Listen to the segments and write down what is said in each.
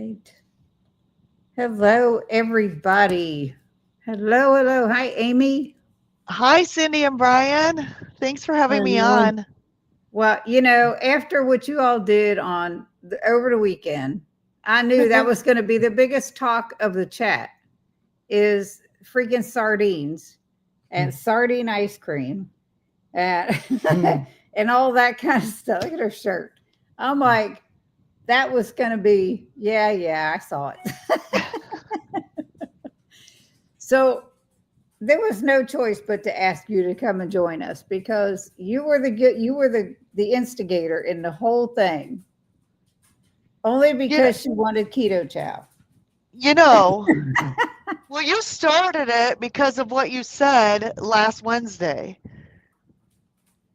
right. Hello, everybody. Hello, hello. Hi, Amy. Hi, Cindy and Brian. Thanks for having me Hello. on. Well, after what you all did over the weekend, I knew that was going to be the biggest talk of the chat is freaking sardines and sardine ice cream and and all that kind of stuff. Look at her shirt. I'm like, that was going to be, yeah, I saw it. So there was no choice but to ask you to come and join us because you were the instigator in the whole thing. Only You know, because she wanted keto chow. you know, well, you started it because of what you said last Wednesday.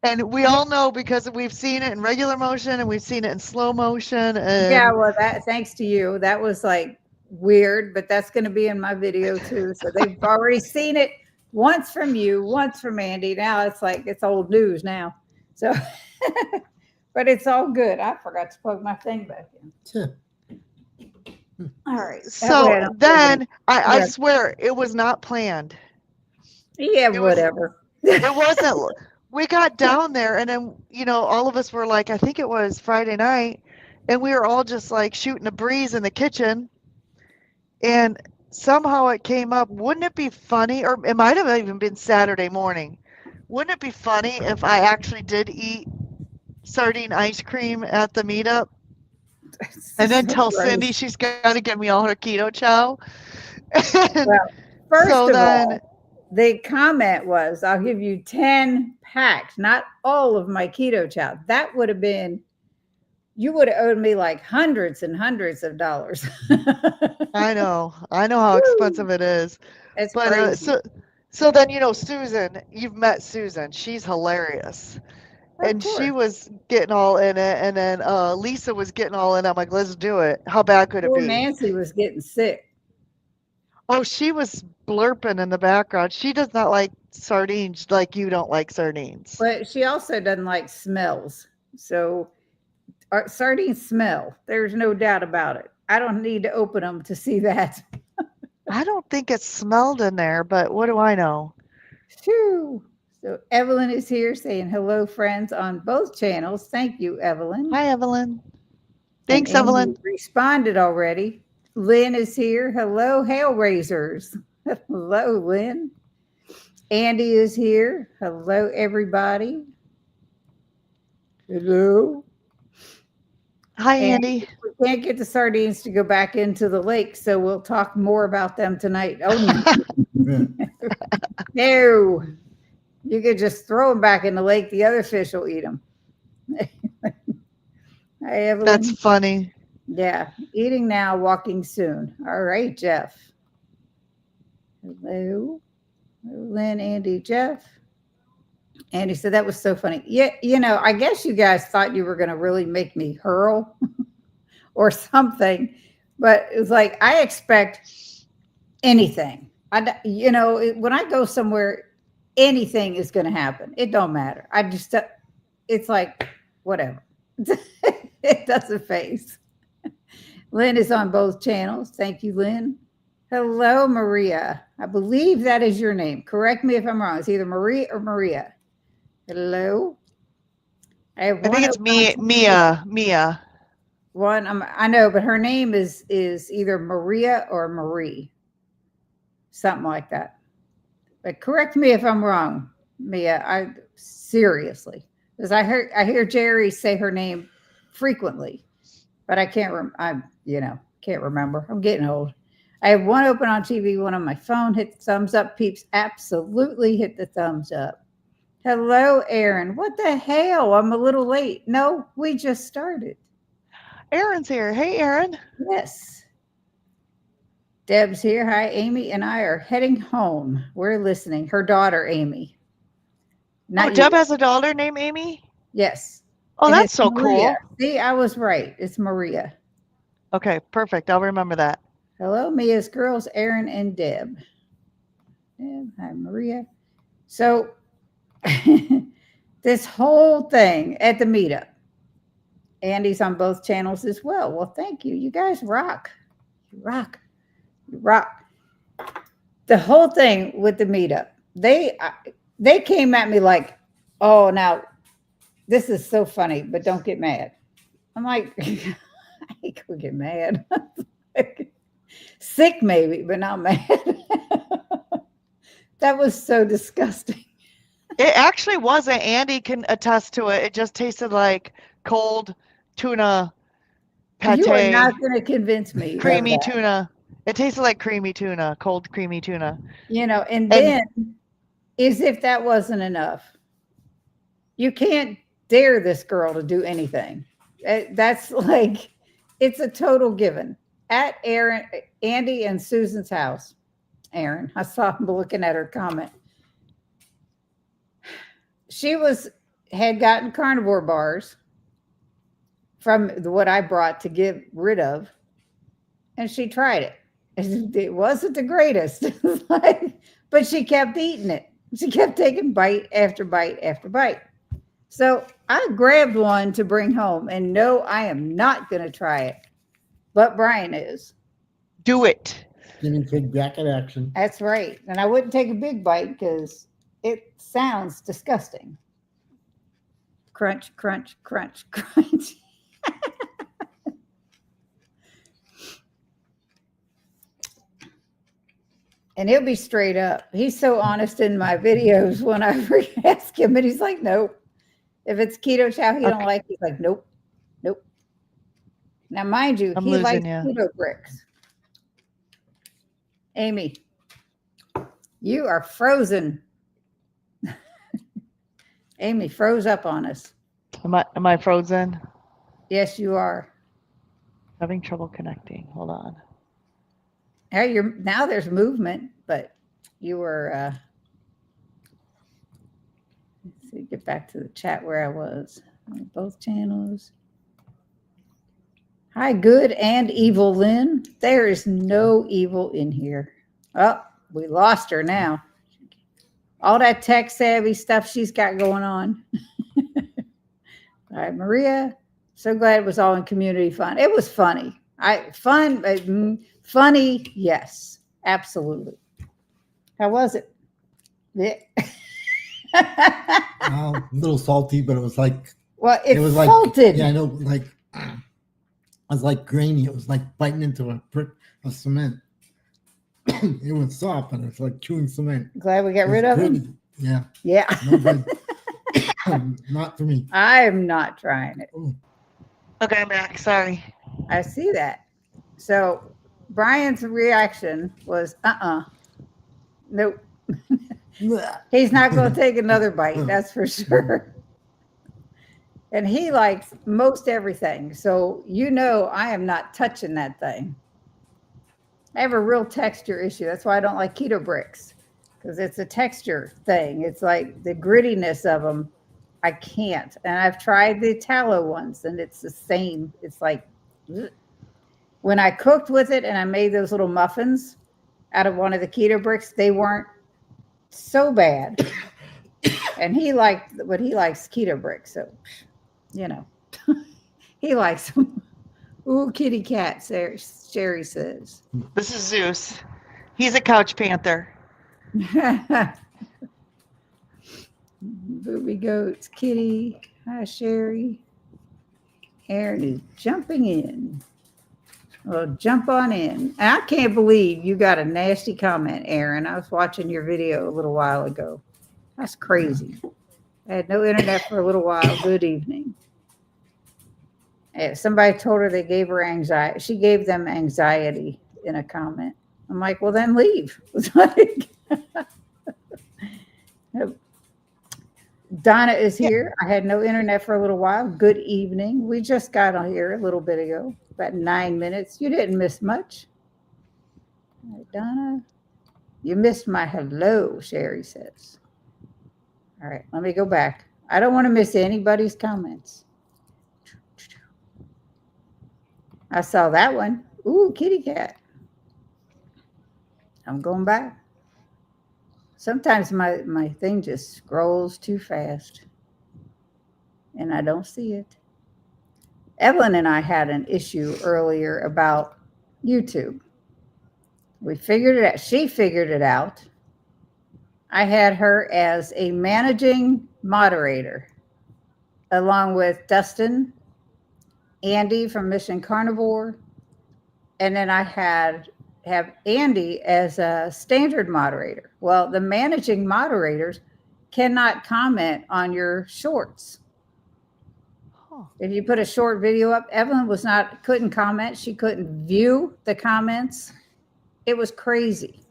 And we all know because we've seen it in regular motion and we've seen it in slow motion. Yeah, And well, that thanks to you. That was like weird, but that's going to be in my video too. So they've already seen it once from you, once from Andy. Now it's like it's old news now. So, but it's all good. I forgot to plug my thing back in. All right, that way I so don't feel bad. then I Yeah, swear it was not planned. yeah, It was, whatever. it wasn't. We got down there and then, all of us were like, I think it was Friday night, and we were all just like shooting a breeze in the kitchen. And somehow it came up, wouldn't it be funny, or it might have even been Saturday morning. Wouldn't it be funny if I actually did eat sardine ice cream at the meetup It's and just then so tell Cindy gross. she's got to give me all her keto chow? And Well, first so of then, all, the comment was, "I'll give you 10 packs, not all of my keto chow." That would have been you would have owed me like hundreds and hundreds of dollars. I know how Woo, expensive it is. it's But crazy. so then, Susan, you've met Susan. She's hilarious. Of And she course. was getting all in it, and then Lisa was getting all in it. I'm like, let's do it. How bad could it Poor be? Nancy was getting sick. Oh, she was blurping in the background. She does not like sardines like you don't like sardines. But she also doesn't like smells. So sardines smell. There's no doubt about it. I don't need to open them to see that. I don't think it smelled in there, but what do I know? Phew. So Evelyn is here saying hello, friends, on both channels. Thank you, Evelyn. Hi, Evelyn. And Thanks, Amy Evelyn. responded already. Lynn is here. Hello, hail raisers. Hello, Lynn. Andy is here. Hello, everybody. Hello. Hi, And Andy. we can't get the sardines to go back into the lake, so we'll talk more about them tonight. Oh, no. No. You could just throw them back in the lake. The other fish will eat them. Hi, That's Evelyn. funny. Yeah. Eating now, walking soon. All right, Jeff. Hello. Lynn, Andy, Jeff. Andy said that was so funny. Yeah, I guess you guys thought you were going to really make me hurl or something, but it was like I expect anything. When I go somewhere, anything is going to happen. It don't matter. It's like whatever. It doesn't phase. Lynn is on both channels. Thank you, Lynn. Hello, Maria. I believe that is your name. Correct me if I'm wrong. It's either Marie or Maria. Hello. I have I think one it's open on me, TV. Mia. Mia. One, I know, but her name is either Maria or Marie, something like that. But correct me if I'm wrong, Mia. I seriously, because I hear Jerry say her name frequently, but I can't. Can't remember. I'm getting old. I have one open on TV, one on my phone. Hit the thumbs up, peeps. Absolutely hit the thumbs up. Hello, Aaron. What the hell? I'm a little late. No, we just started. Aaron's here. Hey, Aaron. Yes. Deb's here. Hi, Amy and I are heading home. We're listening. Her daughter, Amy. Oh, Not Deb you. has a daughter named Amy? Yes. Oh, And that's it's so Maria. cool. See, I was right. It's Maria. Okay, perfect. I'll remember that. Hello, Mia's girls, Aaron and Deb. Deb, hi, Maria. So, this whole thing at the meetup, Andy's on both channels as well. Well, thank you. You guys rock. You rock. You rock. The whole thing with the meetup, they came at me like, oh, now this is so funny, but don't get mad. I'm like, I could get mad. Sick maybe, but not mad. That was so disgusting. It actually wasn't. Andy can attest to it. It just tasted like cold tuna You are pate, not going to convince me of creamy that. tuna. It tasted like creamy tuna, cold creamy tuna. And And then, as if that wasn't enough, you can't dare this girl to do anything. That's like, it's a total given. At Andy and Susan's house, Aaron, I saw him looking at her comment. She had gotten carnivore bars from what I brought to get rid of, and she tried it. It wasn't the greatest, but she kept eating it. She kept taking bite after bite after bite. So I grabbed one to bring home, and no, I am not going to try it, but Brian is. do it. Giving Kid jacket action. That's right. And I wouldn't take a big bite because it sounds disgusting. Crunch, crunch, crunch, crunch. And he'll be straight up. He's so honest in my videos when I ask him, and he's like, nope. If it's keto chow he don't like, he's like, nope, nope. Now, mind you, he likes keto bricks. Amy, you are frozen. Amy froze up on us. Am I frozen? Yes, you are. Having trouble connecting. Hold on. Now there's movement, but you were let's see, get back to the chat where I was. On both channels. Hi, good and evil Lynn. There is no evil in here. Oh, we lost her now. All that tech savvy stuff she's got going on. All right, Maria. So glad it was all in community fun. It was funny. Funny, yes, absolutely. How was it? Yeah. A little salty, but it was like, well, it was salted. Like, yeah, I know, like it was like grainy. It was like biting into a brick of cement. It was soft, and it's like chewing cement. Glad we got rid of it. Yeah. Yeah. No good. Not for me. I'm not trying it. Ooh. Okay, I'm back. Sorry. I see that. So Brian's reaction was, nope. He's not going to take another bite. That's for sure. And he likes most everything. So, I am not touching that thing. I have a real texture issue. That's why I don't like keto bricks, because it's a texture thing. It's like the grittiness of them. I can't. And I've tried the tallow ones, and it's the same. It's like, ugh. When I cooked with it and I made those little muffins out of one of the keto bricks, they weren't so bad. And he likes keto bricks. So, he likes them. Ooh, kitty cat, Sherry says. This is Zeus. He's a couch panther. Booby goats, kitty. Hi, Sherry. Aaron is jumping in. Well, jump on in. And I can't believe you got a nasty comment, Aaron. I was watching your video a little while ago. That's crazy. I had no internet for a little while. Good evening. Somebody told her they gave her anxiety. She gave them anxiety in a comment. I'm like, well, then leave. It's like, Donna is here. I had no internet for a little while. Good evening. We just got on here a little bit ago, about 9 minutes. You didn't miss much. All right, Donna, you missed my hello, Sherry says. All right, let me go back. I don't want to miss anybody's comments. I saw that one. Ooh, kitty cat. I'm going back. Sometimes my thing just scrolls too fast and I don't see it. Evelyn and I had an issue earlier about YouTube. We figured it out. She figured it out. I had her as a managing moderator, along with Dustin, Andy from Mission Carnivore, and then I have Andy as a standard moderator. Well, the managing moderators cannot comment on your shorts. Huh. If you put a short video up, Evelyn couldn't comment. She couldn't view the comments. It was crazy.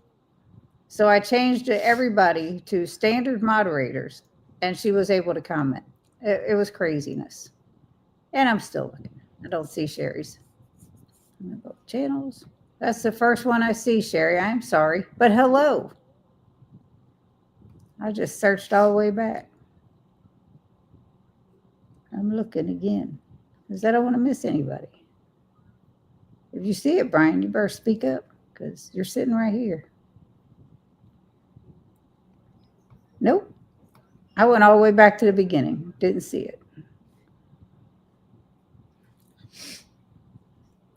So I changed everybody to standard moderators, and she was able to comment. It was craziness. And I'm still looking. I don't see Sherry's. I'm gonna go channels. That's the first one I see, Sherry. I'm sorry, but hello. I just searched all the way back. I'm looking again because I don't want to miss anybody. If you see it, Brian, you better speak up because you're sitting right here. Nope. I went all the way back to the beginning. Didn't see it.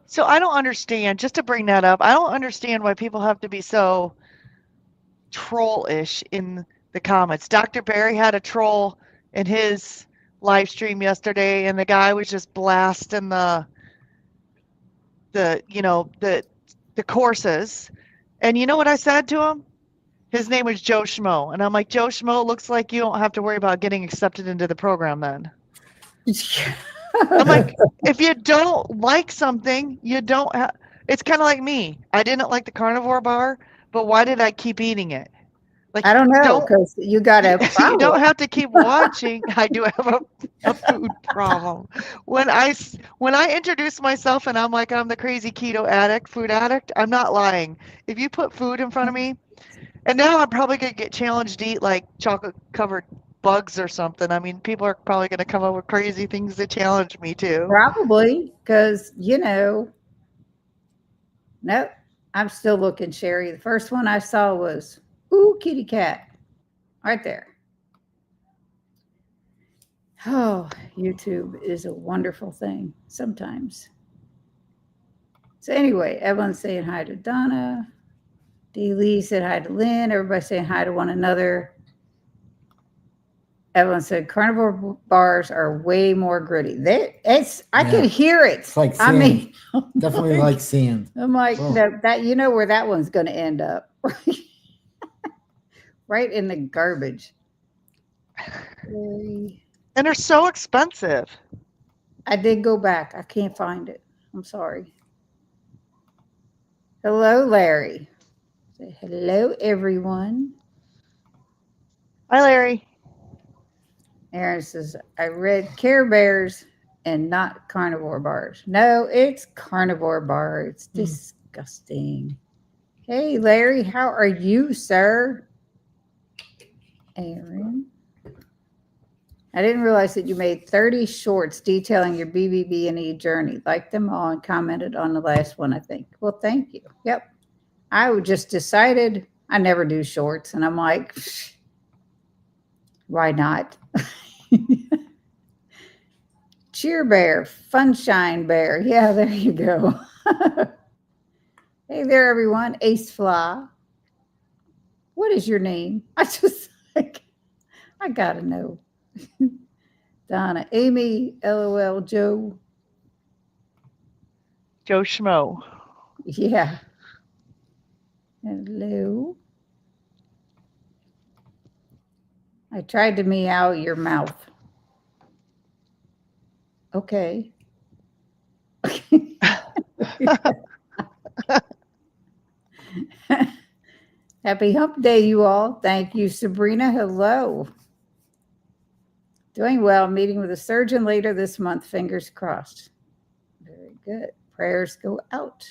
So I don't understand, just to bring that up, I don't understand why people have to be so troll-ish in the comments. Dr. Barry had a troll in his live stream yesterday, and the guy was just blasting the courses. And you know what I said to him? His name was Joe Schmo. And I'm like, Joe Schmo, looks like you don't have to worry about getting accepted into the program then. I'm like, if you don't like something, you don't have. It's kind of like me. I didn't like the carnivore bar, but why did I keep eating it? Like, I don't know because you got a problem. You don't have to keep watching. I do have a food problem. When I introduce myself and I'm like, I'm the crazy keto addict, food addict, I'm not lying. If you put food in front of me, and now I'm probably going to get challenged to eat like chocolate covered bugs or something. I mean, people are probably going to come up with crazy things to challenge me too. Probably because, nope, I'm still looking, Sherry. The first one I saw was, ooh, kitty cat, right there. Oh, YouTube is a wonderful thing sometimes. So anyway, Evelyn's saying hi to Donna. Dee Lee said hi to Lynn. Everybody saying hi to one another. Evelyn said carnivore bars are way more gritty. I could hear it. It's like sand. I mean, Definitely like sand. I'm like, Oh. that you know where that one's going to end up. Right in the garbage. And they're so expensive. I did go back. I can't find it. I'm sorry. Hello, Larry. Say hello, everyone. Hi, Larry. Aaron says, I read Care Bears and not carnivore bars. No, it's carnivore bar. It's disgusting. Hey, Larry, how are you, sir? Aaron. I didn't realize that you made 30 shorts detailing your BBB&E journey. Liked them all and commented on the last one, I think. Well, thank you. Yep. I just decided I never do shorts. And I'm like, why not? Cheer Bear, Funshine Bear. Yeah, there you go. Hey there, everyone. Ace Fly. What is your name? I gotta know. Donna, Amy, LOL, Joe. Joe Schmo. Yeah. Hello. I tried to meow your mouth. Okay. Happy hump day, you all. Thank you, Sabrina. Hello. Doing well. Meeting with a surgeon later this month. Fingers crossed. Very good. Prayers go out.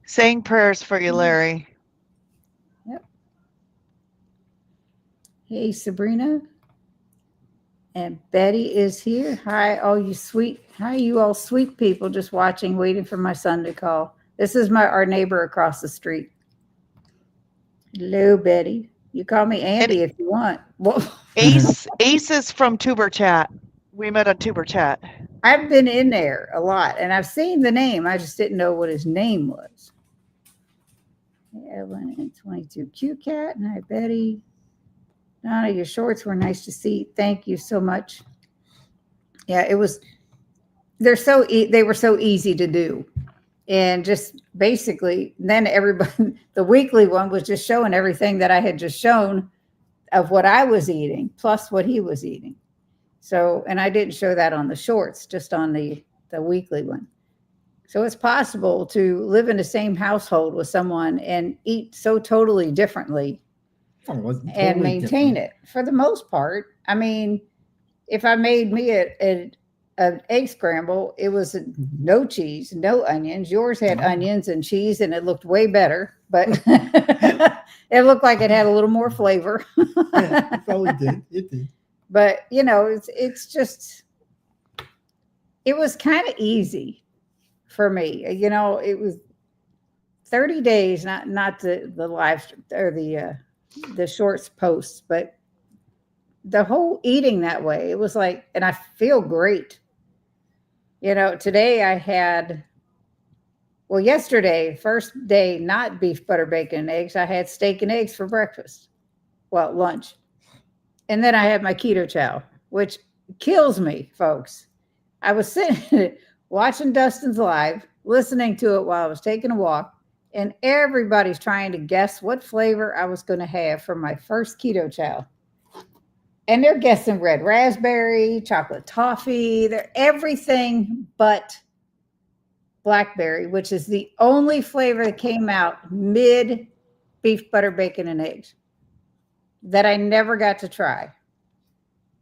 Saying prayers for you, Larry. Yep. Hey, Sabrina. And Betty is here. Hi, all you sweet. Hi, you all sweet people just watching, waiting for my son to call. This is our neighbor across the street. Hello, Betty. You call me Andy if you want. Well, Ace is from Tuber Chat. We met on Tuber Chat. I've been in there a lot, and I've seen the name. I just didn't know what his name was. Evelyn and 22 Q Cat. Hi, Betty. Donna, your shorts were nice to see. Thank you so much. Yeah, it was. They were so easy to do, and just basically, then everybody. The weekly one was just showing everything that I had just shown of what I was eating plus what he was eating. So, and I didn't show that on the shorts, just on the weekly one. So it's possible to live in the same household with someone and eat so totally differently and maintain it for the most part. I mean, if I made me an egg scramble, it was no cheese, no onions. Yours had onions and cheese, and it looked way better, but it looked like it had a little more flavor. Yeah, it probably did. It did. But it's just, it was kind of easy for me. It was 30 days, not the live or the shorts posts, but the whole eating that way. It was like, and I feel great. Today I had, yesterday, first day, not beef, butter, bacon, and eggs. I had steak and eggs for breakfast. Well, lunch. And then I had my keto chow, which kills me, folks. I was sitting watching Dustin's live, listening to it while I was taking a walk, and everybody's trying to guess what flavor I was going to have for my first keto chow. And they're guessing red raspberry, chocolate toffee, they're everything but blackberry, which is the only flavor that came out mid beef, butter, bacon, and eggs that I never got to try.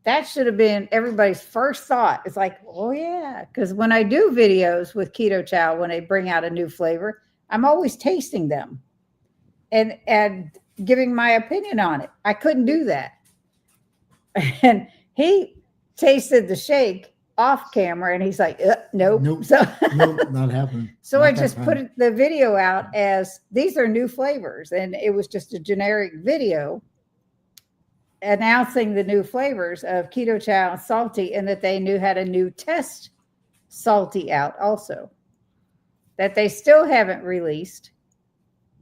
That should have been everybody's first thought. It's like, oh yeah, because when I do videos with Keto Chow, when they bring out a new flavor, I'm always tasting them and giving my opinion on it. I couldn't do that. And he tasted the shake off camera, and he's like, nope. Nope. So, Nope, not happening. So Not I that just time. put the video out as these are new flavors, and it was just a generic video announcing the new flavors of Keto Chow and Salty, and that they had a new test Salty out also that they still haven't released.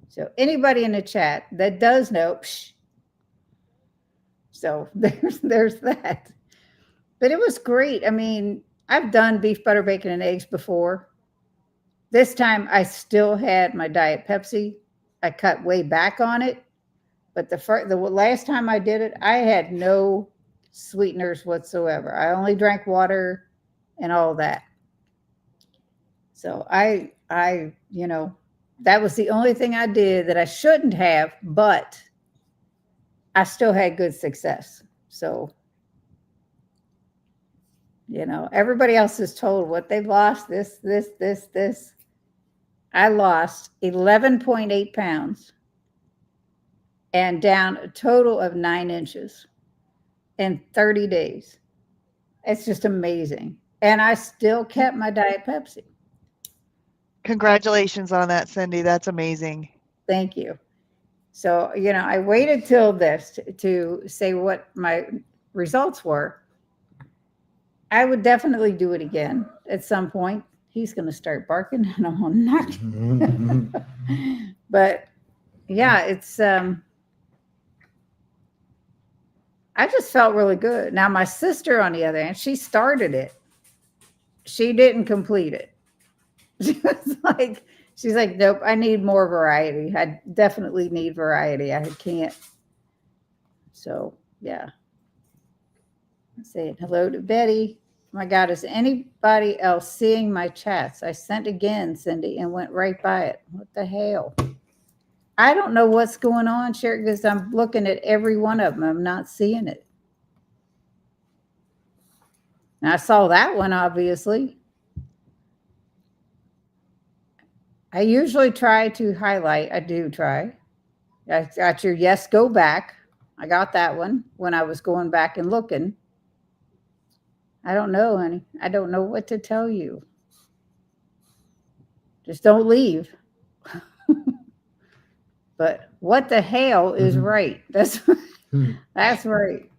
So anybody in the chat that does know, psh. So there's that. But it was great. I mean, I've done beef, butter, bacon, and eggs before. This time I still had my Diet Pepsi. I cut way back on it. But the last time I did it, I had no sweeteners whatsoever. I only drank water and all that. So I that was the only thing I did that I shouldn't have, but I still had good success. So, everybody else is told what they've lost, this. I lost 11.8 pounds and down a total of 9 inches in 30 days. It's just amazing. And I still kept my Diet Pepsi. Congratulations on that, Cindy. That's amazing. Thank you. So, I waited till this to say what my results were. I would definitely do it again at some point. He's going to start barking and I'm going to knock. But yeah, it's, I just felt really good. Now, my sister, on the other hand, she started it. She didn't complete it. She's like, nope, I need more variety. I definitely need variety. I can't. So, yeah. Saying hello to Betty. Oh my God, is anybody else seeing my chats? I sent again, Cindy, and went right by it. What the hell? I don't know what's going on, Sherry, because I'm looking at every one of them. I'm not seeing it. And I saw that one, obviously. I usually try to highlight. I do try. I got your yes, go back. I got that one when I was going back and looking. I don't know, honey. I don't know what to tell you. Just don't leave. But what the hell is right? That's right.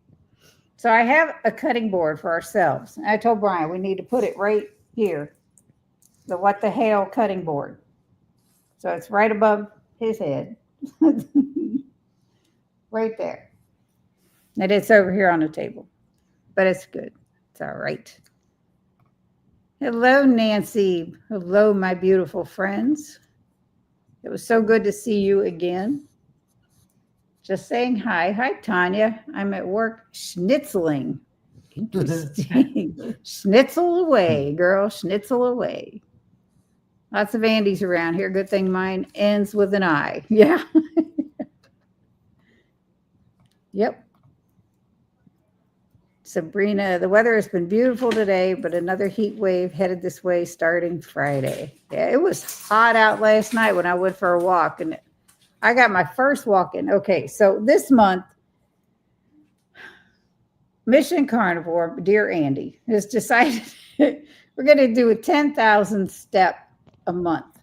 So I have a cutting board for ourselves. And I told Brian we need to put it right here. The what the hell cutting board. So it's right above his head. Right there. And it's over here on the table. But it's good. It's all right. Hello, Nancy. Hello, my beautiful friends. It was so good to see you again. Just saying hi. Hi, Tanya. I'm at work schnitzeling. Interesting. Schnitzel away, girl. Schnitzel away. Lots of Andys around here. Good thing mine ends with an I. Yeah. Yep. Sabrina, the weather has been beautiful today, but another heat wave headed this way starting Friday. Yeah, it was hot out last night when I went for a walk, and I got my first walk in. Okay, so this month, Mission Carnivore, dear Andy, has decided we're going to do a 10,000 step a month,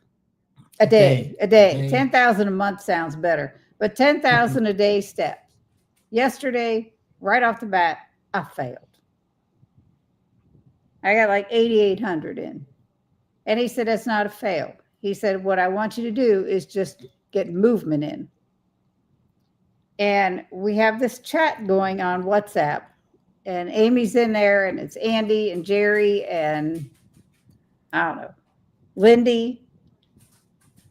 a day. 10,000 a month sounds better, but 10,000 a day steps. Yesterday, right off the bat, I failed. I got like 8,800 in. And he said, that's not a fail. He said, what I want you to do is just get movement in. And we have this chat going on WhatsApp. And Amy's in there, and it's Andy and Jerry and, I don't know, Lindy.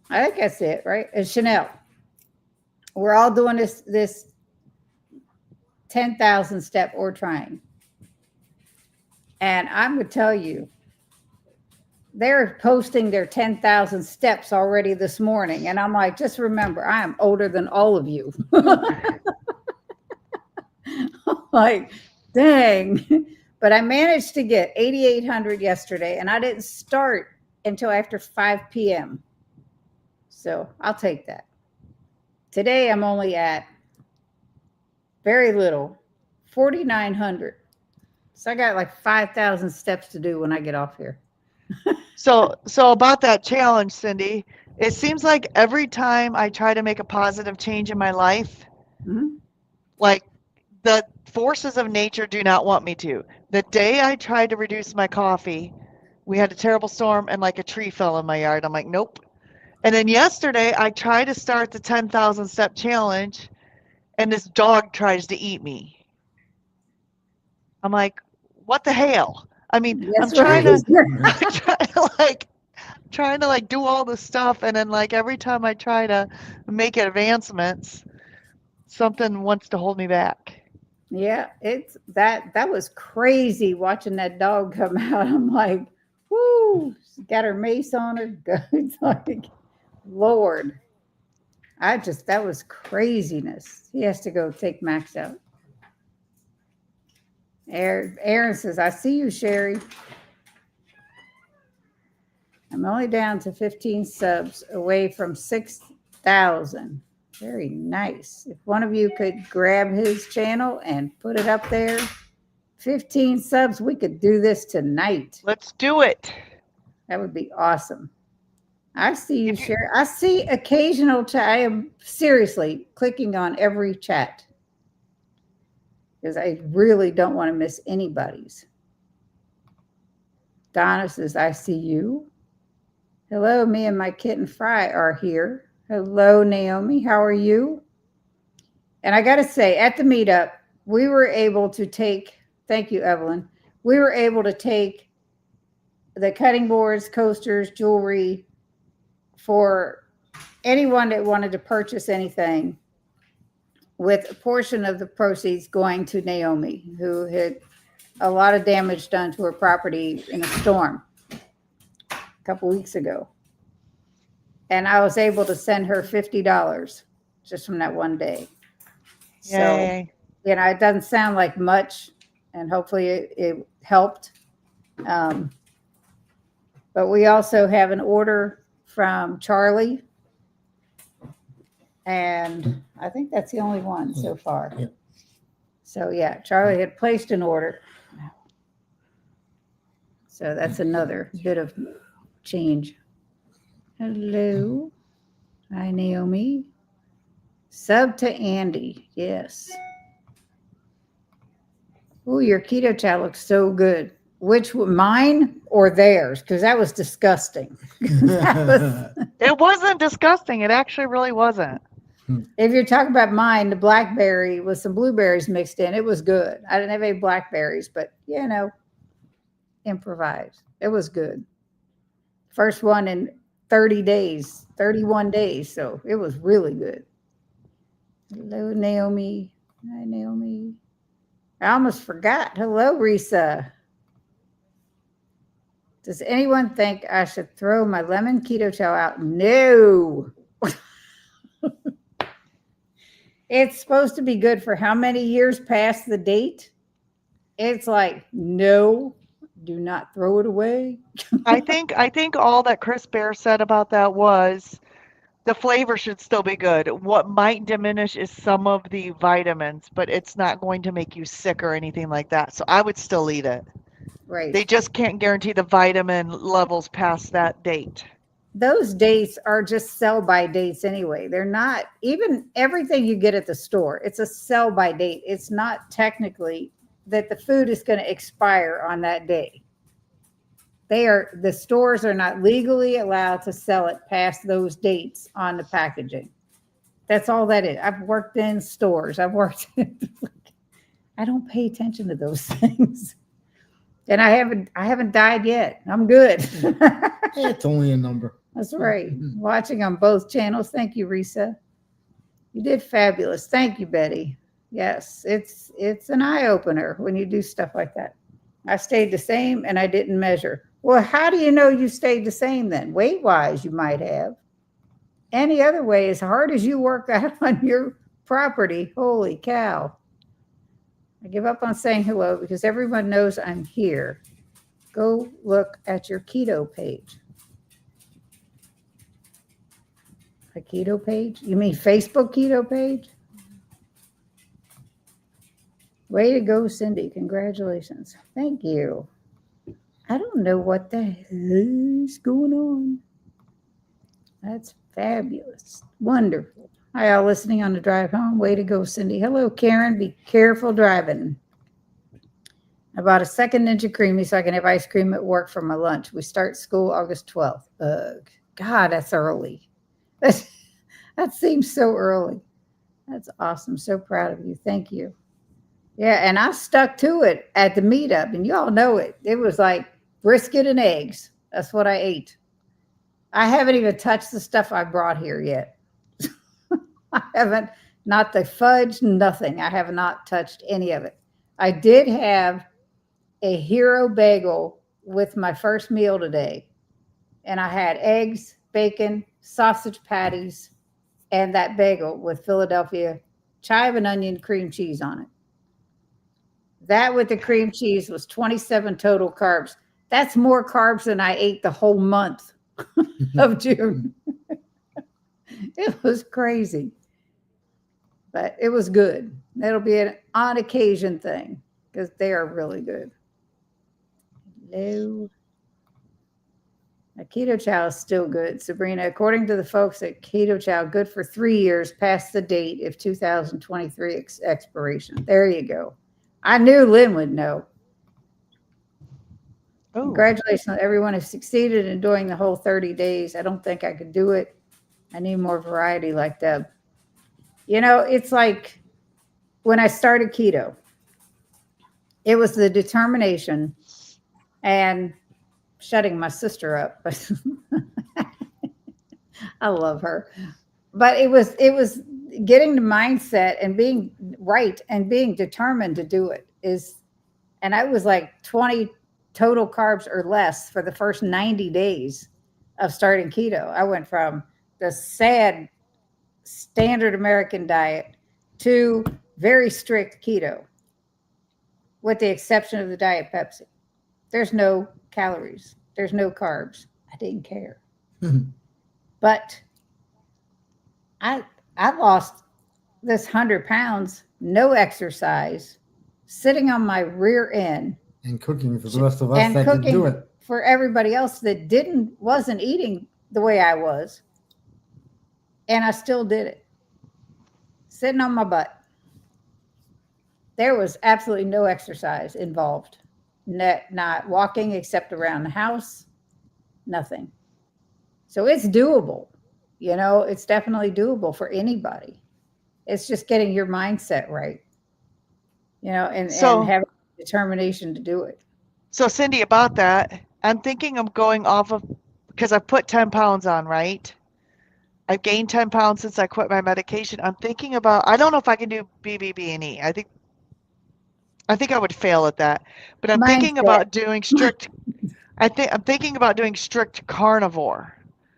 I think that's it, right? And Chanel. We're all doing this 10,000 step or trying. And I'm going to tell you, they're posting their 10,000 steps already this morning. And I'm like, just remember, I am older than all of you. I'm like, dang. But I managed to get 8,800 yesterday, and I didn't start until after 5 p.m. So I'll take that. Today, I'm only at very little, 4,900. So I got like 5,000 steps to do when I get off here. So about that challenge, Cindy, it seems like every time I try to make a positive change in my life, like the forces of nature do not want me to. The day I tried to reduce my coffee, we had a terrible storm and like a tree fell in my yard. I'm like, nope. And then yesterday I tried to start the 10,000 step challenge and this dog tries to eat me. I'm like, what the hell? I mean, I'm trying to like do all this stuff, and then like every time I try to make advancements, something wants to hold me back. Yeah, it's that was crazy watching that dog come out. I'm like, whoo, she got her mace on her. It's like, Lord. That was craziness. He has to go take Max out. Aaron says, I see you, Sherry. I'm only down to 15 subs away from 6,000. Very nice. If one of you could grab his channel and put it up there, 15 subs, we could do this tonight. Let's do it. That would be awesome. I see you, Sherry. I see occasional chat. I am seriously clicking on every chat because I really don't want to miss anybody's. Donna says, I see you. Hello, me and my kitten Fry are here. Hello, Naomi. How are you? And I got to say, at the meetup, we were able to take, thank you, Evelyn. We were able to take the cutting boards, coasters, jewelry for anyone that wanted to purchase anything, with a portion of the proceeds going to Naomi, who had a lot of damage done to her property in a storm a couple weeks ago. And I was able to send her $50 just from that one day. Yay. So, it doesn't sound like much, and hopefully it helped. But we also have an order from Charlie, and I think that's the only one so far. Yep. So yeah, Charlie had placed an order. So that's another bit of change. Hello. Hi, Naomi. Sub to Andy. Yes. Oh, your keto chow looks so good. Mine or theirs? Because that was disgusting. That was, It wasn't disgusting. It actually really wasn't. if you're talking about mine, the blackberry with some blueberries mixed in, it was good. I didn't have any blackberries, but improvise. It was good. First one in 30 days, 31 days. So it was really good. Hello, Naomi. Hi, Naomi. I almost forgot. Hello, Risa. Does anyone think I should throw my lemon keto chow out? No. It's supposed to be good for how many years past the date? It's like, no, do not throw it away. I think all that Chris Bear said about that was the flavor should still be good. What might diminish is some of the vitamins, but it's not going to make you sick or anything like that. So I would still eat it. They Right. just can't guarantee the vitamin levels past that date. Those dates are just sell by dates anyway. They're not even everything you get at the store. It's a sell by date. It's not technically that the food is going to expire on that day. The stores are not legally allowed to sell it past those dates on the packaging. That's all that is. I've worked in stores. I don't pay attention to those things. And I haven't died yet. I'm good. It's only a number. That's right. Watching on both channels. Thank you, Risa. You did fabulous. Thank you, Betty. Yes, it's an eye opener when you do stuff like that. I stayed the same and I didn't measure. Well, how do you know you stayed the same then? Weight wise, you might have. Any other way, as hard as you work out on your property, holy cow. I give up on saying hello because everyone knows I'm here. Go look at your keto page. A keto page? You mean Facebook keto page? Way to go, Cindy. Congratulations. Thank you. I don't know what the hell is going on. That's fabulous. Wonderful. Hi, all listening on the drive home. Way to go, Cindy. Hello, Karen. Be careful driving. I bought a second Ninja Creamy so I can have ice cream at work for my lunch. We start school August 12th. Ugh. God, that's early. That seems so early. That's awesome. So proud of you. Thank you. Yeah, and I stuck to it at the meetup, and y'all know it. It was like brisket and eggs. That's what I ate. I haven't even touched the stuff I brought here yet. I haven't, not the fudge, nothing. I have not touched any of it. I did have a hero bagel with my first meal today, and I had eggs, bacon, sausage patties, and that bagel with Philadelphia chive and onion cream cheese on it. That with the cream cheese was 27 total carbs. That's more carbs than I ate the whole month of June. It was crazy, but it was good. That'll be an on occasion thing because they are really good. Hello. A keto chow is still good, Sabrina. According to the folks at Keto Chow, good for 3 years past the date of 2023 expiration. There you go. I knew Lynn would know. Oh, Congratulations on everyone who succeeded in doing the whole 30 days. I don't think I could do it. I need more variety like Deb. It's like when I started keto, it was the determination and shutting my sister up. I love her. But it was getting the mindset and being right and being determined to do it and I was like 20 total carbs or less for the first 90 days of starting keto. I went from the sad standard American diet to very strict keto, with the exception of the Diet Pepsi. There's no calories. There's no carbs. I didn't care. But I lost this 100 pounds, no exercise, sitting on my rear end. And cooking for the rest of us And that can do cooking it. for everybody else that wasn't eating the way I was. And I still did it. Sitting on my butt. There was absolutely no exercise involved. Not walking except around the house, nothing. So it's doable. It's definitely doable for anybody. It's just getting your mindset right, and So, having determination to do it. so Cindy, about that, I'm thinking of going off of because I put 10 pounds on, right? I've gained 10 pounds since I quit my medication. I'm thinking about, I don't know if I can do BBB&E. I think I would fail at that. But I'm thinking Mindset. about doing strict I'm thinking about doing strict carnivore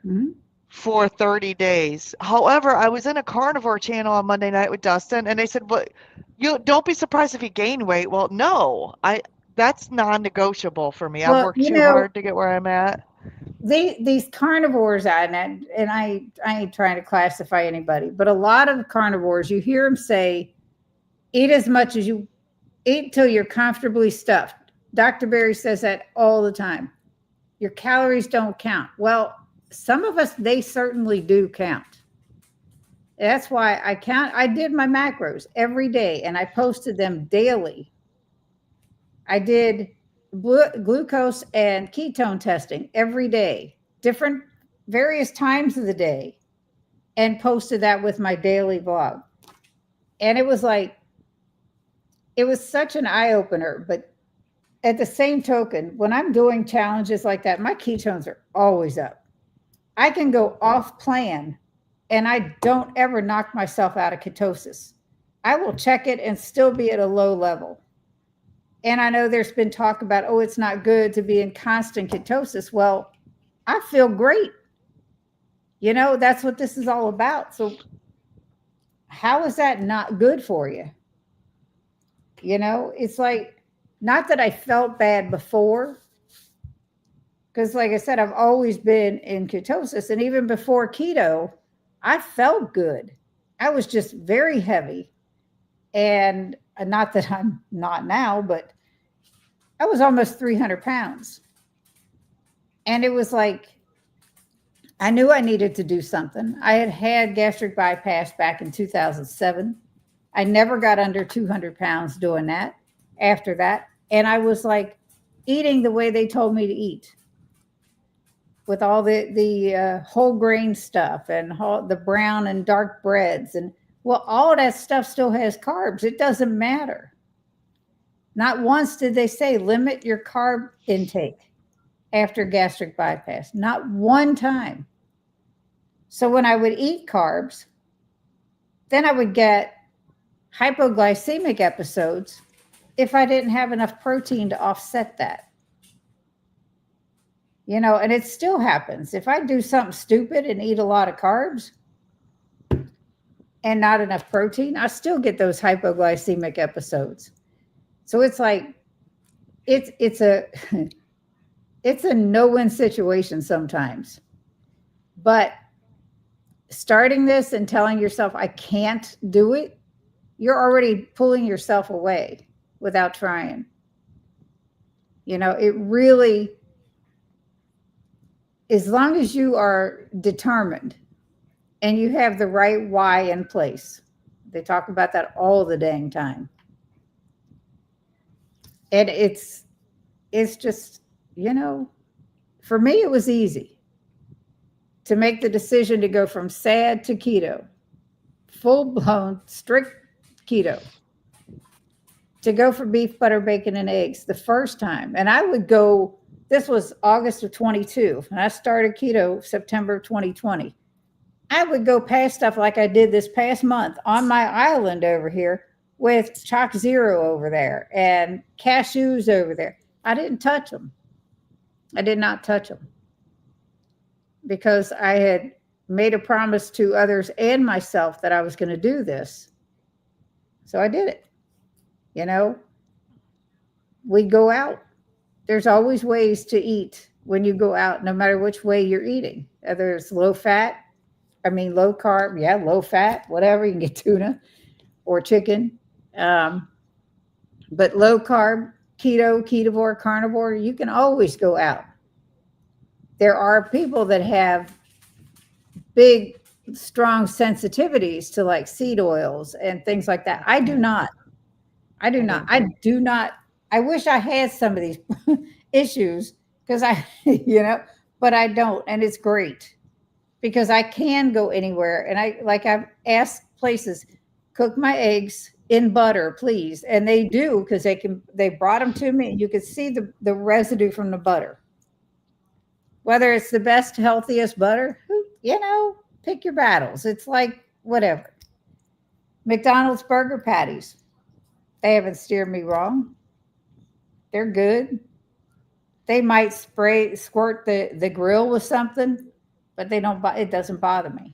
Mhm. for 30 days. However, I was in a carnivore channel on Monday night with Dustin and they said, "Well, you don't be surprised if you gain weight." Well, no. That's non-negotiable for me. I've Well, worked too hard to get where I'm at. these carnivores, and I ain't trying to classify anybody, but a lot of carnivores, you hear them say, eat as much as you eat till you're comfortably stuffed. Dr. Berry says that all the time. Your calories don't count. Well, some of us, they certainly do count. That's why I did my macros every day and I posted them daily. I did glucose and ketone testing every day, different various times of the day, and posted that with my daily vlog. And it was such an eye opener. But at the same token, when I'm doing challenges like that, my ketones are always up. I can go off plan and I don't ever knock myself out of ketosis. I will check it and still be at a low level. And I know there's been talk about, oh, it's not good to be in constant ketosis. Well, I feel great. That's what this is all about. So, how is that not good for you? It's like, not that I felt bad before, because, like I said, I've always been in ketosis. And even before keto, I felt good. I was just very heavy. And not that I'm not now, but I was almost 300 pounds. And it was like, I knew I needed to do something. I had had gastric bypass back in 2007. I never got under 200 pounds doing that after that. And I was like eating the way they told me to eat, with all the whole grain stuff and the brown and dark breads. And well, all of that stuff still has carbs. It doesn't matter. Not once did they say limit your carb intake after gastric bypass. Not one time. So when I would eat carbs, then I would get hypoglycemic episodes if I didn't have enough protein to offset that. And it still happens. If I do something stupid and eat a lot of carbs and not enough protein, I still get those hypoglycemic episodes. So it's like, it's a it's a no-win situation sometimes. But starting this and telling yourself I can't do it, you're already pulling yourself away without trying. It really, as long as you are determined and you have the right why in place. They talk about that all the dang time. And it's just, for me, it was easy to make the decision to go from SAD to keto, full blown strict keto, to go for beef, butter, bacon, and eggs the first time. And I would go, this was August of 22, and I started keto September of 2020. I would go past stuff like I did this past month on my island over here with Chalk Zero over there and cashews over there. I didn't touch them. I did not touch them because I had made a promise to others and myself that I was going to do this. So I did it. We go out. There's always ways to eat when you go out, no matter which way you're eating. Whether it's low carb, low fat, whatever. You can get tuna or chicken. But low carb, keto, ketovore, carnivore, you can always go out. There are people that have big, strong sensitivities to like seed oils and things like that. I do not. I do I not. don't I think. do not. I wish I had some of these issues because I, but I don't. And it's great because I can go anywhere. And I've asked places, cook my eggs in butter, please. And they do because they brought them to me and you could see the residue from the butter. Whether it's the best, healthiest butter, pick your battles. It's like whatever. McDonald's burger patties, they haven't steered me wrong. They're good. They might squirt the grill with something, but they don't. It doesn't bother me.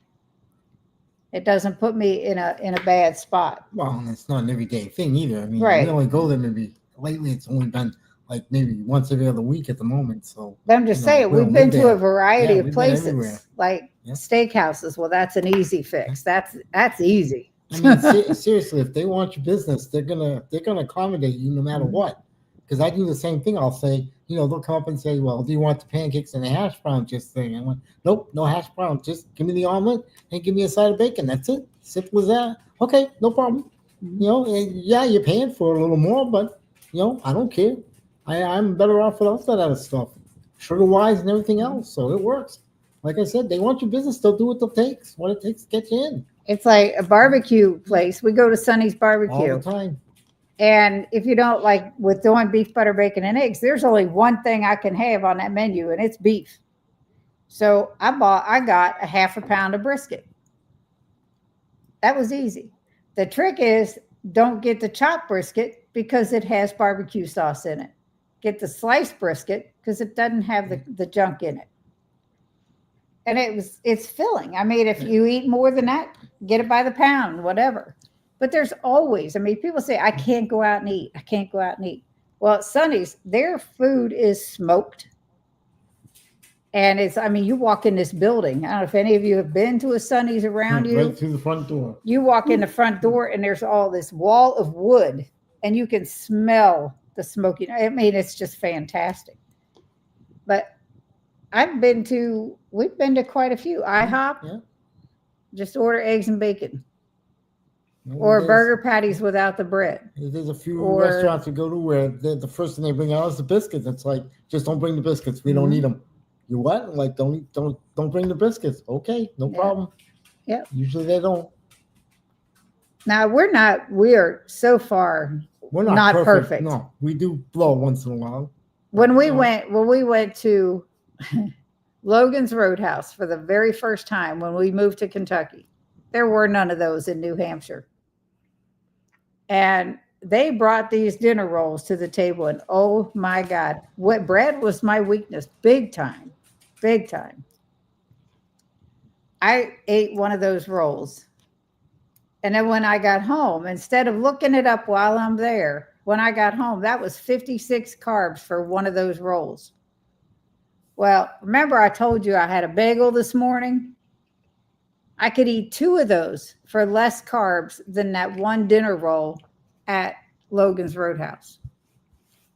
It doesn't put me in a bad spot. Well, and it's not an everyday thing either. I mean, we Right. only go there maybe lately. It's only been like maybe once every other week at the moment. So But I'm just saying, we we've don't been live to a there. variety Yeah, of we've been everywhere. places, like Yeah. steakhouses. Well, that's an easy fix. That's easy. I mean, seriously, if they want your business, they're gonna accommodate you no matter Mhm. what. Because I do the same thing. I'll say, they'll come up and say, "Well, do you want the pancakes and the hash brown just thing?" I went, "Nope, no hash brown. Just give me the omelet and give me a side of bacon. That's it. Simple as that." Okay, no problem. And yeah, you're paying for a little more, but I don't care. I'm better off without that other stuff, sugar wise and everything else. So it works. Like I said, they want your business. They'll do what it takes to get you in It's like a barbecue place. We go to Sonny's all Barbecue. the time. And if you don't like with doing beef, butter, bacon, and eggs, there's only one thing I can have on that menu, and it's beef. So I got a half a pound of brisket. That was easy. The trick is don't get the chopped brisket because it has barbecue sauce in it. Get the sliced brisket because it doesn't have the junk in it. And it's filling. I mean, if you eat more than that, get it by the pound, whatever. But there's always, I mean, people say, I can't go out and eat. I can't go out and eat. Well, at Sonny's, their food is smoked. And I mean, you walk in this building. I don't know if any of you have been to a Sonny's around you. Right through the front door. You walk in the front door and there's all this wall of wood and you can smell the smoking. I mean, it's just fantastic. But we've been to quite a few. IHOP, Yeah. just order eggs and bacon. No, Or there's- burger patties without the bread. There's a few Or- restaurants we go to where the first thing they bring out is the biscuits. It's like, just don't bring the biscuits. We don't need them. You what? Like, don't bring the biscuits. Okay, no Yeah. problem. Yep. Usually they don't. Now we are so far We're not perfect. No, we do blow once in a while. when we No. went to Logan's Roadhouse for the very first time when we moved to Kentucky. There were none of those in New Hampshire. And they brought these dinner rolls to the table, and oh my God, what bread was my weakness, big time, big time. I ate one of those rolls. And then when I got home, instead of looking it up while I'm there, when I got home, that was 56 carbs for one of those rolls. Well, remember I told you I had a bagel this morning? I could eat two of those for less carbs than that one dinner roll at Logan's Roadhouse.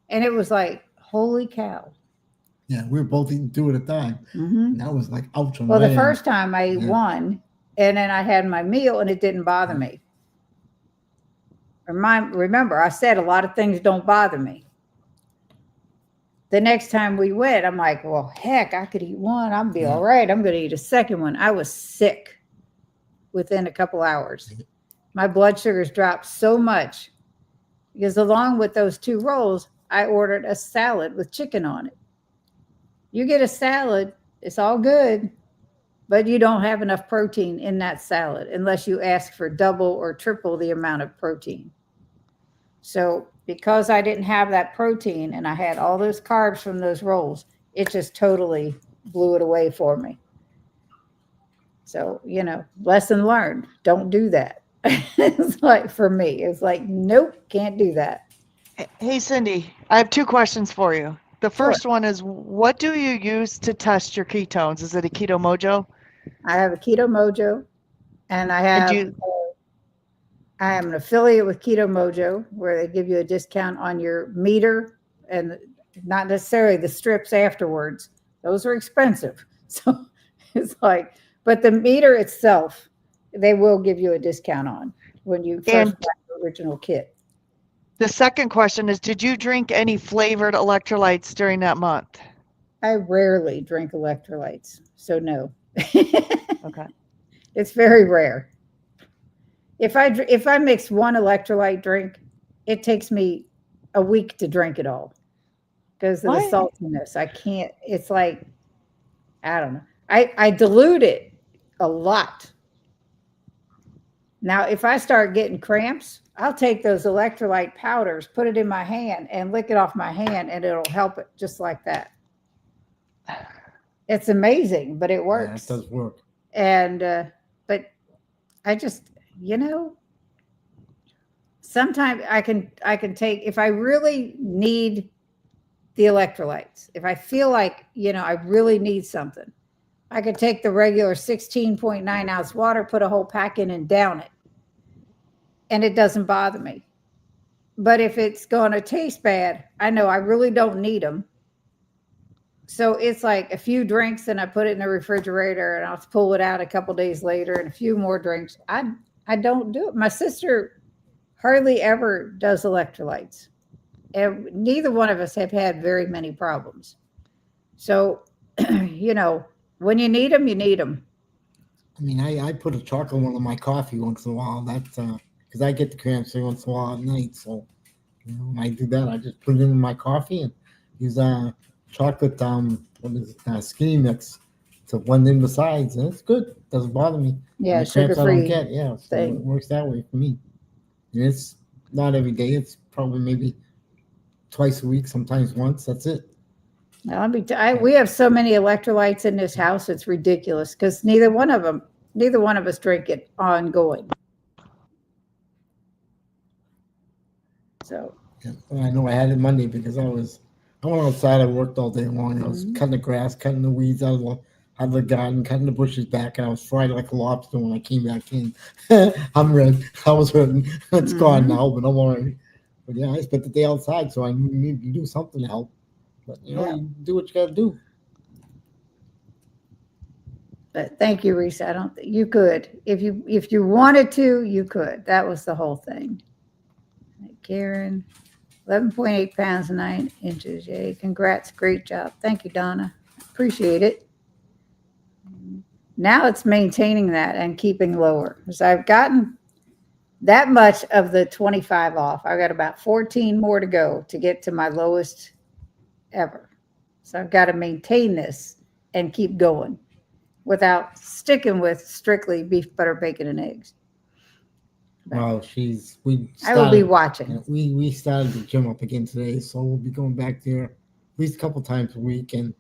And it was like, holy cow. Yeah, we were both eating two at a time. Mm-hmm. And that was like, ouch. Well, the first time I ate one, and then I had my meal, and it didn't bother me. Remember, I said a lot of things don't bother me. The next time we went, I'm like, well, heck, I could eat one. I'll be all right. I'm going to eat a second one. I was sick within a couple hours. My blood sugars dropped so much because along with those two rolls, I ordered a salad with chicken on it. You get a salad, it's all good, but you don't have enough protein in that salad unless you ask for double or triple the amount of protein. So because I didn't have that protein and I had all those carbs from those rolls, it just totally blew it away for me. So, lesson learned, don't do that. It's like, for me, it's like, nope, can't do that. Hey, Cindy, I have two questions for you. The Sure. first one is, what do you use to test your ketones? Is it a Keto Mojo? I have a Keto Mojo, and I am an affiliate with Keto Mojo, where they give you a discount on your meter and not necessarily the strips afterwards. Those are expensive. So it's like, but the meter itself, they will give you a discount on when you first buy the original kit. The second question is, did you drink any flavored electrolytes during that month? I rarely drink electrolytes, so no. Okay. It's very rare. If I mix one electrolyte drink, it takes me a week to drink it all because of the What? saltiness. I can't. It's like I don't know. I dilute it a lot. Now, if I start getting cramps, I'll take those electrolyte powders, put it in my hand, and lick it off my hand, and it'll help it just like that. It's amazing, but it Yeah, works. it does work. And but I just, you know, sometimes I can take if I really need the electrolytes. If I feel like, I really need something, I could take the regular 16.9 ounce water, put a whole pack in and down it. And it doesn't bother me. But if it's going to taste bad, I know I really don't need them. So it's like a few drinks and I put it in the refrigerator and I'll pull it out a couple days later and a few more drinks. I don't do it. My sister hardly ever does electrolytes. And neither one of us have had very many problems. So, when you need them, you need them. I mean, I put a chocolate one in my coffee once in a while. That's because I get the cramps every once in a while at night. So, when I do that, I just put it in my coffee and use chocolate what is it, skinny mix to blend in the sides, and it's good. Doesn't bother me. Yeah, And the cramps I don't sugar-free get. Yeah, so thing. it works that way for me. And it's not every day. It's probably maybe twice a week, sometimes once. That's it. We have so many electrolytes in this house, it's ridiculous because neither one of us drink it ongoing. So, Yeah. And I know I had it Monday because I went outside. I worked all day long. I was cutting the grass, cutting the weeds out of the garden, cutting the bushes back, and I was fried like a lobster when I came back in. I'm red. I was hurting. It's gone now, but I'm all right. But yeah, I spent the day outside, so I needed to do something to help. But Yeah. you do what you got to do. but thank you, Reese. I don't think you could. If you wanted to, you could. That was the whole thing. Karen, 11.8 pounds, 9 inches. Yay. Congrats. Great job. Thank you, Donna. Appreciate it. Now it's maintaining that and keeping lower. Because I've gotten that much of the 25 off. I've got about 14 more to go to get to my lowest ever. So I've got to maintain this and keep going without sticking with strictly beef, butter, bacon, and eggs. Well, I will be watching. We started the gym up again today, so we'll be going back there at least a couple times a week. And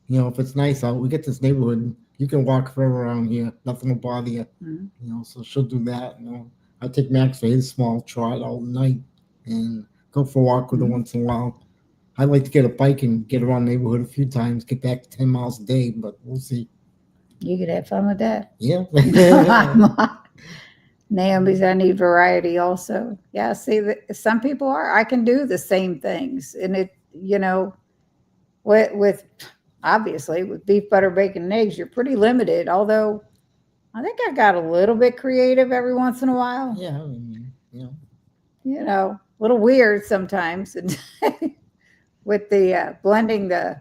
if it's nice out, we get this neighborhood, and you can walk forever around here. Nothing will bother you. Mm-hmm. So she'll do that. I take Max for his small trot all night and go for a walk with her once in a while. I'd like to get a bike and get around the neighborhood a few times, get back to 10 miles a day, but we'll see. You could have fun with that. Yeah. Naomi's, I need variety also. Yeah, see, some people are. I can do the same things. And it, with obviously with beef, butter, bacon, and eggs, you're pretty limited. Although I think I got a little bit creative every once in a while. Yeah. I mean, A little weird sometimes. And with the blending the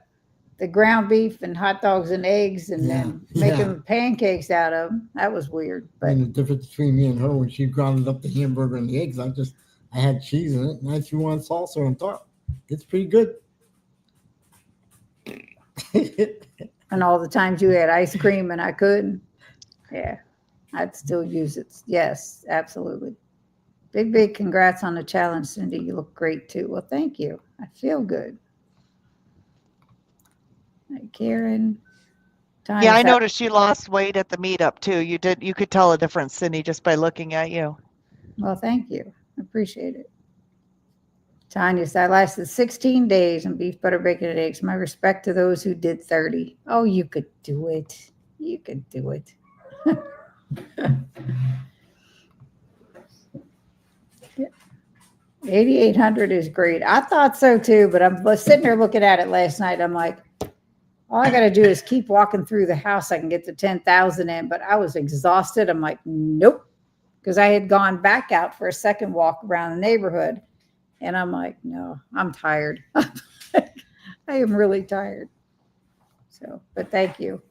ground beef and hot dogs and eggs and then making pancakes out of them. That was weird. But the difference between me and her, when she grounded up the hamburger and the eggs, I had cheese in it and I threw on salsa on top. It's pretty good. and all the times you had ice cream and I couldn't. Yeah, I'd still use it. Yes, absolutely. Big congrats on the challenge, Cindy. You look great too. Well, thank you. I feel good. Karen. Yeah, I noticed you lost weight at the meetup too. You could tell a difference, Cindy, just by looking at you. Well, thank you. I appreciate it. Tanya said, I lasted 16 days on beef, butter, bacon, and eggs. My respect to those who did 30. Oh, you could do it. You could do it. 8,800 is great. I thought so too, but I'm sitting there looking at it last night. I'm like, all I got to do is keep walking through the house. I can get to 10,000 in, but I was exhausted. I'm like, nope. Because I had gone back out for a second walk around the neighborhood And I'm like, no, I'm tired. I am really tired. So, but thank you.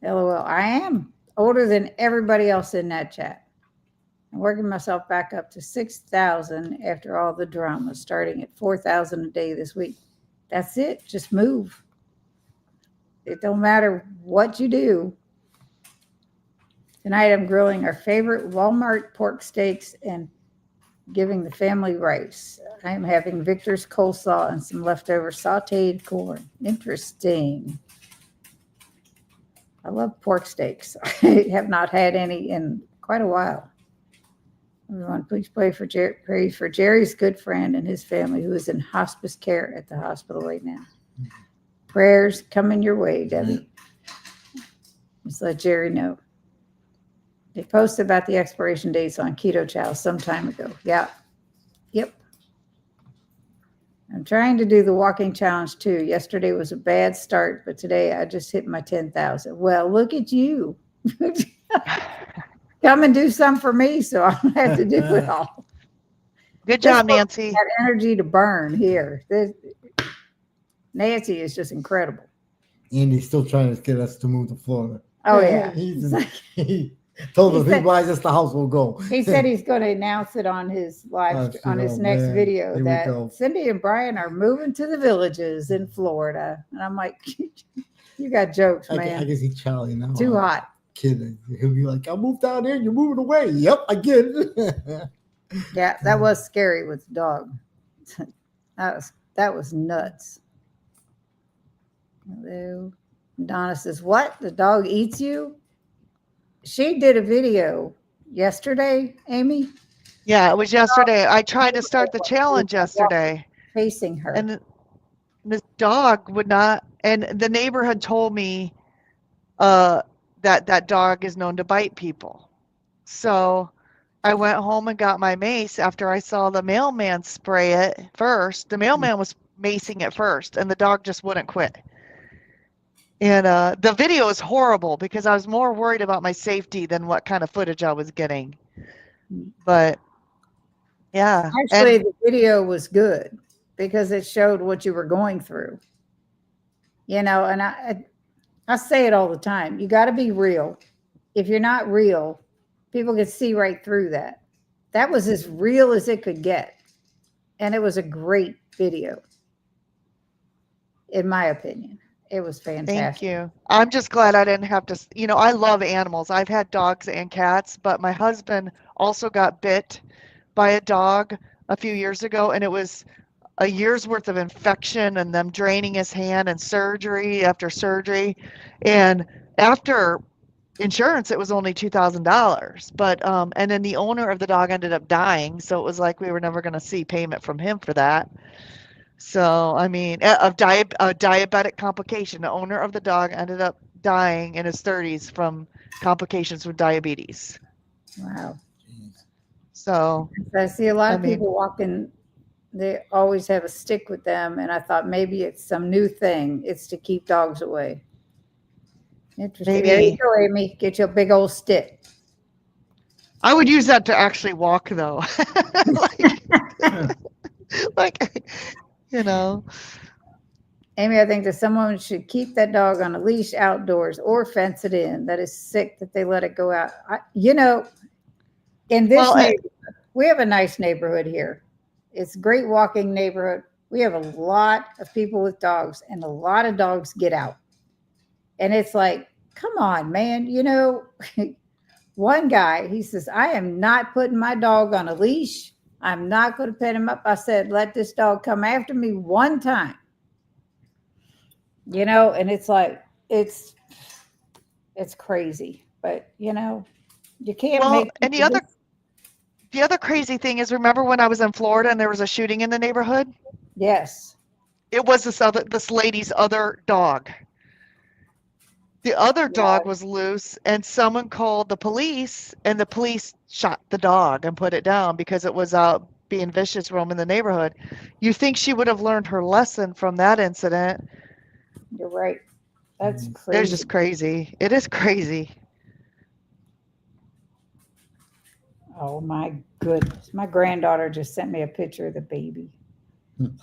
LOL. I am older than everybody else in that chat. I'm working myself back up to 6,000 after all the drama, starting at 4,000 a day this week. That's it. Just move. It don't matter what you do. Tonight I'm grilling our favorite Walmart pork steaks and giving the family rice. I am having Victor's coleslaw and some leftover sauteed corn. Interesting. I love pork steaks. I have not had any in quite a while. Everyone, please pray for Jerry's good friend and his family who is in hospice care at the hospital right now. Prayers coming your way, Debbie. Just let Jerry know. They posted about the expiration dates on Keto Chow some time ago. Yeah. Yep. I'm trying to do the walking challenge too. Yesterday was a bad start, but today I just hit my 10,000. Well, look at you. Come and do some for me so I don't have to do it all. Good job, Nancy. That energy to burn here. Nancy is just incredible. Andy's still trying to get us to move to Florida. Oh, yeah. He told us he buys us the house, we'll go. He said he's going to announce it on his next video that Cindy and Brian are moving to the villages in Florida. And I'm like, you got jokes, man. I guess he's Charlie now. Too hot. Kidding. He'll be like, I moved down here, you're moving away. Yep, I get it. Yeah, that was scary with the dog. That was nuts. Hello. Donna says, what? The dog eats you? She did a video yesterday, Amy. Yeah, it was yesterday. I tried to start the challenge yesterday. Facing her. And the dog would not, and the neighbor had told me that dog is known to bite people. So I went home and got my mace after I saw the mailman spray it first. The mailman was macing it first, and the dog just wouldn't quit. And the video is horrible because I was more worried about my safety than what kind of footage I was getting. But yeah. Actually, the video was good because it showed what you were going through. You know, and I say it all the time. You got to be real. If you're not real, people can see right through that. That was as real as it could get. And it was a great video, in my opinion. It was fantastic. Thank you. I'm just glad I didn't have to, I love animals. I've had dogs and cats, but my husband also got bit by a dog a few years ago, and it was a year's worth of infection and them draining his hand and surgery after surgery. And after insurance, it was only $2,000. But, and then the owner of the dog ended up dying. So it was like we were never going to see payment from him for that. So, I mean, a diabetic complication. The owner of the dog ended up dying in his 30s from complications with diabetes. Wow. So I see a lot of people walking, they always have a stick with them. And I thought maybe it's some new thing. It's to keep dogs away. Interesting. Maybe. There you go, Amy. Get your big old stick. I would use that to actually walk, though. like Amy, I think that someone should keep that dog on a leash outdoors or fence it in. That is sick that they let it go out. In this neighborhood, we have a nice neighborhood here. It's a great walking neighborhood. We have a lot of people with dogs, and a lot of dogs get out. And it's like, come on, man. One guy, he says, I am not putting my dog on a leash. I'm not going to pet him up. I said, let this dog come after me one time. And it's like, it's crazy. But, you can't make. And the other crazy thing is, remember when I was in Florida and there was a shooting in the neighborhood? Yes. It was this lady's other dog. The other dog was loose, and someone called the police, and the police shot the dog and put it down because it was out being vicious, roaming the neighborhood. You think she would have learned her lesson from that incident? You're right. That's crazy. It's just crazy. It is crazy. Oh my goodness. My granddaughter just sent me a picture of the baby.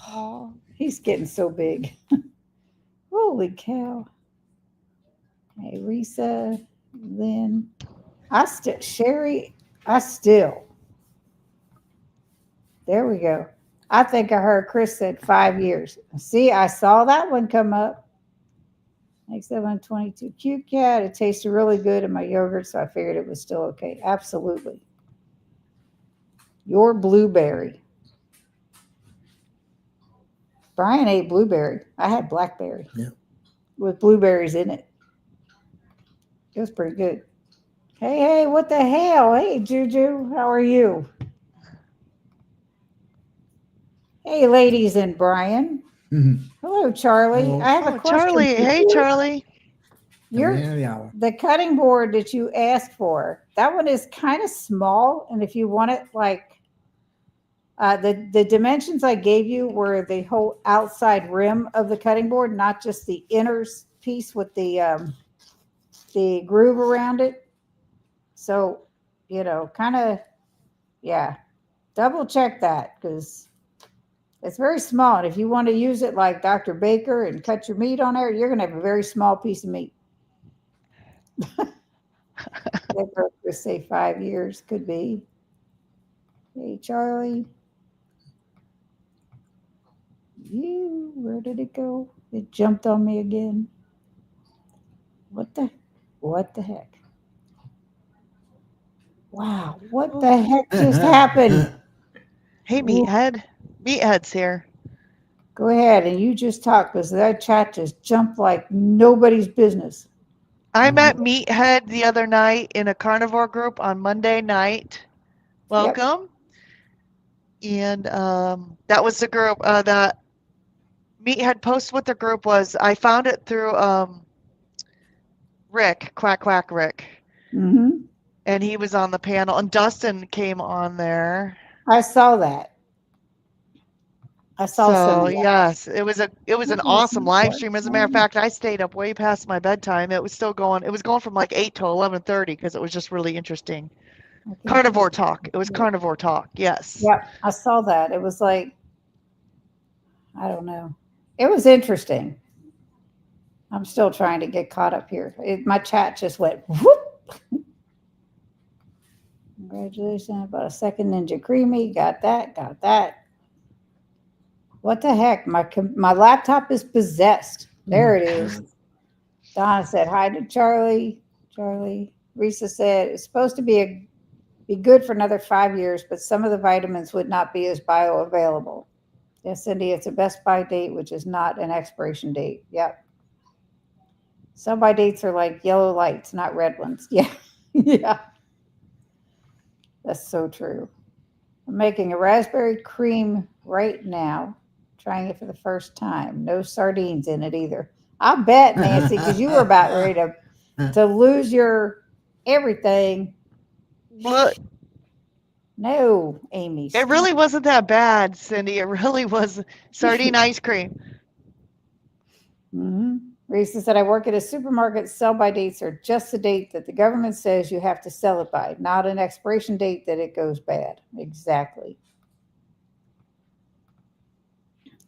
Oh, He's getting so big. Holy cow. Hey, Risa, Lynn. Sherry, there we go. I think I heard Chris said 5 years. See, I saw that one come up. Next 722. Cute cat. It tasted really good in my yogurt, so I figured it was still okay. Absolutely. Your blueberry. Brian ate blueberry. I had blackberry. Yeah. With blueberries in it. It was pretty good. Hey, what the hell? Hey, Juju, how are you? Hey, ladies and Brian. Mhm. Hello, Charlie. Hello. I have a oh, question Charlie. for Hey, you. Charlie. You're Man of the hour. the cutting board that you asked for. That one is kind of small, and if you want it like the dimensions I gave you were the whole outside rim of the cutting board, not just the inner piece with the groove around it. So, kind of, yeah, double check that because it's very small. And if you want to use it like Dr. Baker and cut your meat on there, you're going to have a very small piece of meat. They both just say 5 years, could be. Hey, Charlie. Where did it go? It jumped on me again. What the heck? Wow, what the heck just happened? Hey, Meathead. Meathead's here. Go ahead and you just talk because that chat just jumped like nobody's business. I met Meathead the other night in a carnivore group on Monday night. Welcome. And that was the group that Meathead posted with the group was, I found it through Rick, Quack Quack Rick. Mm-hmm. And he was on the panel, and Dustin came on there. I saw that. I saw So some. yes, it was an awesome live stream. As a matter of fact, I stayed up way past my bedtime. It was still going. It was going from like 8 to 11:30 because it was just really interesting. Carnivore talk. It was carnivore talk. Yes. Yep, I saw that. It was like, I don't know. It was interesting. I'm still trying to get caught up here. My chat just went whoop. Congratulations, about a second Ninja Creamy. Got that. What the heck? My laptop is possessed. There it is. Donna said hi to Charlie. Risa said it's supposed to be good for another 5 years, but some of the vitamins would not be as bioavailable. Yes, Cindy, it's a best by date, which is not an expiration date. Yep. Some by dates are like yellow lights, not red ones. Yeah. Yeah. That's so true. I'm making a raspberry cream right now, trying it for the first time. No sardines in it either. I'll bet, Nancy, because you were about ready to lose your everything. Look, No, Amy. it really wasn't that bad, Cindy. It really was sardine ice cream. Mm-hmm. Risa said, I work at a supermarket. Sell by dates are just the date that the government says you have to sell it by, not an expiration date that it goes bad. Exactly.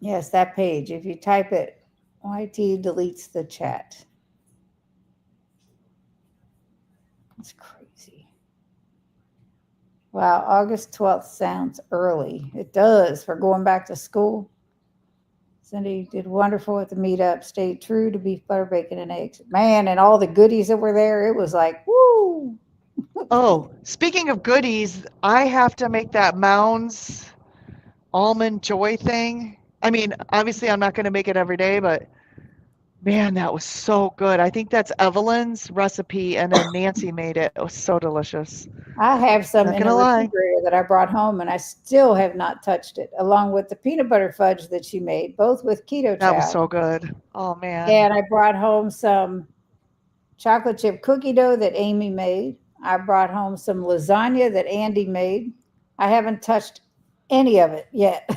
Yes, that page. If you type it, YT deletes the chat. That's crazy. Wow, August 12th sounds early. It does for going back to school. Cindy did wonderful at the meetup, stayed true to beef, butter, bacon, and eggs. Man, and all the goodies that were there, it was like, woo. Oh, speaking of goodies, I have to make that Mounds almond joy thing. I mean, obviously I'm not going to make it every day, but man, that was so good. I think that's Evelyn's recipe, and then Nancy made it. It was so delicious. I have some Not in the gonna lie. refrigerator that I brought home, and I still have not touched it, along with the peanut butter fudge that she made, both with keto That was chow. so good. Oh man. And I brought home some chocolate chip cookie dough that Amy made. I brought home some lasagna that Andy made. I haven't touched any of it yet.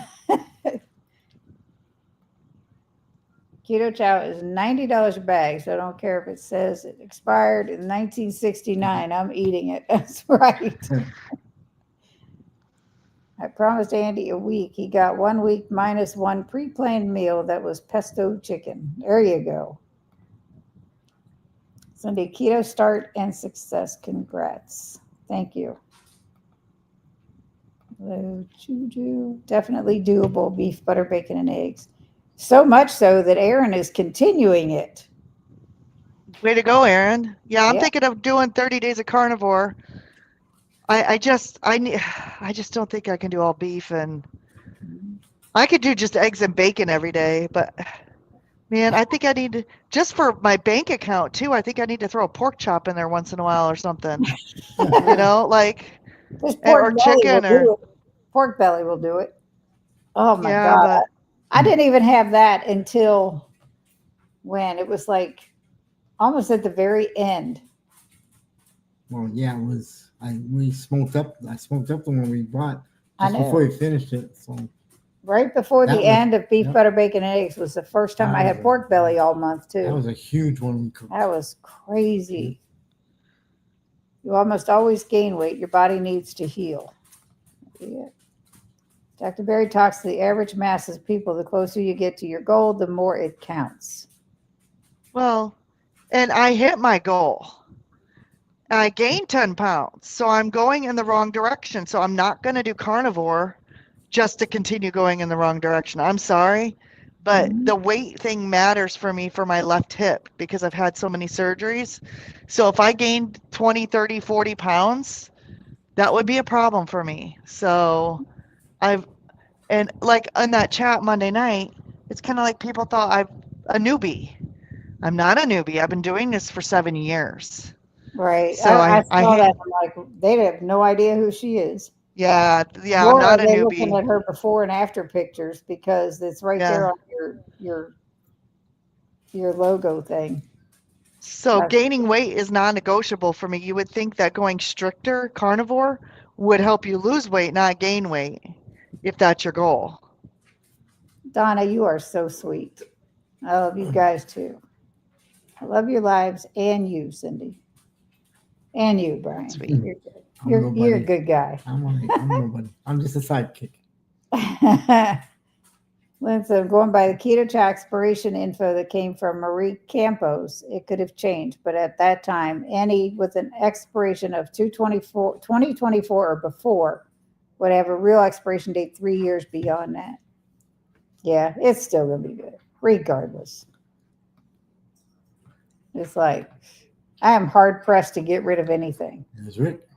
Keto chow is $90 a bag, so I don't care if it says it expired in 1969. I'm eating it. That's right. I promised Andy a week. He got 1 week minus one pre-planned meal that was pesto chicken. There you go. Sunday keto start and success. Congrats. Thank you. Hello, Juju. Definitely doable. Beef, butter, bacon, and eggs. So much so that Aaron is continuing it. Way to go, Aaron. Yeah, I'm Yeah. thinking of doing 30 days of carnivore. I just I just don't think I can do all beef, and I could do just eggs and bacon every day, but man, I think I need to, just for my bank account too, I think I need to throw a pork chop in there once in a while or something. Like This pork or belly will chicken or do it. Pork belly will do it. Oh my yeah, God. but I didn't even have that until when it was like almost at the very end. Well, yeah, it was. We smoked up. I smoked up the one we bought I just before know. we finished it. So Right before that the was end of beef, yep, butter, bacon, and eggs was the first time that I was had pork belly all month that too. was a huge one we cooked. That was crazy. You almost always gain weight. Your body needs to heal. Yeah. Dr. Berry talks to the average masses of people. The closer you get to your goal, the more it counts. well, and I hit my goal. I gained 10 pounds, so I'm going in the wrong direction. So I'm not going to do carnivore just to continue going in the wrong direction. I'm sorry, but Mhm. the weight thing matters for me for my left hip because I've had so many surgeries. So if I gained 20, 30, 40 pounds, that would be a problem for me. So I've, and like on that chat Monday night, it's kind of like people thought I'm a newbie. I'm not a newbie. I've been doing this for 7 years. Right. So I I saw that. hate, I'm like, they have no idea who she is. yeah, I'm Nor are not a they looking newbie. at her before and after pictures because it's right there Yeah. on your logo thing. So Like, gaining weight is non-negotiable for me. You would think that going stricter carnivore would help you lose weight, not gain weight, if that's your goal. Donna, you are so sweet. I love you guys too. I love your lives and you, Cindy. And you, That's Brian. sweet. You're good. I'm You're a nobody. good guy. I'm nobody. I'm just a sidekick. Lindsay, I'm going by the keto to expiration info that came from Marie Campos. It could have changed, but at that time, any with an expiration of 2024 or before would have a real expiration date 3 years beyond that. Yeah, it's still going to be good, regardless. It's like, I am hard pressed to get rid of anything. That's Rick.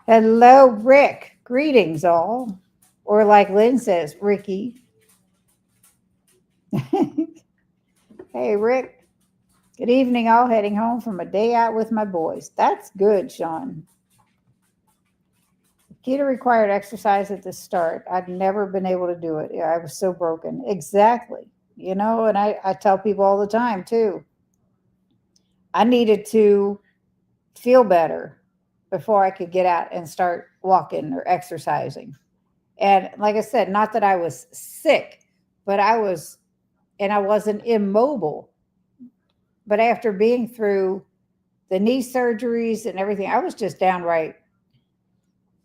Hello, Rick. Greetings, all. Or like Lynn says, Ricky. Hey, Rick. Good evening, all. Heading home from a day out with my boys. That's good, Sean. Keto required exercise at the start. I've never been able to do it. I was so broken. Exactly. And I tell people all the time, too. I needed to feel better before I could get out and start walking or exercising. And like I said, not that I was sick, but I wasn't immobile. But after being through the knee surgeries and everything, I was just downright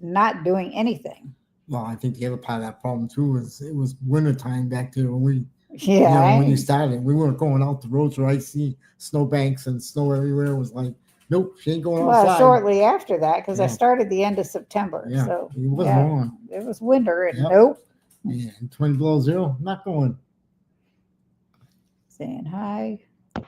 not doing anything. Well, I think the other part of that problem too was it was wintertime back there when we, Yeah. when you started, we weren't going out. The roads were icy, snowbanks and snow everywhere. It was like, nope, she ain't going Well, outside. shortly after that, because I Yeah. started the end of September. Yeah, So it wasn't on. it was winter and Yep. nope. Yeah, and 20 below zero, not going. Saying hi.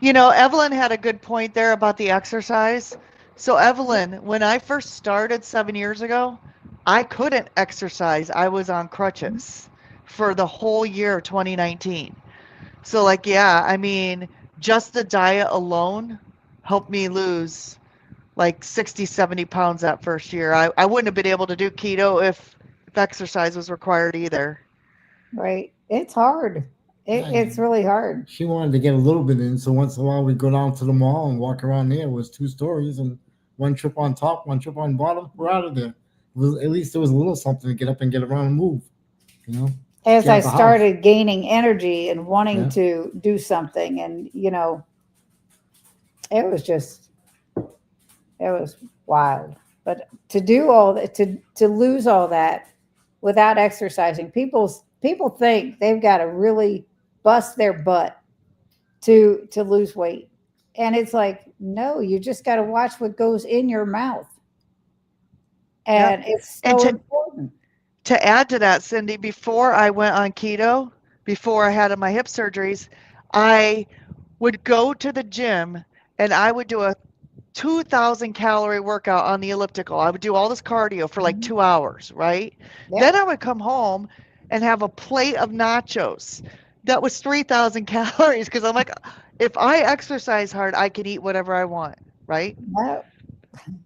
Evelyn had a good point there about the exercise. So, Evelyn, when I first started 7 years ago, I couldn't exercise. I was on crutches for the whole year of 2019. So, like, yeah, I mean, just the diet alone helped me lose like 60, 70 pounds that first year. I wouldn't have been able to do keto if exercise was required either. Right. It's hard. It's really hard. She wanted to get a little bit in, so once in a while we'd go down to the mall and walk around there. It was 2 stories and one trip on top, one trip on bottom. We're out of there. At least there was a little something to get up and get around and move. As Get out I the house. started gaining energy and wanting Yeah. to do something, and it was wild. But to do all that, to lose all that without exercising. People think they've got to really bust their butt to lose weight. And it's like, no, you just got to watch what goes in your mouth. Yep. And it's And so important. to add to that, Cindy, before I went on keto, before I had my hip surgeries, I would go to the gym and I would do a 2,000 calorie workout on the elliptical. I would do all this cardio for like Mhm. 2 hours, right? Yep. Then I would come home and have a plate of nachos. That was 3,000 calories because I'm like, if I exercise hard, I can eat whatever I want, right? No,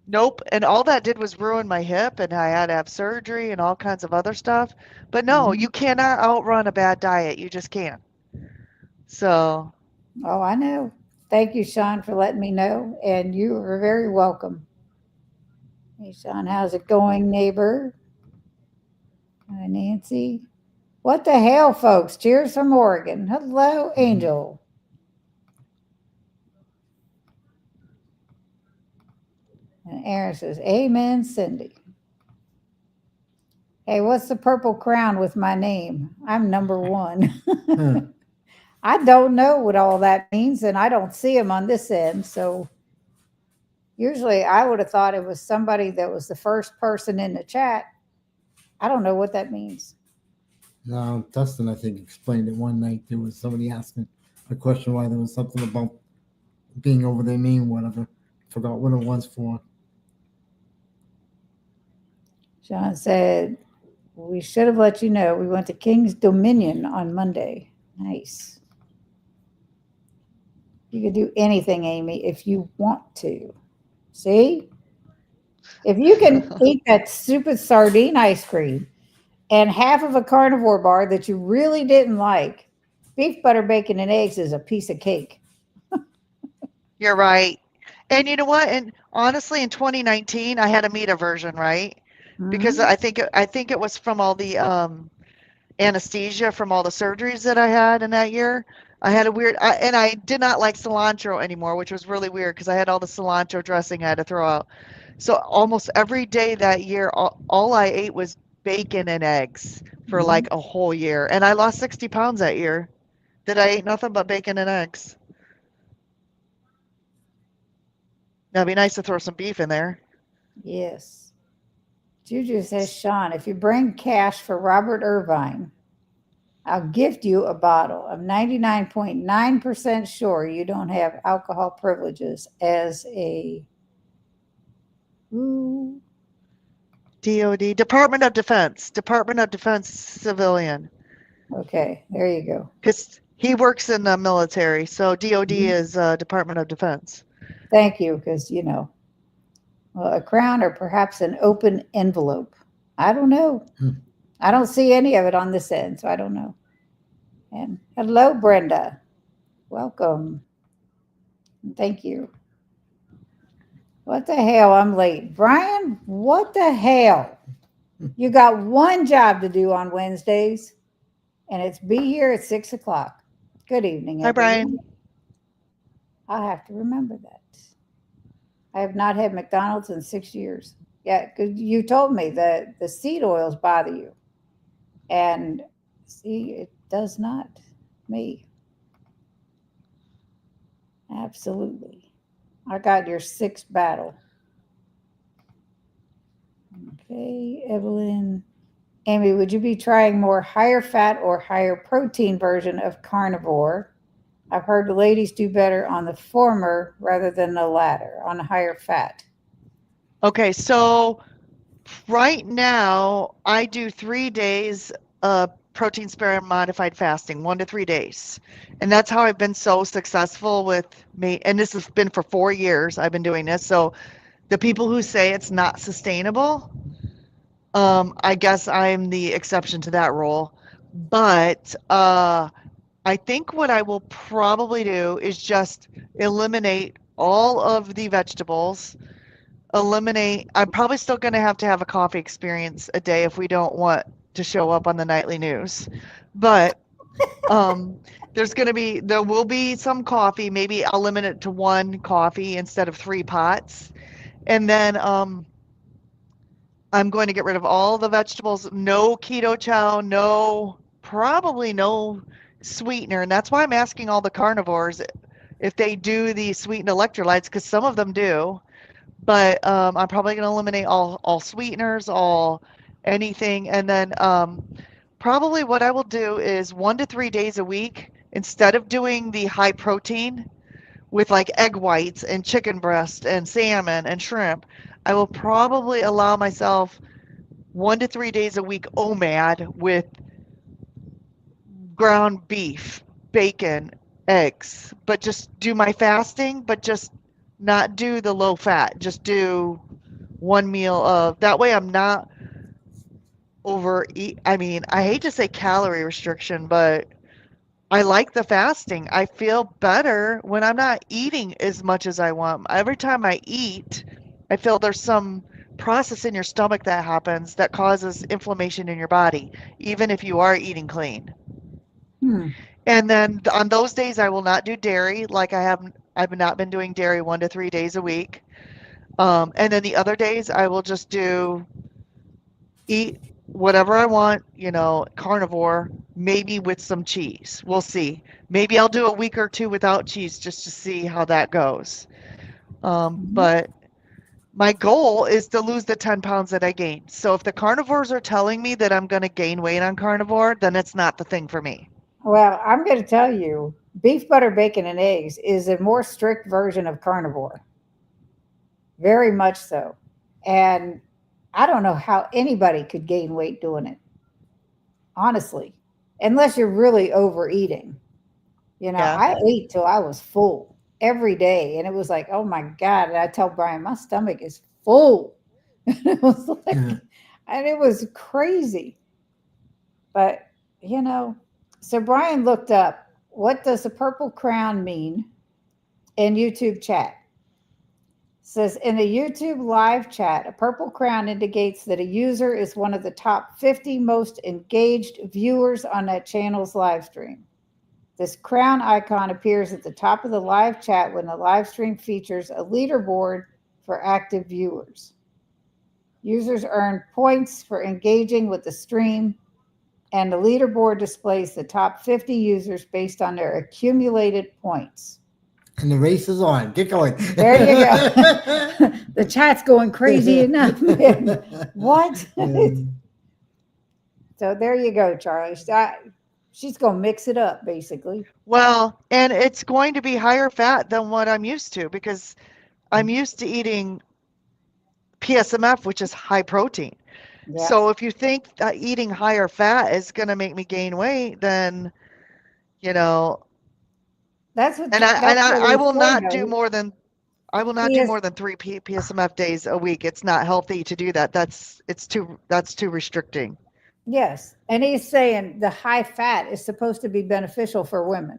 Nope. And all that did was ruin my hip, and I had to have surgery and all kinds of other stuff. But no, mhm. you cannot outrun a bad diet. You just can't. So, Oh, I know. Thank you, Sean, for letting me know. And you are very welcome. Hey, Sean, how's it going, neighbor? Hi, Nancy. What the hell, folks? Cheers from Oregon. Hello, Angel. And Aaron says, Amen, Cindy. Hey, what's the purple crown with my name? I'm number one. I don't know what all that means, and I don't see them on this end. So usually I would have thought it was somebody that was the first person in the chat. I don't know what that means. Now, Dustin, I think, explained it one night. There was somebody asking a question why there was something about being over their name, whatever. Forgot what it was for. John said, we should have let you know we went to King's Dominion on Monday. Nice. You can do anything, Amy, if you want to. See? If you can eat that stupid sardine ice cream and half of a carnivore bar that you really didn't like, beef, butter, bacon, and eggs is a piece of cake. you're right. And you know what? And honestly, in 2019, I had a meat aversion, right? Because Mhm. I think it was from all the anesthesia from all the surgeries that I had in that year. I had a weird, and I did not like cilantro anymore, which was really weird because I had all the cilantro dressing I had to throw out. So almost every day that year, all I ate was bacon and eggs for Mhm. like a whole year. And I lost 60 pounds that year that I ate nothing but bacon and eggs. Now it'd be nice to throw some beef in there. Yes. Juju says, Sean, if you bring cash for Robert Irvine, I'll gift you a bottle. I'm 99.9% sure you don't have alcohol privileges as a. Ooh, DOD, Department of Defense civilian, okay, there you go. because he works in the military. So DOD Mhm. is Department of Defense. Thank you, because, well, a crown or perhaps an open envelope. I don't know. I don't see any of it on this end, so I don't know. And hello, Brenda. Welcome. Thank you. What the hell? I'm late. Brian, what the hell? You got one job to do on Wednesdays, and it's be here at 6 o'clock. Good evening, Hi, everyone. Brian. I'll have to remember that. I have not had McDonald's in 6 years. Yeah, because you told me that the seed oils bother you. And see, it does not. Me. Absolutely. I got your sixth battle. Okay, Evelyn. Amy, would you be trying more higher fat or higher protein version of carnivore? I've heard the ladies do better on the former rather than the latter, on higher fat. Okay, so right now I do 3 days protein sparing modified fasting, 1 to 3 days. And that's how I've been so successful with me. And this has been for 4 years. I've been doing this. So the people who say it's not sustainable, I guess I'm the exception to that rule. But I think what I will probably do is just eliminate all of the vegetables. I'm probably still going to have a coffee experience a day if we don't want to show up on the nightly news. But um, there will be some coffee. Maybe I'll limit it to one coffee instead of 3 pots. And then I'm going to get rid of all the vegetables, no keto chow, probably no sweetener. And that's why I'm asking all the carnivores if they do the sweetened electrolytes, because some of them do. But I'm probably going to eliminate all sweeteners, all anything. And then probably what I will do is 1 to 3 days a week, instead of doing the high protein with like egg whites and chicken breast and salmon and shrimp, I will probably allow myself 1 to 3 days a week OMAD with ground beef, bacon, eggs, but just do my fasting, but just not do the low fat. Just do one meal of that way I'm not overeat. I mean, I hate to say calorie restriction, but I like the fasting. I feel better when I'm not eating as much as I want. Every time I eat, I feel there's some process in your stomach that happens that causes inflammation in your body, even if you are eating clean. Hmm. And then on those days, I will not do dairy. Like I've not been doing dairy 1 to 3 days a week. And then the other days, I will just eat whatever I want, carnivore, maybe with some cheese. We'll see. Maybe I'll do a week or two without cheese just to see how that goes. Mhm. But my goal is to lose the 10 pounds that I gained. So if the carnivores are telling me that I'm going to gain weight on carnivore, then it's not the thing for me. Well, I'm going to tell you, beef, butter, bacon, and eggs is a more strict version of carnivore. Very much so. And I don't know how anybody could gain weight doing it, honestly, unless you're really overeating. Yeah. I ate till I was full every day. And it was like, oh my God. And I tell Brian, my stomach is full. And it was like, and it was crazy. But, you know, so Brian looked up, what does the purple crown mean in YouTube chat? Says in a YouTube live chat, a purple crown indicates that a user is one of the top 50 most engaged viewers on that channel's live stream. This crown icon appears at the top of the live chat when the live stream features a leaderboard for active viewers. Users earn points for engaging with the stream, and the leaderboard displays the top 50 users based on their accumulated points. And the race is on. Get going. There you go. The chat's going crazy enough. What? So there you go, Charlie. She's going to mix it up, basically. Well, and it's going to be higher fat than what I'm used to because I'm used to eating PSMF, which is high protein. Yeah. So if you think that eating higher fat is going to make me gain weight, then, you know, That's what I they will say, not do though. more than I will not do more than 3 PSMF days a week. It's not healthy to do that. That's too restricting. Yes. And he's saying the high fat is supposed to be beneficial for women.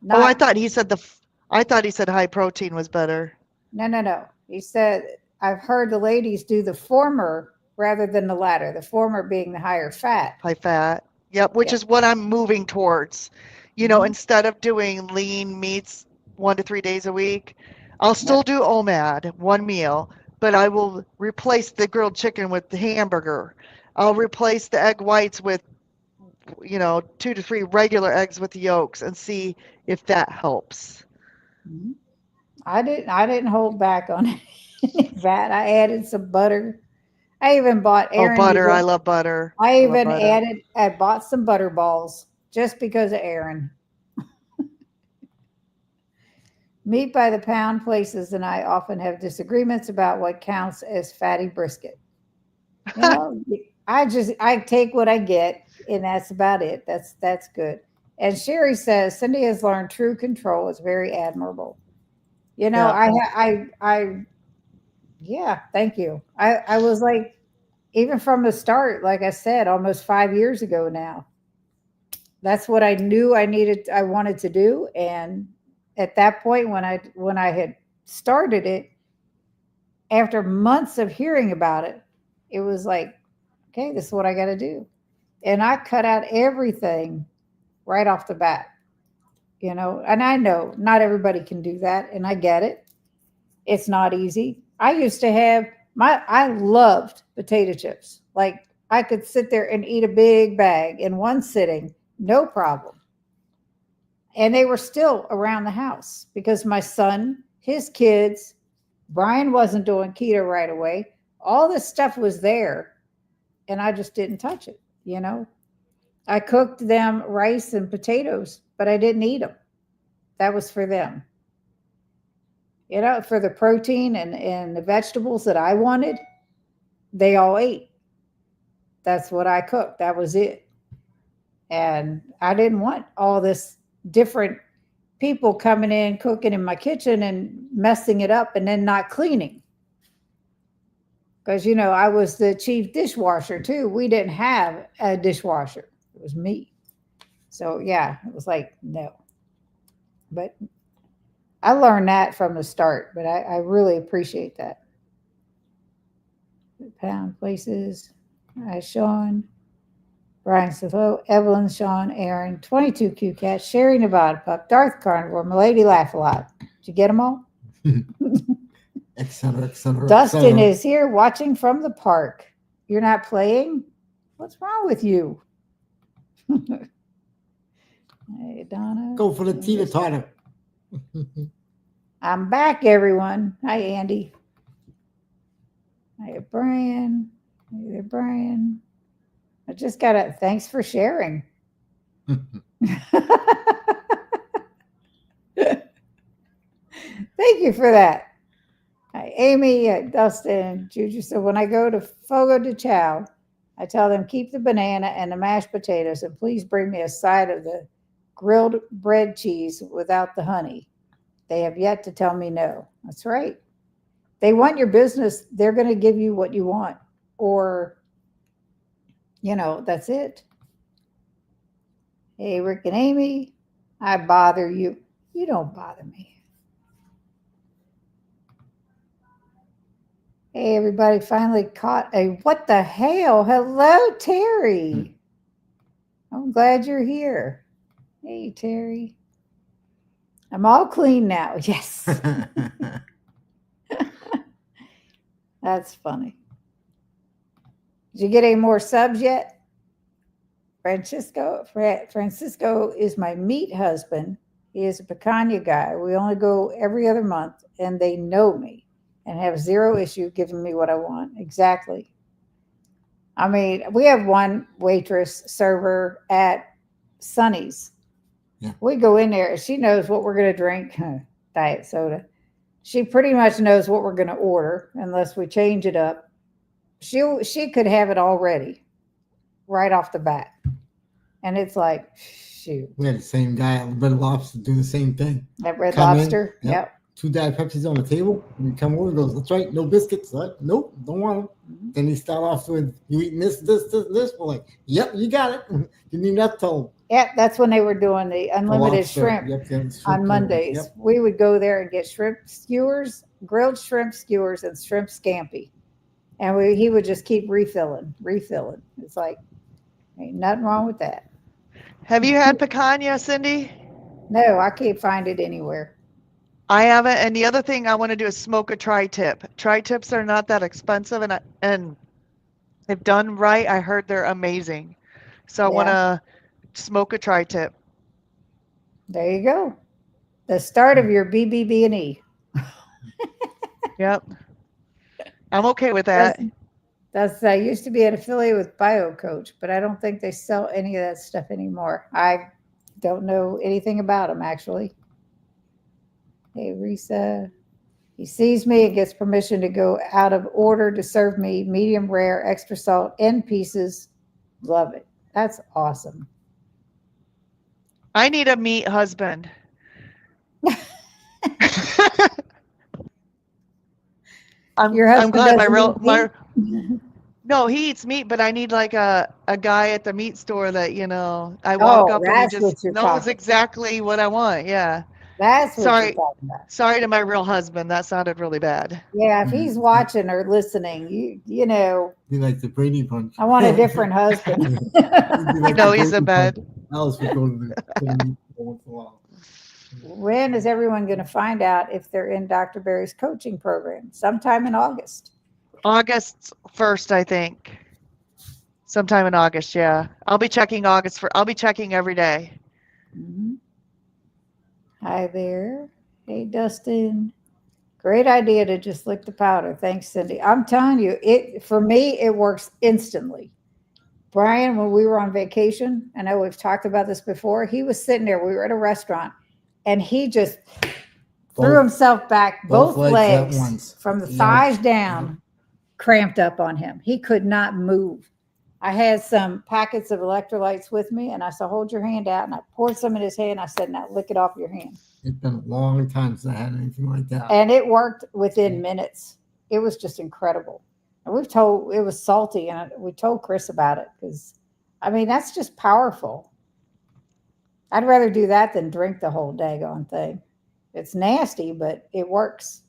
Oh, I Not, thought he said high protein was better. no. He said, I've heard the ladies do the former rather than the latter, the former being the higher fat. High fat. Yep, which Yeah. is what I'm moving towards. Mhm. Instead of doing lean meats 1 to 3 days a week, I'll Yep. still do OMAD, one meal, but I will replace the grilled chicken with the hamburger. I'll replace the egg whites with, 2 to 3 regular eggs with the yolks and see if that helps. Mhm. I didn't hold back on any fat. I added some butter. I even bought Oh, Aaron. butter. I love butter. I I love even butter. I bought some butter balls just because of Aaron. Meat by the pound places and I often have disagreements about what counts as fatty brisket. You know, I take what I get, and that's about it. That's good. And Sherry says Cindy has learned true control is very admirable. Yep. Yeah, thank you. I was like, even from the start, like I said, almost 5 years ago now. That's what I knew I wanted to do. And at that point, when I had started it, after months of hearing about it, it was like, okay, this is what I got to do. And I cut out everything right off the bat, and I know not everybody can do that. And I get it. It's not easy. I used to have I loved potato chips. Like I could sit there and eat a big bag in one sitting, no problem. And they were still around the house because my son, his kids, Brian wasn't doing keto right away. All this stuff was there and I just didn't touch it, you know. I cooked them rice and potatoes, but I didn't eat them. That was for them. You know, for the protein and the vegetables that I wanted, they all ate. That's what I cooked. That was it. And I didn't want all this different people coming in, cooking in my kitchen and messing it up and then not cleaning. Because, you know, I was the chief dishwasher too. We didn't have a dishwasher, it was me. So, yeah, it was like, no. But I learned that from the start, but I really appreciate that. Pound places. Hi, Sean. Brian says, hello. Evelyn, Sean, Aaron, 22 Q Cats, Sherry Nevada Pup, Darth Carnivore, Milady Laugh a Lot. Did you get them all? Etc. Etc. Dustin is here watching from the park. You're not playing? What's wrong with you? Hey, Donna. Go for the teeter totter. I'm back, everyone. Hi, Andy. Hi, Brian. Hey there, Brian. I just got to, thanks for sharing. Thank you for that. Hi, Amy, Dustin, Juju. So when I go to Fogo de Chao, I tell them keep the banana and the mashed potatoes and please bring me a side of the grilled bread cheese without the honey. They have yet to tell me no. That's right. They want your business. They're going to give you what you want. Or, you know, that's it. Hey, Rick and Amy, I bother you. You don't bother me. Hey, everybody finally caught a what the hell? Hello, Terry. I'm glad you're here. Hey, Terry. I'm all clean now. Yes. That's funny. Did you get any more subs yet? Francisco is my meat husband. He is a picanha guy. We only go every other month, and they know me and have zero issue giving me what I want. Exactly. I mean, we have one waitress server at Sonny's. Yeah. We go in there, she knows what we're going to drink, diet soda. She pretty much knows what we're going to order unless we change it up. She could have it all ready right off the bat. And it's like, shoot. We had the same guy at Red Lobster do the same thing. At Red Come in, Lobster? Yep. 2 Diet Pepsis on the table. And you come over and goes, that's right, no biscuits. Like, nope, don't want them. Mm-hmm. Then he start off with, you eating this. We're like, yep, you got it. Didn't even have to tell him. Yeah, that's when they were doing the unlimited shrimp on Mondays. Yep. We would go there and get shrimp skewers, grilled shrimp skewers, and shrimp scampi. And he would just keep refilling. It's like, ain't nothing wrong with that. Have you had picanha, Cindy? No, I can't find it anywhere. I haven't. And the other thing I want to do is smoke a tri-tip. Tri-tips are not that expensive, and if done right, I heard they're amazing. So I want to smoke a tri-tip. There you go. The start of your BBB&E. Yep. I'm okay with that. That's I used to be an affiliate with BioCoach, but I don't think they sell any of that stuff anymore. I don't know anything about them, actually. Hey, Risa. He sees me and gets permission to go out of order to serve me medium rare, extra salt, end pieces. Love it. That's awesome. I need a meat husband. I'm glad no, he eats meat, but I need like a guy at the meat store that, I walk up and he just knows exactly what I want. Yeah. That's what you're talking about. Sorry to my real husband. That sounded really bad. Yeah, if he's watching or listening, you know. He like the Brady Bunch. I want a different husband. He's a bad. Alice would go to the once in a while. When is everyone going to find out if they're in Dr. Berry's coaching program? Sometime in August. August 1st, I think. Sometime in August, yeah. I'll be checking I'll be checking every day. Mhm. Hi there. Hey, Dustin. Great idea to just lick the powder. Thanks, Cindy. I'm telling you, it for me, it works instantly. Brian, when we were on vacation, I know we've talked about this before, he was sitting there. We were at a restaurant and he just threw Both, himself back, both both legs at legs once. from the Yep. thighs down, cramped up on him. He could not move. I had some packets of electrolytes with me and I said, hold your hand out. And I poured some in his hand. I said, now lick it off your hand. It's been a long time since I had anything like that. And it worked within minutes. It was just incredible. And we've told it was salty, and we told Chris about it because, I mean, that's just powerful. I'd rather do that than drink the whole daggone thing. It's nasty, but it works.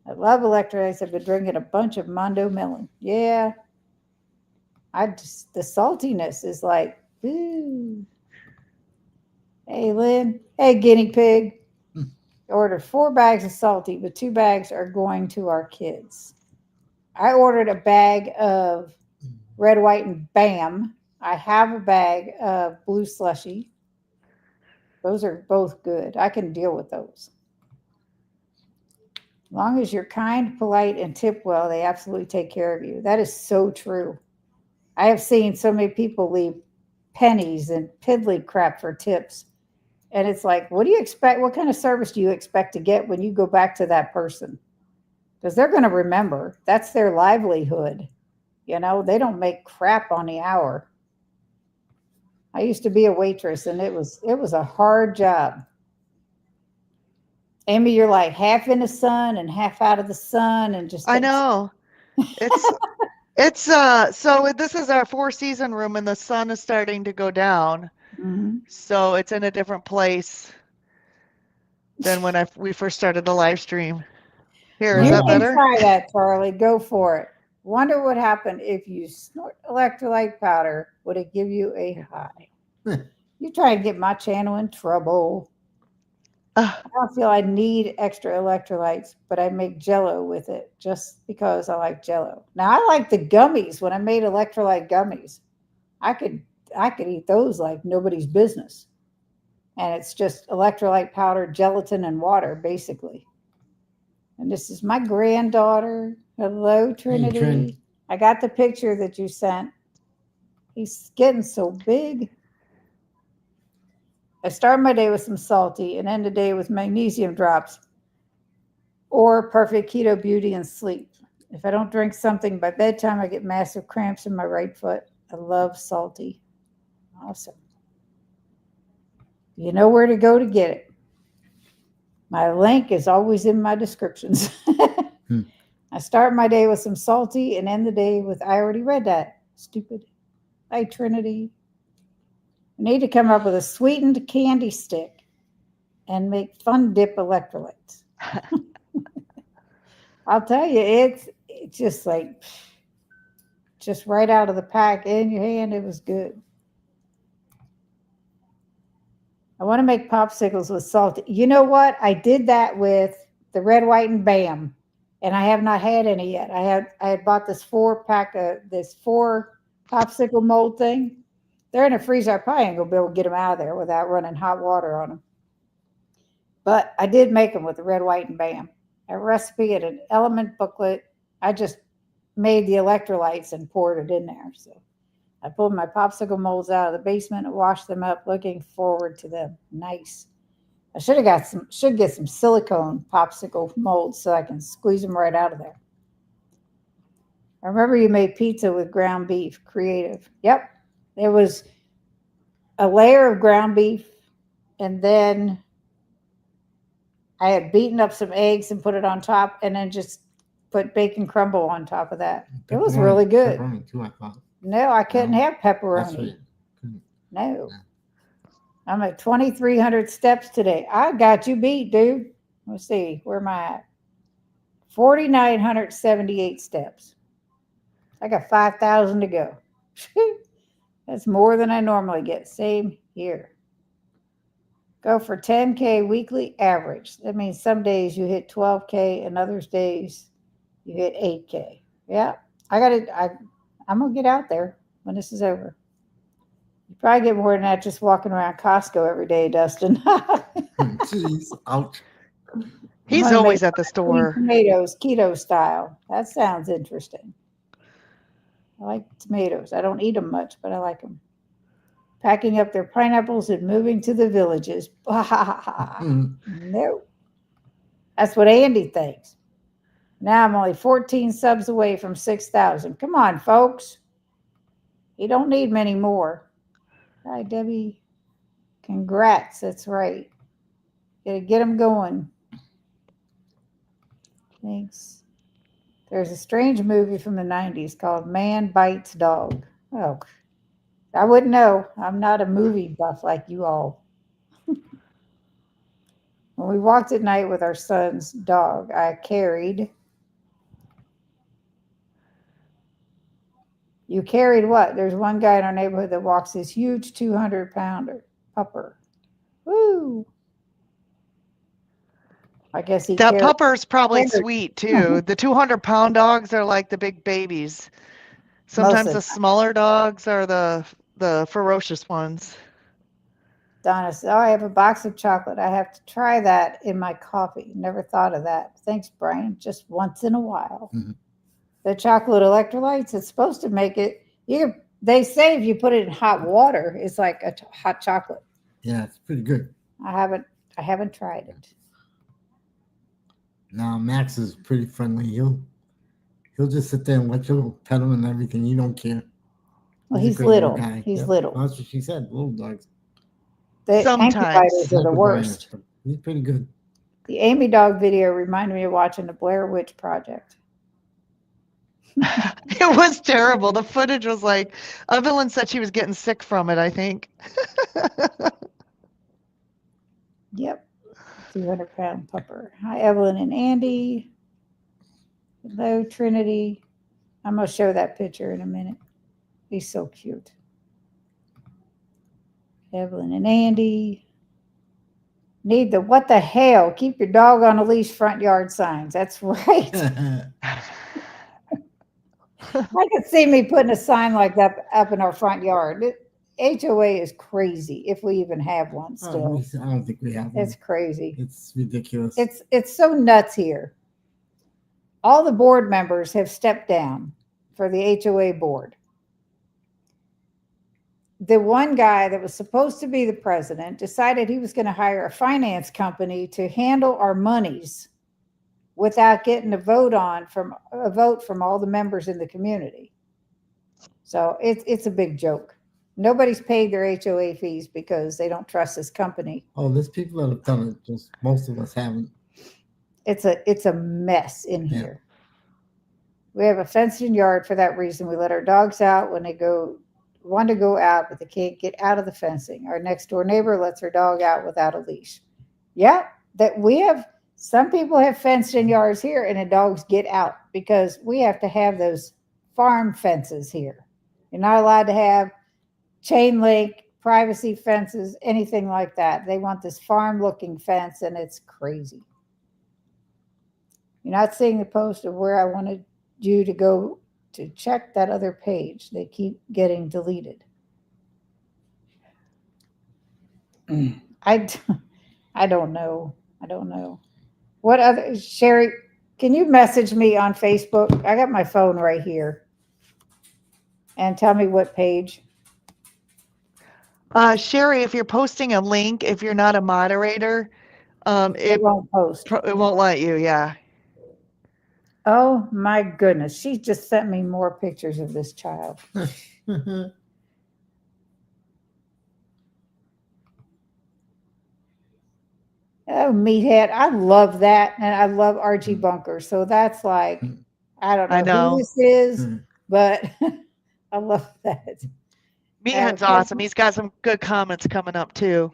I love electrolytes. I've been drinking a bunch of Mondo Melon. Yeah, the saltiness is like, ooh. Hey, Lynn. Hey, guinea pig. Ordered 4 bags of salty, but 2 bags are going to our kids. I ordered a bag of red, white, and Bam. I have a bag of blue slushy. Those are both good. I can deal with those. As long as you're kind, polite, and tip well, they absolutely take care of you. That is so true. I have seen so many people leave pennies and piddly crap for tips. And it's like, what do you expect? What kind of service do you expect to get when you go back to that person? Because they're going to remember. That's their livelihood. You know, they don't make crap on the hour. I used to be a waitress and it was a hard job. Amy, you're like half in the sun and half out of the sun and just I know. So this is our 4-season room and the sun is starting to go down. Mm-hmm. So it's in a different place than when we first started the live stream. Here, is You that can better? try that, Charlie. Go for it. Wonder what happened if you snort electrolyte powder. Would it give you a high? You try and get my channel in trouble. I don't feel I need extra electrolytes, but I make Jello with it just because I like Jello. Now I like the gummies. When I made electrolyte gummies, I could eat those like nobody's business. And it's just electrolyte powder, gelatin, and water, basically. And this is my granddaughter. Hello, Trinity. Hey, Trin. I got the picture that you sent. He's getting so big. I start my day with some salty and end the day with magnesium drops or perfect keto beauty and sleep. If I don't drink something by bedtime, I get massive cramps in my right foot. I love salty. Awesome. You know where to go to get it. My link is always in my descriptions. I start my day with some salty and end the day with, I already read that. Stupid. Hi, Trinity. I need to come up with a sweetened candy stick and make fun dip electrolytes. I'll tell you, it's just like, just right out of the pack in your hand. It was good. I want to make popsicles with salt. You know what? I did that with the red, white, and Bam, and I have not had any yet. I had bought this 4-pack of this 4 popsicle mold thing. They're in a freezer. I probably ain't gonna be able to get them out of there without running hot water on them. But I did make them with the red, white, and Bam. A recipe and an element booklet. I just made the electrolytes and poured it in there. So I pulled my popsicle molds out of the basement and washed them up, looking forward to them. Nice. I should get some silicone popsicle molds so I can squeeze them right out of there. I remember you made pizza with ground beef. Creative. Yep. There was a layer of ground beef, and then I had beaten up some eggs and put it on top, and then just put bacon crumble on top of that. It was really good. Pepperoni too, I thought. No, I couldn't have That's pepperoni. right. No. I'm at 2,300 steps today. I got you beat, dude. Let's see. Where am I at? 4,978 steps. I got 5,000 to go. That's more than I normally get. Same here. Go for 10K weekly average. That means some days you hit 12K and other days You hit 8K. Yeah, I'm gonna get out there when this is over. You probably get more than that just walking around Costco every day, Dustin. I'm Jeez, ouch. He's gonna make always at the green store. tomatoes keto style. That sounds interesting. I like tomatoes. I don't eat them much, but I like them. Packing up their pineapples and moving to the villages. Mm. No, that's what Andy thinks. Now I'm only 14 subs away from 6,000. Come on, folks. You don't need many more. Hi, Debbie. Congrats. That's right. Gotta get them going. Thanks. There's a strange movie from the 90s called Man Bites Dog. Oh, I wouldn't know. I'm not a movie buff like you all. When we walked at night with our son's dog, I carried. You carried what? There's one guy in our neighborhood that walks this huge 200-pounder pupper. Woo! I guess he That carried. pupper's probably sweet too. The 200-pound dogs are like the big babies. Most Sometimes of the the time. smaller dogs are the ferocious ones. Donna said, "Oh, I have a box of chocolate. I have to try that in my coffee. Never thought of that. Thanks, Brian. Just once in a while." Mhm. The chocolate electrolytes, it's supposed to make it. They say if you put it in hot water, it's like a hot chocolate. Yeah, it's pretty good. I haven't tried it. Now Max is pretty friendly. He'll just sit there and let you pet him and everything. You don't care. Well, He's a he's great little little. guy. He's Yep. little. Well, that's what she said. Little dogs. The ankle Sometimes. biters are the worst. But he's pretty good. The Amy dog video reminded me of watching the Blair Witch Project. It was terrible. The footage was like, Evelyn said she was getting sick from it, I think. Yep. 200-pound pupper. Hi, Evelyn and Andy. Hello, Trinity. I'm going to show that picture in a minute. He's so cute. Evelyn and Andy. Need the what the hell? Keep your dog on a leash front yard signs. That's right. I could see me putting a sign like that up in our front yard. HOA is crazy if we even have one still. I don't think we have one. It's crazy. It's ridiculous. It's so nuts here. All the board members have stepped down for the HOA board. The one guy that was supposed to be the president decided he was going to hire a finance company to handle our monies without getting a vote from all the members in the community. So it's a big joke. Nobody's paid their HOA fees because they don't trust this company. Oh, there's people that have done it. Just most of us haven't. It's a mess in here. We have a fenced-in yard for that reason. We let our dogs out when they want to go out, but they can't get out of the fencing. Our next door neighbor lets her dog out without a leash. Yeah, that we have. Some people have fenced-in yards here, and the dogs get out because we have to have those farm fences here. You're not allowed to have chain link, privacy fences, anything like that. They want this farm-looking fence, and it's crazy. You're not seeing the post of where I wanted you to go to check that other page. They keep getting deleted. I don't know. I don't know. What other, Sherry, can you message me on Facebook? I got my phone right here. And tell me what page. Sherry, if you're posting a link, if you're not a moderator, It won't post. it won't let you, yeah. Oh my goodness. She just sent me more pictures of this child. Oh, meathead. I love that. And I love Archie Bunker. So that's like, I don't know, I know. who this is, but I love that. Meathead's awesome. He's got some good comments coming up too.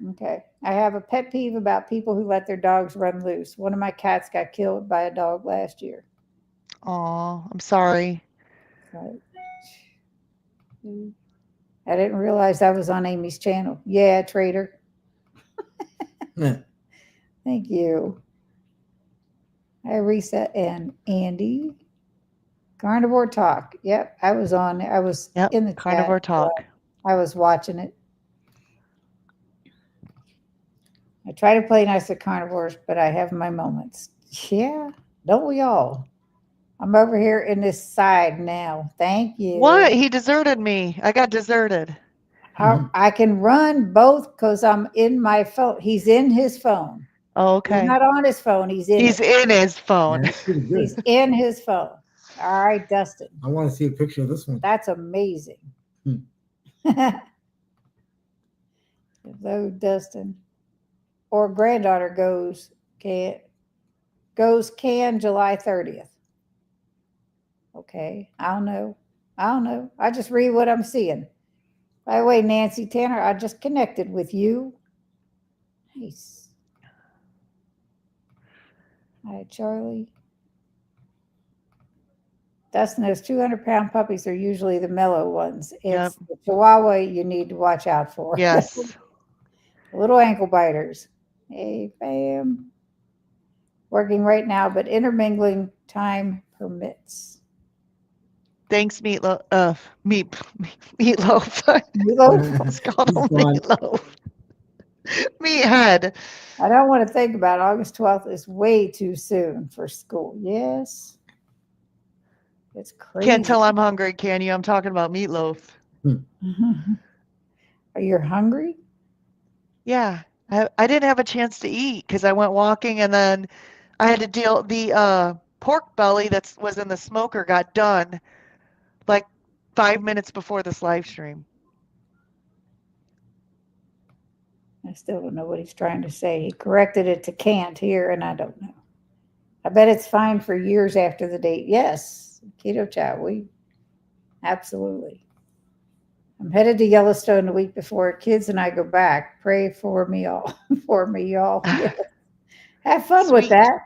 Okay. I have a pet peeve about people who let their dogs run loose. One of my cats got killed by a dog last year. Oh, I'm sorry. Right. I didn't realize I was on Amy's channel. Yeah, Trader. Thank you. Hi, Risa and Andy. Carnivore Talk. Yep, I was on. I was Yep. in the Carnivore chat. Talk. I was watching it. I try to play nice at carnivores, but I have my moments. Yeah, don't we all? I'm over here in this side now. Thank What? you. He deserted me. I got deserted. I can run both because I'm in my phone. He's in his phone. Oh, He's okay. not on his phone. He's in He's it. in his phone. That's pretty good. He's in his phone. All right, Dustin. I want to see a picture of this one. That's amazing. Hmm. Hello, Dustin. Or granddaughter can July 30th. Okay. I don't know. I just read what I'm seeing. By the way, Nancy Tanner, I just connected with you. Nice. Hi, Charlie. Dustin, those 200-pound puppies are usually the mellow ones. Yep. It's the Chihuahua you need to watch out for. Yes. Little ankle biters. Hey, fam. Working right now, but intermingling time permits. Thanks, meatloaf. Meatloaf. Meatloaf. Let's call him He's gone. meatloaf. Meathead. I don't want to think about it. August 12th is way too soon for school. Yes. It's crazy. Can't tell I'm hungry, can you? I'm talking about meatloaf. Are you hungry? Yeah. I didn't have a chance to eat because I went walking and then I had to deal the pork belly that was in the smoker got done like 5 minutes before this live stream. I still don't know what he's trying to say. He corrected it to can't here, and I don't know. I bet it's fine for years after the date. Yes, Keto Chat, we absolutely. I'm headed to Yellowstone the week before kids and I go back. Pray for me all. For me, y'all. Yes. Have fun with Sweet. that.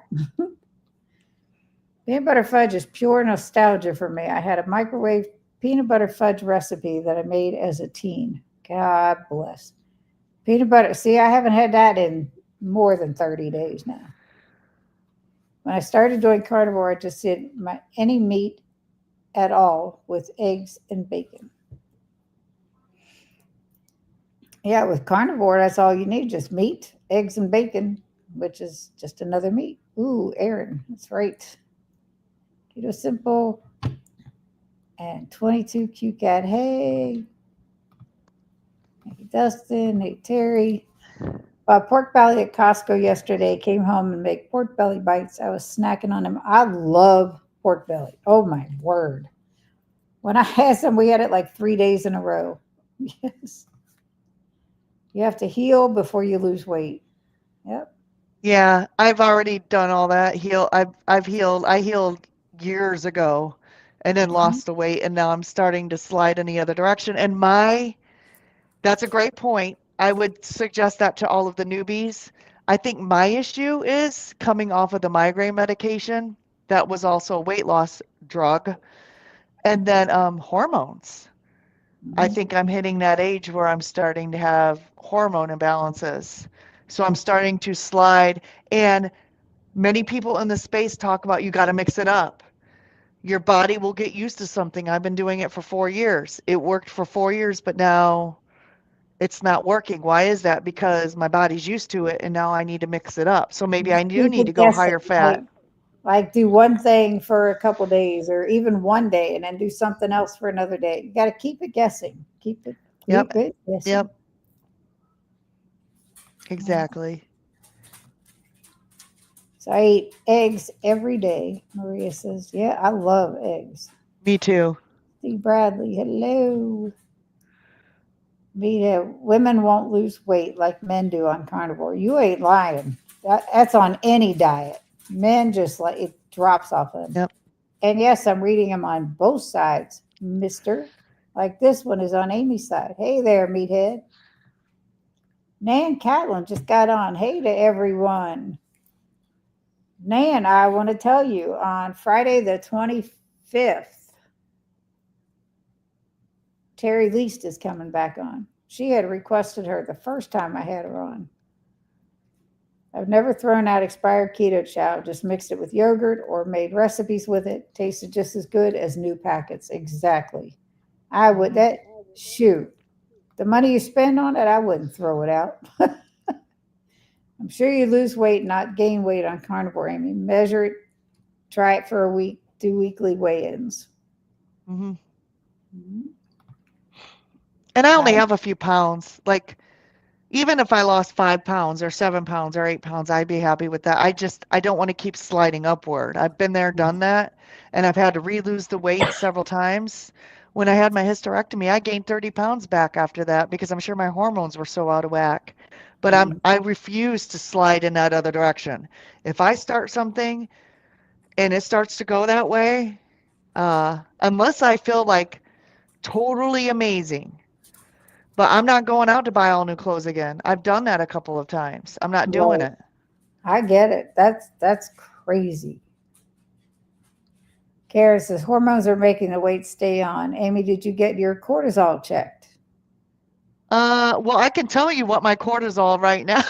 Peanut butter fudge is pure nostalgia for me. I had a microwave peanut butter fudge recipe that I made as a teen. God bless. Peanut butter. See, I haven't had that in more than 30 days now. When I started doing carnivore, I just did any meat at all with eggs and bacon. Yeah, with carnivore, that's all you need, just meat, eggs, and bacon, which is just another meat. Ooh, Aaron, that's right. Keto Simple and 22 QCAT. Hey. Hey, Dustin. Hey, Terry. Bought pork belly at Costco yesterday. Came home and made pork belly bites. I was snacking on them. I love pork belly. Oh, my word. When I had some, we had it like 3 days in a row. Yes. You have to heal before you lose weight. Yep. Yeah, I've already done all that. I've healed. I healed years ago and then lost the weight and now I'm starting to slide in the other direction. And that's a great point. I would suggest that to all of the newbies. I think my issue is coming off of the migraine medication. That was also a weight loss drug. And then hormones. I think I'm hitting that age where I'm starting to have hormone imbalances. So I'm starting to slide. And many people in the space talk about you got to mix it up. Your body will get used to something. I've been doing it for 4 years. It worked for 4 years, but now it's not working. Why is that? Because my body's used to it and now I need to mix it up. So maybe I do Keep need to it go guessing. higher fat. Like do one thing for a couple days or even one day and then do something else for another day. You got to keep it guessing. Keep it guessing. Yep. Exactly. So I eat eggs every day. Maria says, yeah, I love eggs. Me too. Steve Bradley, hello. Women won't lose weight like men do on carnivore. You ain't lying. That's on any diet. Men just like it drops off of them. Yep. And yes, I'm reading them on both sides, mister. Like this one is on Amy's side. Hey there, meathead. Nan Catlin just got on. Hey to everyone. Nan, I want to tell you on Friday the 25th, Terry Least is coming back on. She had requested her the first time I had her on. I've never thrown out expired keto chow, just mixed it with yogurt or made recipes with it. Tasted just as good as new packets. Exactly. I would, Mhm. that, shoot, the money you spend on it, I wouldn't throw it out. I'm sure you lose weight, not gain weight on carnivore, Amy. Measure it, try it for a week, do weekly weigh ins. Mhm. And I only have a few pounds. Like, even if I lost 5 pounds or 7 pounds or 8 pounds, I'd be happy with that. I don't want to keep sliding upward. I've been there, done that, and I've had to re-lose the weight several times. When I had my hysterectomy, I gained 30 pounds back after that because I'm sure my hormones were so out of whack. But I refuse to slide in that other direction. If I start something and it starts to go that way, unless I feel like totally amazing, but I'm not going out to buy all new clothes again. I've done that a couple of times. I'm not doing Right. it. I get it. That's crazy. Kara says hormones are making the weight stay on. Amy, did you get your cortisol checked? Well, I can tell you what my cortisol right now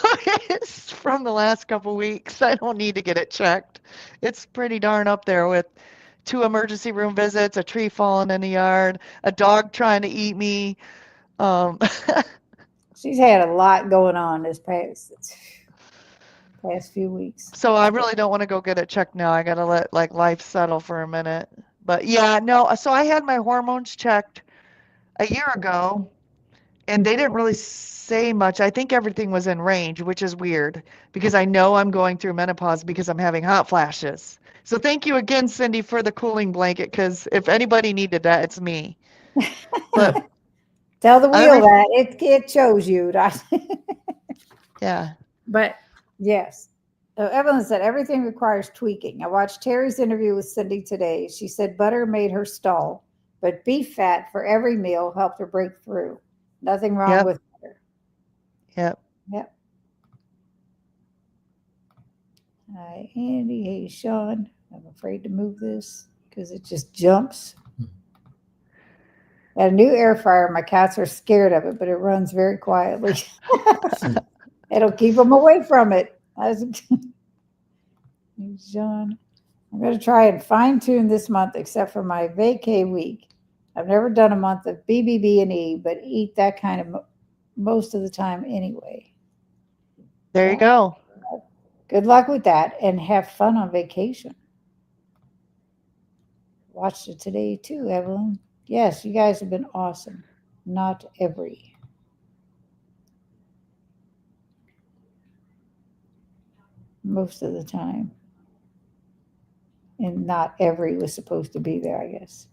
is from the last couple weeks. I don't need to get it checked. It's pretty darn up there with 2 emergency room visits, a tree falling in the yard, a dog trying to eat me. Um, She's had a lot going on this past few weeks. so I really don't want to go get it checked now. I gotta let like life settle for a minute. But yeah, no, so I had my hormones checked a year ago. And they didn't really say much. I think everything was in range, which is weird because I know I'm going through menopause because I'm having hot flashes. So thank you again, Cindy, for the cooling blanket because if anybody needed that, it's me. But Tell the I wheel that it chose you. yeah. But yes. So Evelyn said everything requires tweaking. I watched Terry's interview with Cindy today. She said butter made her stall, but beef fat for every meal helped her break through. Nothing wrong Yep. with butter. Yep. Yep. Hi, Andy. Hey, Sean. I'm afraid to move this because it just jumps. Got a new air fryer. My cats are scared of it, but it runs very quietly. It'll keep them away from it. John, I'm going to try and fine tune this month, except for my vacay week. I've never done a month of BBB and E, but eat that kind of most of the time anyway. There you go. Good luck with that, and have fun on vacation. Watched it today too, Evelyn. Yes, you guys have been awesome. Not every. Most of the time. And not every was supposed to be there, I guess.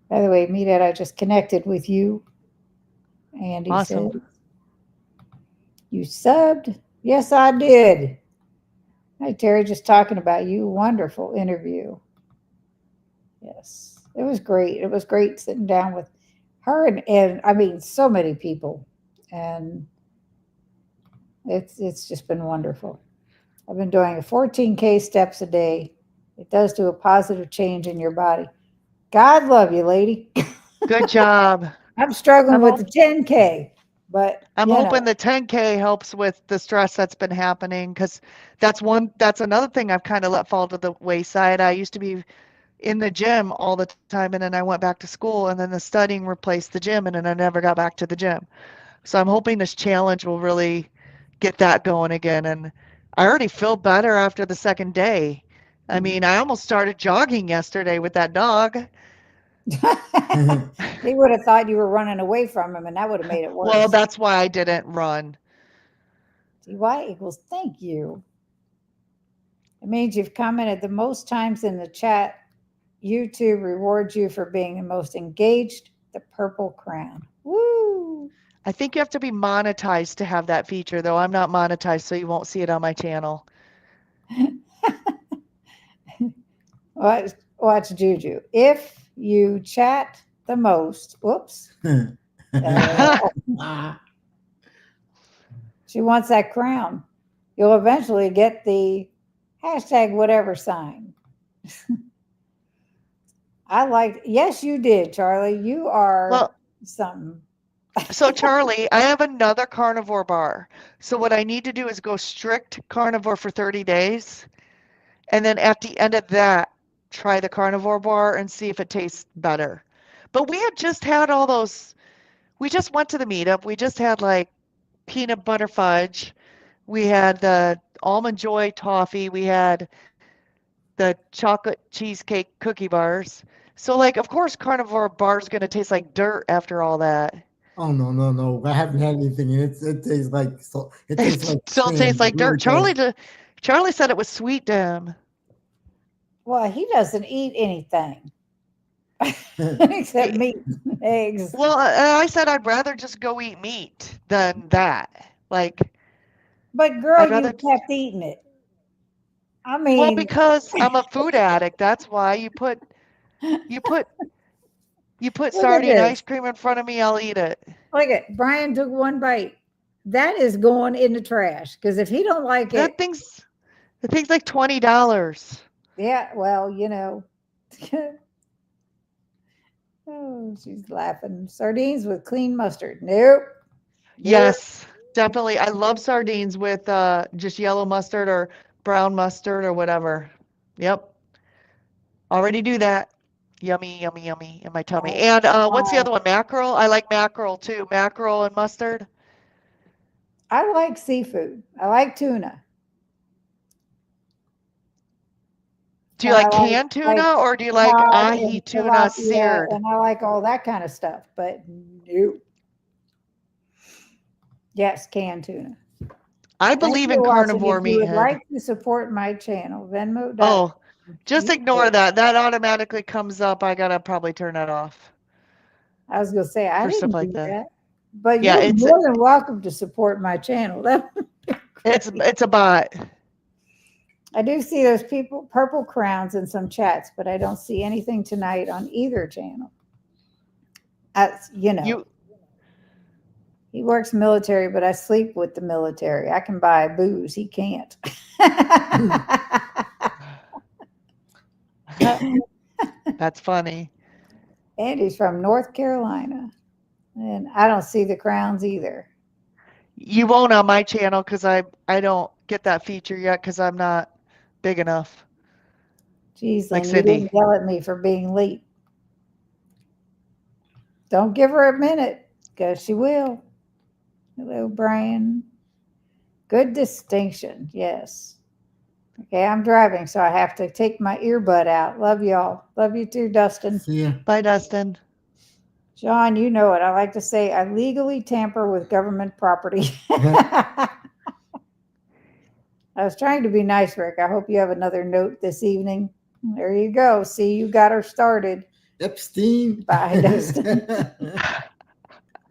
By the way, Meathead, I just connected with you. Andy Awesome. said, you subbed? Yes, I did. Hi, Terry, just talking about you. Wonderful interview. Yes, it was great. It was great sitting down with her and I mean, so many people. And it's just been wonderful. I've been doing 14K steps a day. It does do a positive change in your body. God love you, lady. Good job. I'm struggling I'm with the hope 10K, but I'm you hoping know, the 10K helps with the stress that's been happening because that's another thing I've kind of let fall to the wayside. I used to be in the gym all the time and then I went back to school and then the studying replaced the gym and then I never got back to the gym. So I'm hoping this challenge will really get that going again. And I already feel better after the second day. I mean, I almost started jogging yesterday with that dog. he would have thought you were running away from him, and that would have made it Well, worse. that's why I didn't run. TY equals thank you. It means you've commented the most times in the chat. YouTube rewards you for being the most engaged. The purple crown. Woo! I think you have to be monetized to have that feature, though. I'm not monetized, so you won't see it on my channel. Watch Juju. If you chat the most, whoops. She wants that crown. You'll eventually get the hashtag whatever sign. I like, yes, you did, Charlie. You are Well, something. So Charlie, I have another carnivore bar. So what I need to do is go strict carnivore for 30 days. And then at the end of that, try the carnivore bar and see if it tastes better. But we had just had all those, we just went to the meetup. We just had like peanut butter fudge. We had the almond joy toffee. We had the chocolate cheesecake cookie bars. So like, of course, carnivore bar is going to taste like dirt after all that. Oh no, no, no! I haven't had anything, and it tastes like so. It tastes It like still tastes sand. It like really dirt. does. Charlie said it was sweet to him. Well, he doesn't eat anything except He- meat and eggs. Well, I said I'd rather just go eat meat than that. Like, But girl, I'd you rather, kept eating it. I well, mean, because I'm a food addict. That's why you put you put look at sardine ice this. cream in front of me, I'll eat it. Look at Brian took one bite. That is going in the trash because if he don't like That it, thing's the thing's like $20. yeah, well, you know. Oh, she's laughing. Sardines with clean mustard. Nope. Nope. Yes, definitely. I love sardines with just yellow mustard or brown mustard or whatever. Yep, already do that. Yummy, yummy, yummy in my tummy. Oh, And what's the wow. other one? Mackerel? I like mackerel too. Mackerel and mustard. I like seafood. I like tuna. Do you And I like canned like tuna or do you like cod ahi and tuna tilapia seared? and I like all that kind of stuff. But nope. Yes, canned tuna. I Thanks believe in for watching. carnivore If you would meathead. like to support my channel, Venmo.com. Oh, just ignore that. That automatically comes up. I gotta probably turn that off I was going to say, I for stuff didn't like do that. that. But Yeah, you're more than welcome to support my channel. it's a bot. I do see those people, purple crowns in some chats, but I don't see anything tonight on either channel. You know, You he works military, but I sleep with the military. I can buy booze. He can't. That's funny. And he's from North Carolina. And I don't see the crowns either. You won't on my channel because I don't get that feature yet because I'm not big enough. Geez, Like Lynn, you Cindy. didn't yell at me for being late. Don't give her a minute, because she will. Hello, Brian. Good distinction. Yes. Okay, I'm driving, so I have to take my earbud out. Love y'all. Love you too, Dustin. See ya. Bye, Dustin. John, you know it. I like to say I legally tamper with government property. I was trying to be nice, Rick. I hope you have another note this evening. There you go. See, you got her started. Epstein. Bye, Dustin.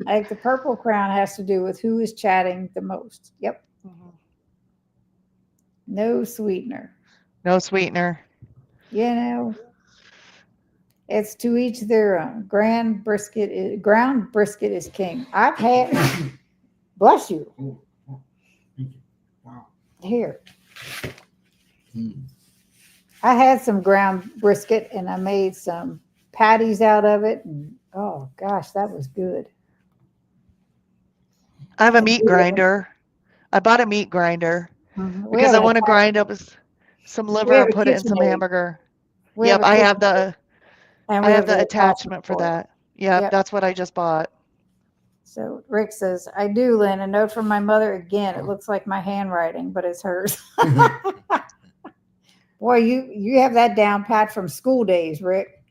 I think the purple crown has to do with who is chatting the most. Yep. No sweetener. No sweetener. You know, it's to each their own. Ground brisket is king. I've had, bless you. Oh, thank you. Wow. Here. Mm. I had some ground brisket and I made some patties out of it. And oh gosh, that was good. I have a meat grinder. I bought a meat grinder Mhm. because I want to grind up some liver have and a put it in some KitchenAid. hamburger. We Yep, a I have KitchenAid, and I we have the the attachment for it. that. Yep, Yep. that's what I just bought. So Rick says, I do, Lynn. A note from my mother again. It looks like my handwriting, but it's hers. Boy, you have that down pat from school days, Rick.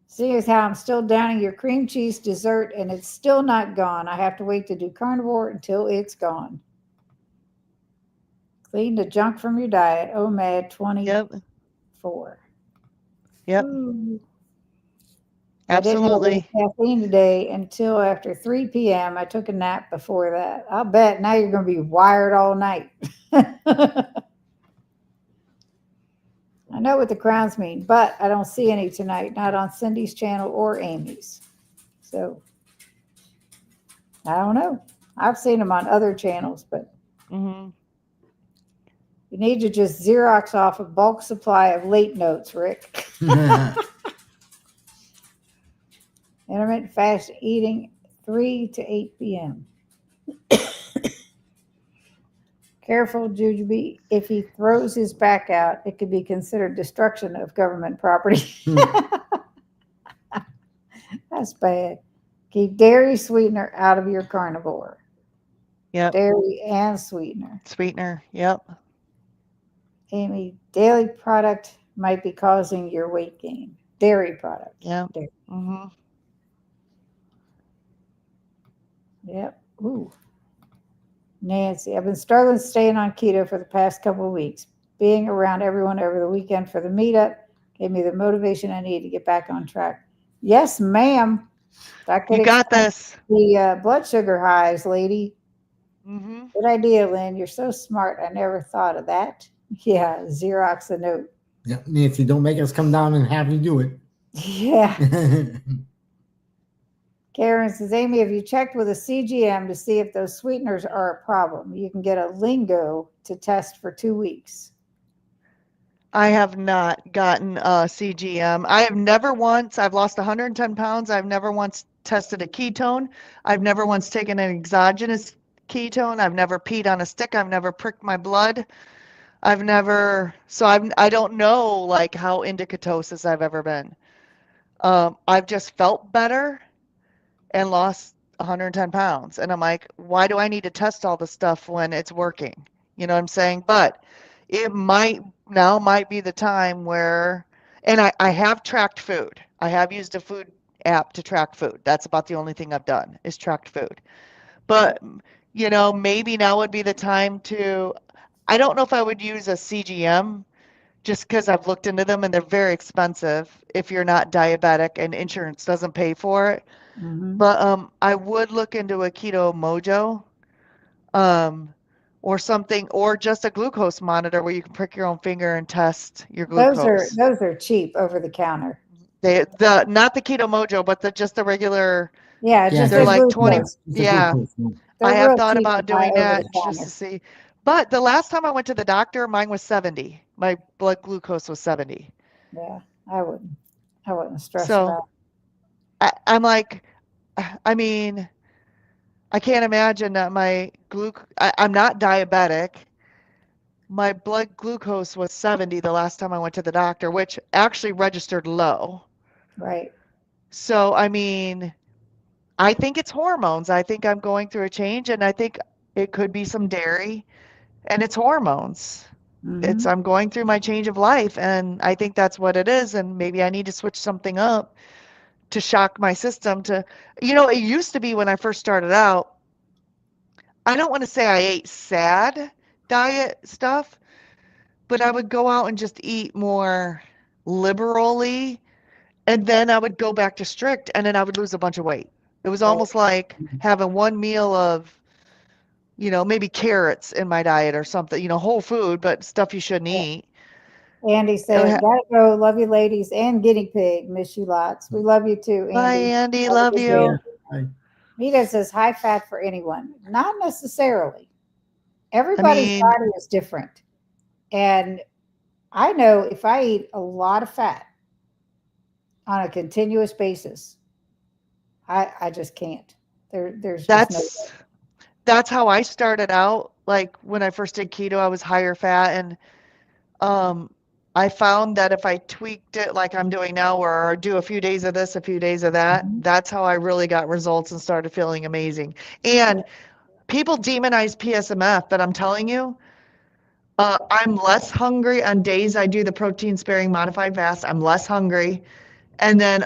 See as how I'm still downing your cream cheese dessert and it's still not gone. I have to wait to do carnivore until it's gone. Clean the junk from your diet. OMAD 24. Yep. Ooh. Absolutely. I didn't have any caffeine today until after 3 p.m. I took a nap before that. I'll bet now you're going to be wired all night. I know what the crowns mean, but I don't see any tonight, not on Cindy's channel or Amy's. So I don't know. I've seen them on other channels, but you need to just Xerox off a bulk supply of late notes, Rick. Intermittent fast eating 3 to 8 p.m. Careful, Jujubee. If he throws his back out, it could be considered destruction of government property. That's bad. Keep dairy sweetener out of your carnivore. Yep. Dairy and sweetener. Sweetener. Yep. Amy, daily product might be causing your weight gain. Dairy product. Yeah. Dairy. Mm-hmm. Yep. Ooh. Nancy, I've been struggling staying on keto for the past couple of weeks. Being around everyone over the weekend for the meetup gave me the motivation I need to get back on track. Yes, ma'am. That could You got explain this. the blood sugar highs, lady. Mm-hmm. Good idea, Lynn. You're so smart. I never thought of that. Yeah, Xerox a note. Yeah, Nancy, don't make us come down and have you do it. Yeah. Karen says, Amy, have you checked with a CGM to see if those sweeteners are a problem? You can get a lingo to test for 2 weeks. I have not gotten a CGM. I have never once, I've lost 110 pounds. I've never once tested a ketone. I've never once taken an exogenous ketone. I've never peed on a stick. I've never pricked my blood. I don't know like how into ketosis I've ever been. I've just felt better and lost 110 pounds. And I'm like, why do I need to test all this stuff when it's working? You know what I'm saying? But it might be the time where, and I have tracked food. I have used a food app to track food. That's about the only thing I've done is tracked food. But, maybe now would be the time I don't know if I would use a CGM just because I've looked into them and they're very expensive if you're not diabetic and insurance doesn't pay for it. Mm-hmm. But I would look into a Keto Mojo, or something, or just a glucose monitor where you can prick your own finger and test your glucose. Those are cheap over the counter. Not the Keto Mojo, but just the regular. Yeah, Yeah, just They're a like 20. glucose. It's a Yeah, glucose one. They're I have real thought cheap to about buy doing over the that just counter. to see. But the last time I went to the doctor, mine was 70. My blood glucose was 70. Yeah, I wouldn't stress So about I'm like, I mean, I can't imagine that I'm not diabetic. My blood glucose was 70 the last time I went to the doctor, which actually registered low. it. Right. So, I mean, I think it's hormones. I think I'm going through a change, and I think it could be some dairy, and it's hormones. Mm-hmm. I'm going through my change of life, and I think that's what it is. And maybe I need to switch something up to shock my system it used to be when I first started out, I don't want to say I ate sad diet stuff, but I would go out and just eat more liberally, and then I would go back to strict, and then I would lose a bunch of weight. It was Right. almost like having one meal of, maybe carrots in my diet or something, whole food, but stuff you shouldn't Yeah. eat. Andy said, gotta go. Love you, ladies, and guinea pig. Miss you lots. We love you too, Bye, Andy. Andy. Have a Love good Yeah. you. day. Mita says high fat for anyone. Not necessarily. I Everybody's mean, body is different. And I know if I eat a lot of fat on a continuous basis, I just can't. There's just no way. that's how I started out. Like when I first did keto, I was higher fat, and um, I found that if I tweaked it like I'm doing now, where I do a few days of this, a few days of that, Mhm. that's how I really got results and started feeling amazing. Yeah. And people demonize PSMF, but I'm telling you, I'm less hungry on days I do the protein sparing modified fast. I'm less hungry. And then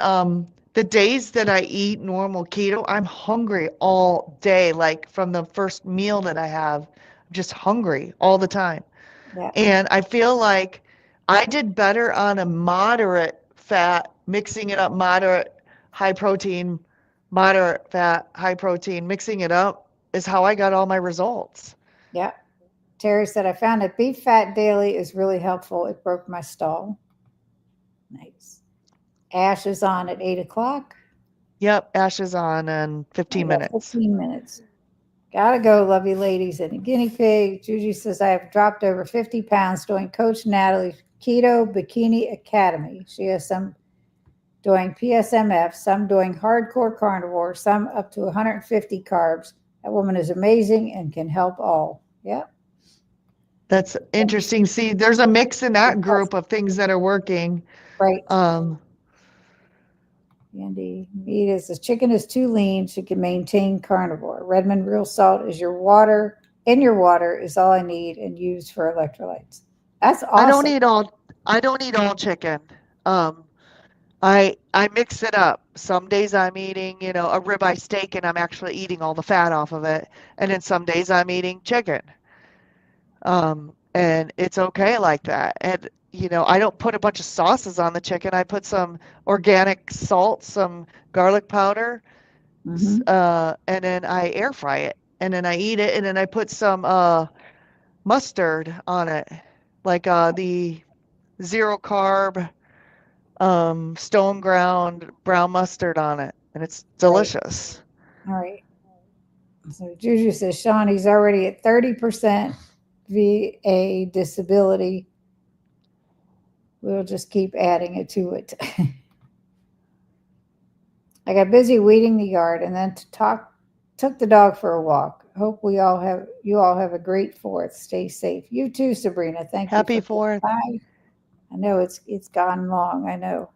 the days that I eat normal keto, I'm hungry all day. Like from the first meal that I have, I'm just hungry all the time. Yeah. And I feel like I did better on a moderate fat, mixing it up, high protein, moderate fat, high protein, mixing it up is how I got all my results. Yeah. Terry said, I found that beef fat daily is really helpful. It broke my stall. Nice. Ash is on at 8 o'clock. Yep, Ash is on in I 15 got minutes. 15 minutes. Gotta go, love you ladies. And a guinea pig. Juju says, I have dropped over 50 pounds doing Coach Natalie's Keto Bikini Academy. She has some doing PSMF, some doing hardcore carnivore, some up to 150 carbs. That woman is amazing and can help all. Yep. That's interesting. See, there's a mix in that group of things that are working. Right. Um, Andy, meat is the chicken is too lean. She can maintain carnivore. Redmond real salt is your water. In your water is all I need and use for electrolytes. That's awesome. I don't eat all chicken. Um, I mix it up. Some days I'm eating, a ribeye steak and I'm actually eating all the fat off of it. And then some days I'm eating chicken. And it's okay like that. And I don't put a bunch of sauces on the chicken. I put some organic salt, some garlic powder, Mhm. and then I air fry it. And then I eat it, and then I put some mustard on it, like the zero carb stone ground brown mustard on it, and it's delicious. All right. So Juju says, Sean, he's already at 30% VA disability. We'll just keep adding it to it. I got busy weeding the yard and then took the dog for a walk. Hope you all have a great 4th. Stay safe. You too, Sabrina. Thank you. Happy 4th. Bye. I know it's gone long. I know.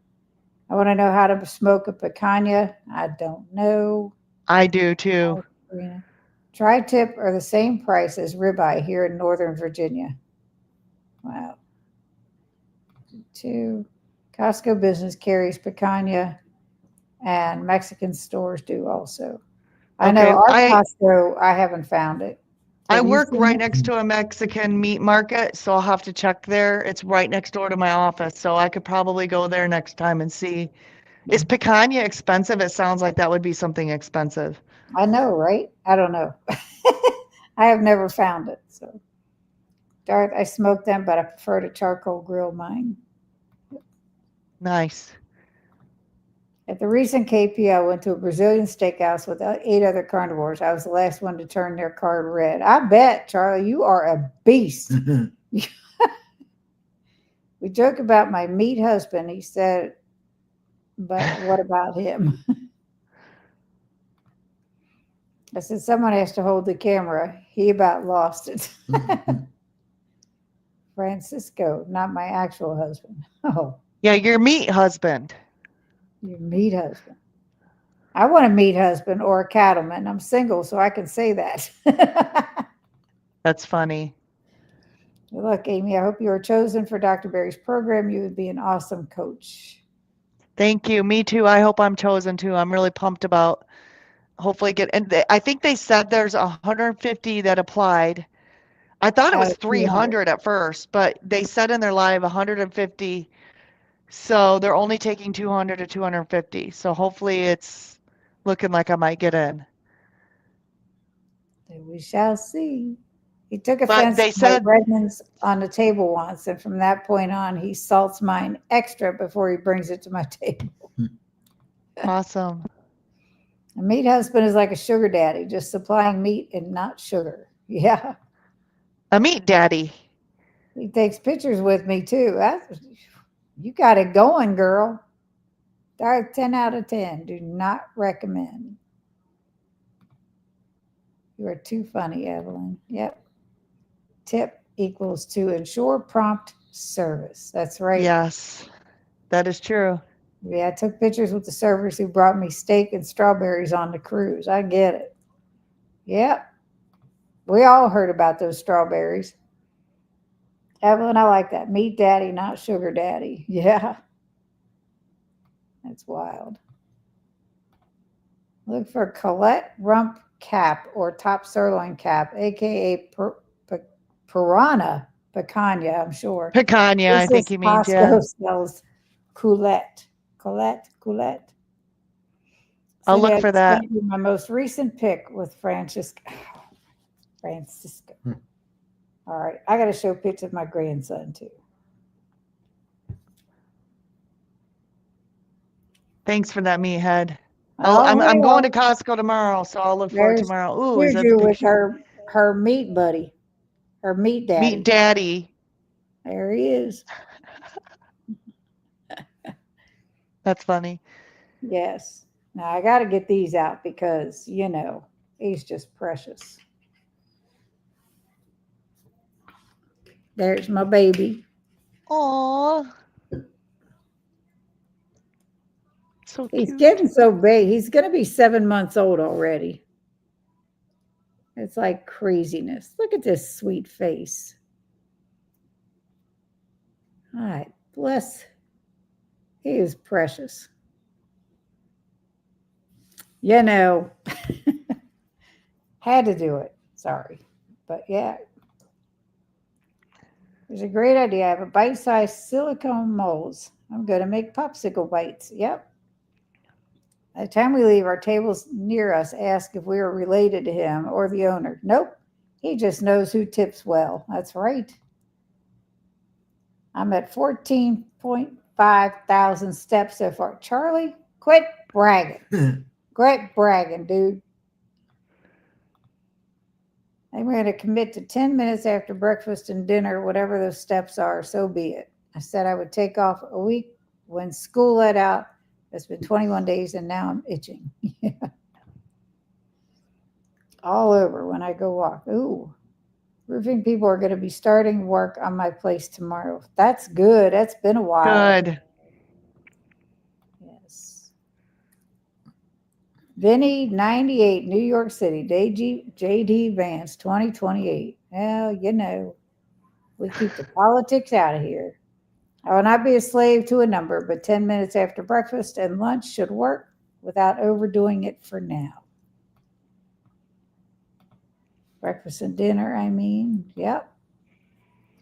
I want to know how to smoke a picanha. I don't know. I do too. Sabrina. Tri-tip are the same price as ribeye here in Northern Virginia. Wow. 2. Costco business carries picanha, and Mexican stores do also. I know our Costco, I haven't found it. I work right next to a Mexican meat market, so I'll have to check there. It's right next door to my office, so I could probably go there next time and see. Is picanha expensive? It sounds like that would be something expensive. I know, right? I don't know. I have never found it. So, Darth, I smoke them, but I prefer to charcoal grill mine. Nice. At the recent KP, I went to a Brazilian steakhouse with 8 other carnivores. I was the last one to turn their card red. I bet, Charlie, you are a beast. We joke about my meat husband. He said, but what about him? I said, someone has to hold the camera. He about lost it. Francisco, not my actual husband. Oh. Yeah, your meat husband. Your meat husband. I want a meat husband or a cattleman. I'm single, so I can say that. That's funny. Look, Amy, I hope you are chosen for Dr. Berry's program. You would be an awesome coach. Thank you. Me too. I hope I'm chosen too. I'm really pumped about hopefully I think they said there's 150 that applied. I thought it was 300 at first, but they said in their live 150. So they're only taking 200 to 250. So hopefully it's looking like I might get in. We shall see. He took But offense they to my said Redmond's on the table once, and from that point on, he salts mine extra before he brings it to my table. Awesome. A meat husband is like a sugar daddy, just supplying meat and not sugar. Yeah. A meat daddy. He takes pictures with me too. You got it going, girl. 10 out of 10. Do not recommend. You are too funny, Evelyn. Yep. Tip equals to ensure prompt service. That's right. Yes, that is true. Yeah, I took pictures with the servers who brought me steak and strawberries on the cruise. I get it. Yep. We all heard about those strawberries. Evelyn, I like that. Meat daddy, not sugar daddy. Yeah. That's wild. Look for Colette Rump Cap or Top Sirloin Cap, aka Piranha Picanha, I'm sure. Picanha, I think he means, yeah. Costco sells Coulette. Coulette. I'll look for that. My most recent pick with Francisco. All right. I got to show pictures of my grandson, too. Thanks for that, meathead. I'm going to Costco tomorrow, so I'll look for it tomorrow. Ooh, is that the with her meat buddy, her meat daddy. Meat daddy. There he is. That's funny. Yes. Now I got to get these out because, he's just precious. There's my baby. Aw. So He's cute. getting so big. He's going to be 7 months old already. It's like craziness. Look at this sweet face. All right. Bless. He is precious. Had to do it. Sorry. But yeah, there's a great idea. I have a bite-sized silicone molds. I'm going to make popsicle bites. Yep. By the time we leave, our tables near us ask if we are related to him or the owner. Nope. He just knows who tips well. That's right. I'm at 14.5 thousand steps so far. Charlie, quit bragging. Quit bragging, dude. I'm going to commit to 10 minutes after breakfast and dinner, whatever those steps are, so be it. I said I would take off a week when school let out. It's been 21 days and now I'm itching. All over when I go walk. Ooh, roofing people are going to be starting work on my place tomorrow. That's good. That's been a while. Good. Yes. Vinny, 98, New York City. JD Vance, 2028. Well, we keep the politics out of here. I will not be a slave to a number, but 10 minutes after breakfast and lunch should work without overdoing it for now. Breakfast and dinner, I mean. Yep.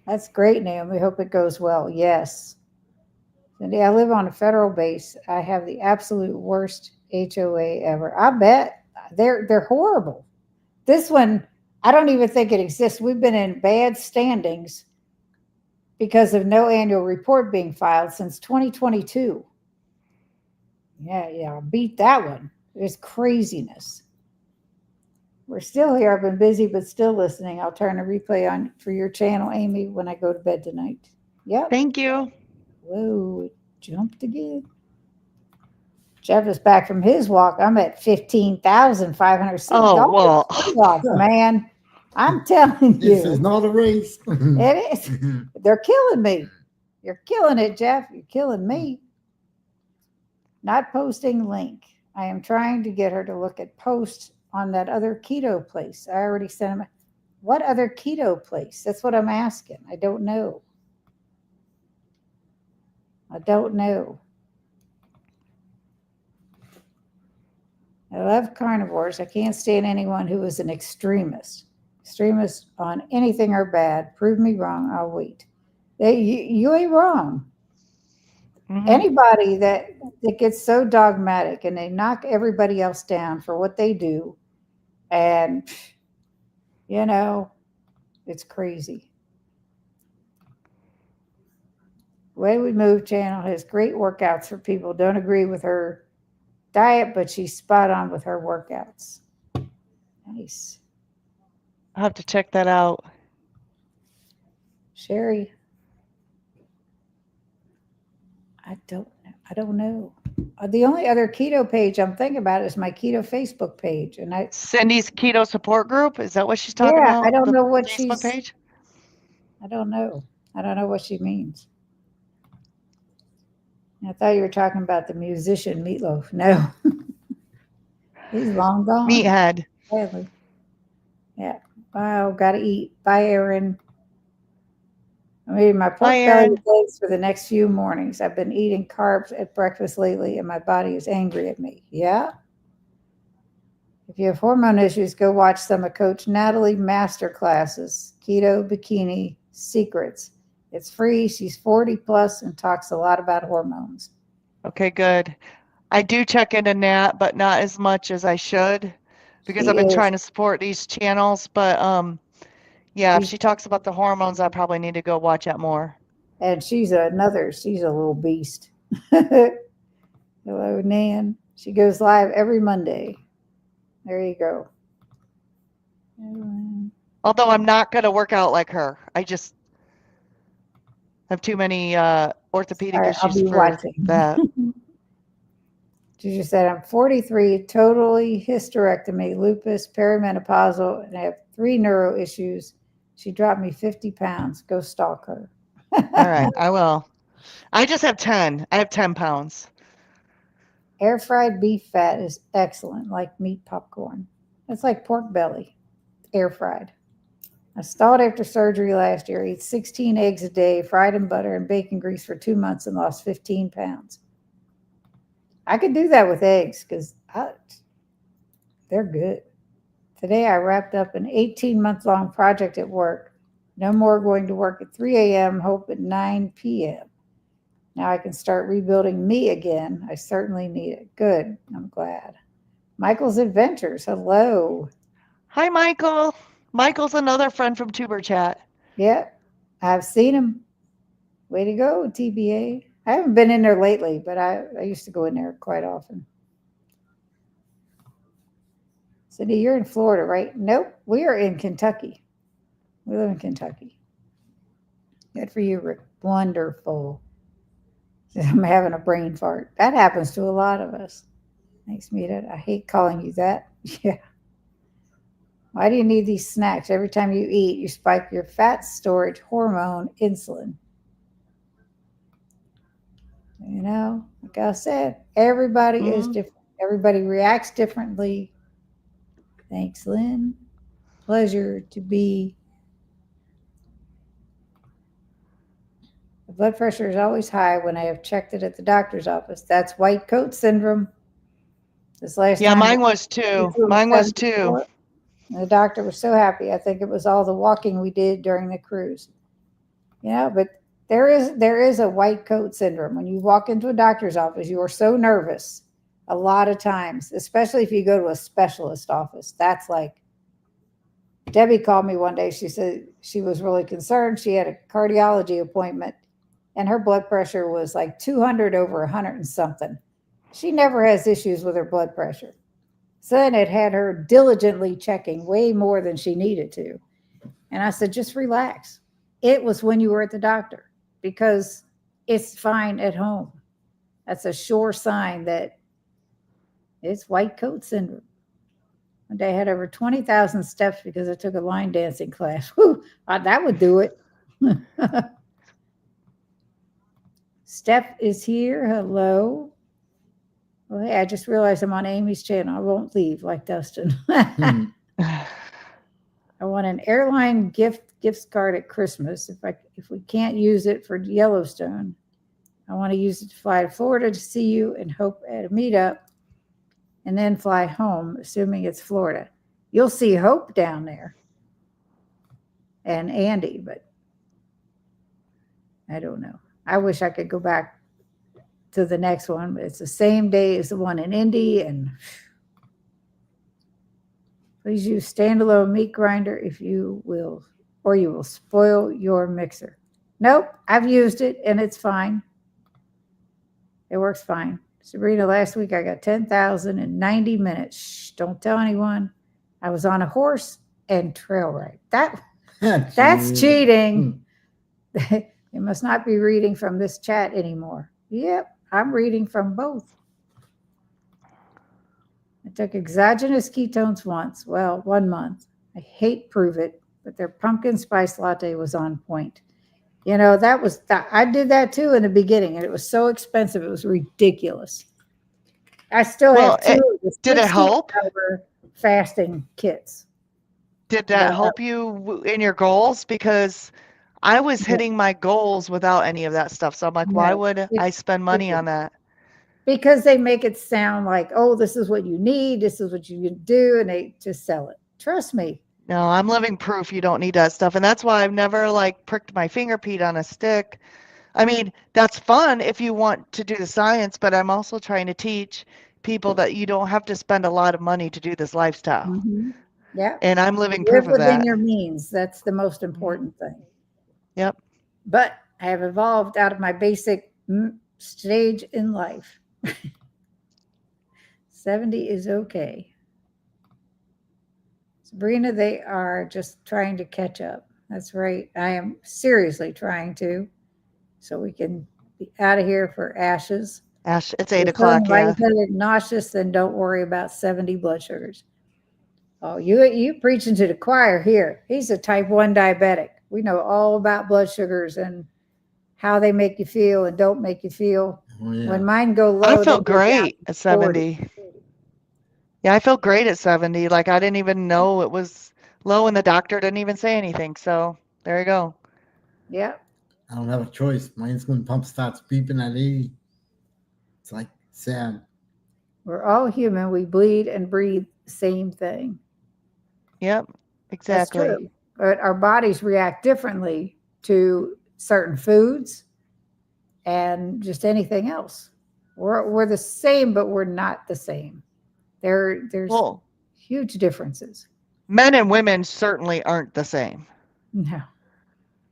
That's great, Naomi. Hope it goes well. Yes. Cindy, I live on a federal base. I have the absolute worst HOA ever. I bet they're horrible. This one, I don't even think it exists. We've been in bad standings because of no annual report being filed since 2022. Yeah, beat that one. It's craziness. We're still here. I've been busy, but still listening. I'll turn a replay on for your channel, Amy, when I go to bed tonight. Yep. Thank you. Whoa, it jumped again. Jeff is back from his walk. I'm at 15,506. Oh, well. Walk, man. I'm telling This you. is not a race. It is. They're killing me. You're killing it, Jeff. You're killing me. Not posting link. I am trying to get her to look at posts on that other keto place. I already sent him. What other keto place? That's what I'm asking. I don't know. I love carnivores. I can't stand anyone who is an extremist. Extremist on anything or bad. Prove me wrong. I'll wait. You ain't wrong. Mhm. Anybody that gets so dogmatic and they knock everybody else down for what they do, and it's crazy. Way We Move channel has great workouts for people who don't agree with her diet, but she's spot on with her workouts. Nice. I'll have to check that out. Sherry, I don't know. The only other keto page I'm thinking about is my keto Facebook page, and Cindy's Keto Support Group? Is that what she's talking about? I don't The know what Facebook page? I don't know. I don't know what she means. I thought you were talking about the musician Meatloaf. No, he's long gone. Meathead. Sadly. Yeah. Wow, gotta eat. Bye, Erin. I'm eating my pork Bye, belly Erin. with eggs for the next few mornings. I've been eating carbs at breakfast lately, and my body is angry at me. Yeah. If you have hormone issues, go watch some of Coach Natalie master classes, Keto Bikini Secrets. It's free. She's 40 plus and talks a lot about hormones. Okay, good. I do check into Nat, but not as much as I should because She I've been is. trying to support these channels. But yeah, if She's- she talks about the hormones, I probably need to go watch that more. And she's a little beast. Hello, Nan. She goes live every Monday. There you go. Although I'm not going to work out like her. I just have too many orthopedic All right, I'll issues be for watching. that. She just said, I'm 43, totally hysterectomy, lupus, perimenopausal, and I have 3 neuro issues. She dropped me 50 pounds. Go stalk her. All right, I will. I just have 10. I have 10 pounds. Air fried beef fat is excellent, like meat popcorn. It's like pork belly, air fried. I stalled after surgery last year. Ate 16 eggs a day, fried in butter and bacon grease for 2 months, and lost 15 pounds. I could do that with eggs because they're good. Today I wrapped up an 18-month-long project at work. No more going to work at 3 a.m., hope at 9 p.m. Now I can start rebuilding me again. I certainly need it. Good. I'm glad. Michael's Adventures. Hello. Hi, Michael. Michael's another friend from Tuber Chat. Yep. I've seen him. Way to go, TBA. I haven't been in there lately, but I used to go in there quite often. Cindy, you're in Florida, right? Nope. We are in Kentucky. We live in Kentucky. Good for you, Rick. Wonderful. I'm having a brain fart. That happens to a lot of us. Thanks, Mita. I hate calling you that. Yeah. Why do you need these snacks? Every time you eat, you spike your fat storage hormone, insulin. You know, like I said, everybody is different. Everybody reacts differently. Thanks, Lynn. Pleasure to be. The blood pressure is always high when I have checked it at the doctor's office. That's white coat syndrome. This last Yeah, time. mine was too. Mine was too. And the doctor was so happy. I think it was all the walking we did during the cruise. You know, but there is a white coat syndrome. When you walk into a doctor's office, you are so nervous a lot of times, especially if you go to a specialist office. That's like, Debbie called me one day. She said she was really concerned. She had a cardiology appointment and her blood pressure was like 200 over 100 and something. She never has issues with her blood pressure. So then it had her diligently checking way more than she needed to. And I said, just relax. It was when you were at the doctor because it's fine at home. That's a sure sign that it's white coat syndrome. One day I had over 20,000 steps because I took a line dancing class. Whew, that would do it. Steph is here. Hello. Well, hey, I just realized I'm on Amy's channel. I won't leave like Dustin. I want an airline gift card at Christmas. If we can't use it for Yellowstone, I want to use it to fly to Florida to see you and hope at a meetup, and then fly home, assuming it's Florida. You'll see Hope down there and Andy, but I don't know. I wish I could go back to the next one, but it's the same day as the one in Indy. And please use standalone meat grinder if you will, or you will spoil your mixer. Nope, I've used it and it's fine. It works fine. Sabrina, last week I got 10,000 in 90 minutes. Shh, don't tell anyone. I was on a horse and trail ride. That's cheating. You must not be reading from this chat anymore. Yep, I'm reading from both. I took exogenous ketones once. Well, 1 month. I hate Prove It, but their pumpkin spice latte was on point. You know, I did that too in the beginning, and it was so expensive. It was ridiculous. I still have two of the did it help? Fasting kits. Did that help you in your goals? Because I was hitting my goals without any of that stuff. So I'm like, why would I spend money on that? Because they make it sound like, oh, this is what you need. This is what you do. And they just sell it. Trust me. No, I'm living proof you don't need that stuff. And that's why I've never like pricked my finger, Pete, on a stick. I mean, that's fun if you want to do the science, but I'm also trying to teach people that you don't have to spend a lot of money to do this lifestyle. Mm-hmm. Yeah. And I'm living proof of that. Within your means. That's the most important thing. Yep. But I have evolved out of my basic stage in life. 70 is okay. Sabrina, they are just trying to catch up. That's right. I am seriously trying to, so we can be out of here for Ashes. Ash, it's You're 8 o'clock. feeling Yeah. lightheaded, nauseous, then don't worry about 70 blood sugars. Oh, you preaching to the choir here. He's a type 1 diabetic. We know all about blood sugars and how they make you feel and don't make you feel. Oh, yeah. When mine go I low, they felt go down great to at 40. 70. Yeah, I felt great at 70. Like I didn't even know it was low and the doctor didn't even say anything. So there you go. Yep. I don't have a choice. My insulin pump starts beeping at 80. It's like sad. We're all human. We bleed and breathe the same thing. Yep, That's exactly. true. But our bodies react differently to certain foods and just anything else. We're the same, but we're not the same. There's Well, huge differences. men and women certainly aren't the same. No.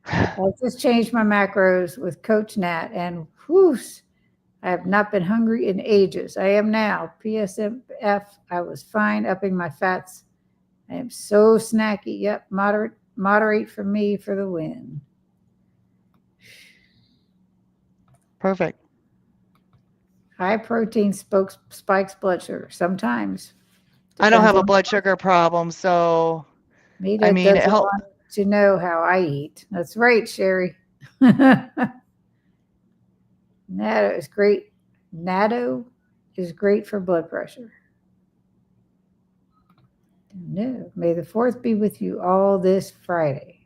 I just changed my macros with Coach Nat, and whoosh, I have not been hungry in ages. I am now. PSMF, I was fine upping my fats. I am so snacky. Yep, moderate for me for the win. Perfect. High protein spikes blood sugar. Sometimes. I don't Depends have a on blood sugar problem, so I Mita mean, it doesn't helped. want to know how I eat. That's right, Sherry. Natto is great. Natto is great for blood pressure. No. May the 4th be with you all this Friday.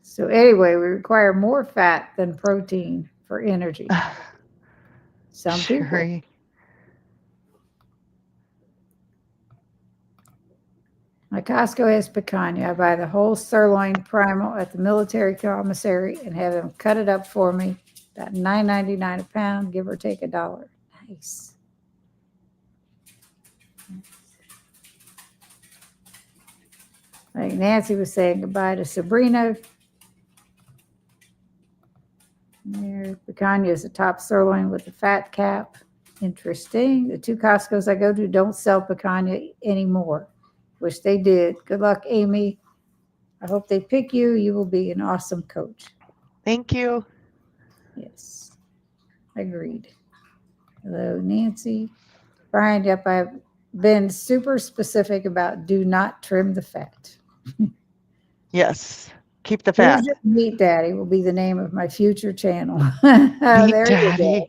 So anyway, we require more fat than protein for energy. Some people. Sherry. My Costco has picanha. I buy the whole sirloin primal at the military commissary and have them cut it up for me. About $9.99 a pound, give or take $1. Nice. Like Nancy was saying goodbye to Sabrina. There, picanha is the top sirloin with the fat cap. Interesting. The 2 Costco's I go to don't sell picanha anymore. Wish they did. Good luck, Amy. I hope they pick you. You will be an awesome coach. Thank you. Yes. Agreed. Hello, Nancy. Brian, yep, I've been super specific about do not trim the fat. Yes. Keep the fat. Fusion Meat Daddy will be the name of my future channel. Meat There you Daddy. go.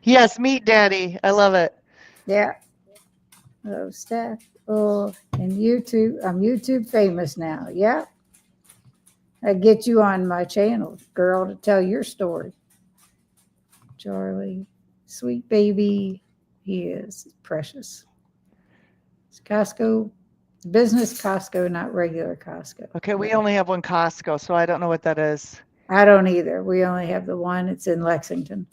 Yes, Meat Daddy. I love it. Yeah. Hello, Steph. Oh, and YouTube. I'm YouTube famous now. Yeah. I get you on my channel, girl, to tell your story. Charlie, sweet baby. He is precious. It's Costco, business Costco, not regular Costco. Okay, we only have one Costco, so I don't know what that is. I don't either. We only have the one. It's in Lexington.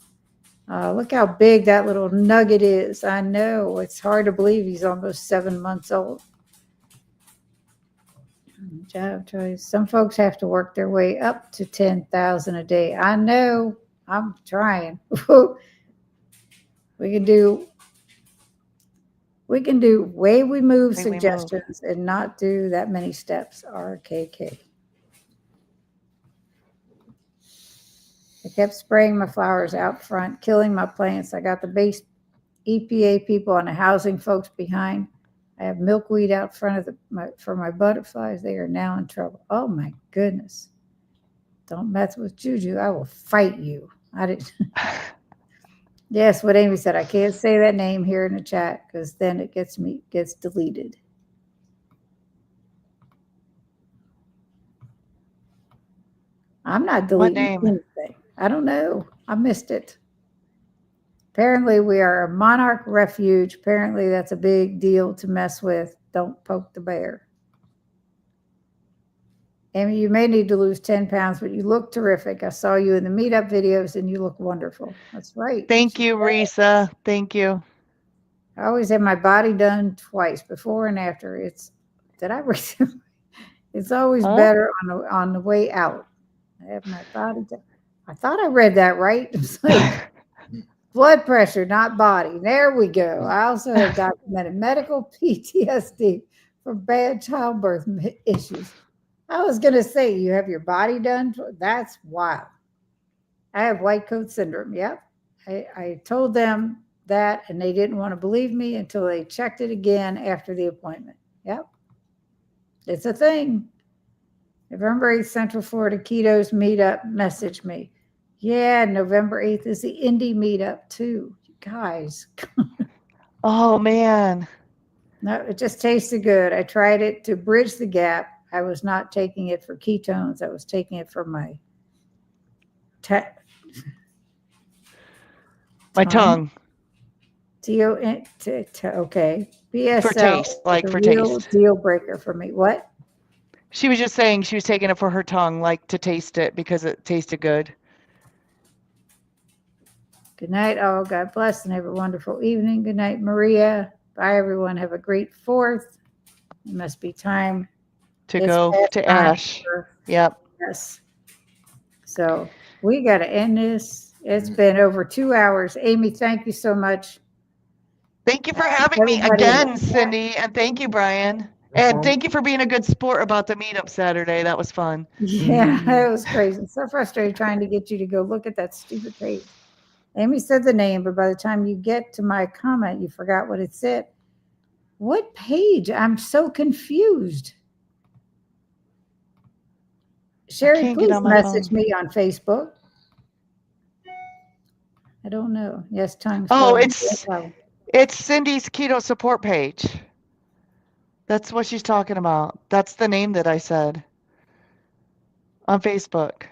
Look how big that little nugget is. I know. It's hard to believe he's almost 7 months old. Job choice. Some folks have to work their way up to 10,000 a day. I know. I'm trying. We can do way we move Way we move. suggestions and not do that many steps. RKK. I kept spraying my flowers out front, killing my plants. I got the base EPA people and the housing folks behind. I have milkweed out front of for my butterflies. They are now in trouble. Oh my goodness. Don't mess with Juju. I will fight you. I didn't. Yes, what Amy said. I can't say that name here in the chat because then it gets deleted. I'm not deleting anything. I don't know. I missed it. Apparently, we are a monarch refuge. Apparently, that's a big deal to mess with. Don't poke the bear. Amy, you may need to lose 10 pounds, but you look terrific. I saw you in the meetup videos and you look wonderful. That's right. Thank you, Risa. Thank you. I always have my body done twice, before and after. It's always better on the way out. I have my body done. I thought I read that right. It's like blood pressure, not body. There we go. I also have documented medical PTSD from bad childbirth issues. I was going to say, you have your body done? That's wild. I have white coat syndrome. Yep. I told them that, and they didn't want to believe me until they checked it again after the appointment. Yep. It's a thing. November 8th, Central Florida Ketos meetup. Message me. Yeah, November 8th is the Indy meetup too. You guys. Oh man. No, it just tasted good. I tried it to bridge the gap. I was not taking it for ketones. I was taking it for my tongue. Okay. For BSL taste, is like a for real taste. deal breaker for me. What? She was just saying she was taking it for her tongue, like to taste it because it tasted good. Good night, all. God bless and have a wonderful evening. Good night, Maria. Bye, everyone. Have a great 4th. It must be time To It's go past to time Ash. for Yep. us. So we got to end this. It's been over 2 hours. Amy, thank you so much. Thank you for having me Everybody- again, Cindy, and thank you, Brian. And thank you for being a good sport about the meetup Saturday. That was fun. Yeah, it was crazy. So frustrated trying to get you to go look at that stupid page. Amy said the name, but by the time you get to my comment, you forgot what it said. What page? I'm so confused. Sherry, can't get please on my message phone. me on Facebook. I don't know. Yes, tongue. Oh, swelling. it's Cindy's keto support page. That's what she's talking about. That's the name that I said on Facebook.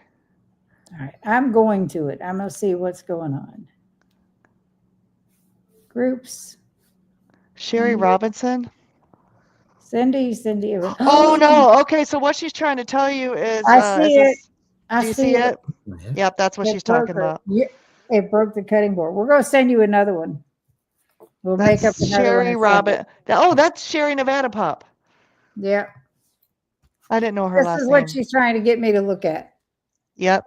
All right, I'm going to it. I'm going to see what's going on. Groups. Sherry Robinson. Cindy. Oh no. Okay, so what she's trying to tell you is I see it. Do you see it? Yep, that's what she's talking about. Yeah, it broke the cutting board. We're going to send you another one. We'll make up That's another one. Sherry and send it. Robin. Oh, that's Sherry Nevada Pup. Yeah. I didn't know her This last is name. what she's trying to get me to look at. Yep.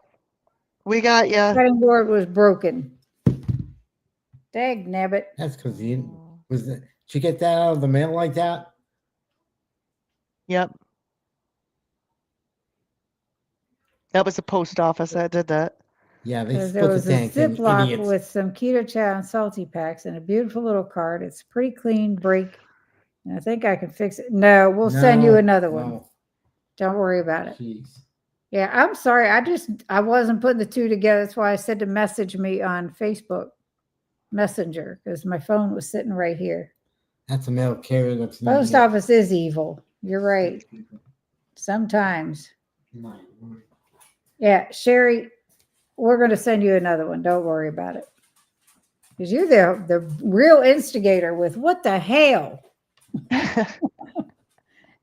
We got ya. Cutting board was broken. Dag nabbit. That's because you did you get that out of the mail like that? Yep. That was the post office that did that. Yeah, they There split was the a tank. and Ziploc idiots. with some keto chow and salty packs and a beautiful little card. It's pretty clean break. And I think I can fix it. No, we'll send you another one. No. Don't worry about it. Jeez. Yeah, I'm sorry. I wasn't putting the two together. That's why I said to message me on Facebook Messenger because my phone was sitting right here. That's a mail carrier. That's not Post yet. office is evil. You're right. Sometimes. Yeah, Sherry, we're going to send you another one. Don't worry about it. Because you're the real instigator with what the hell.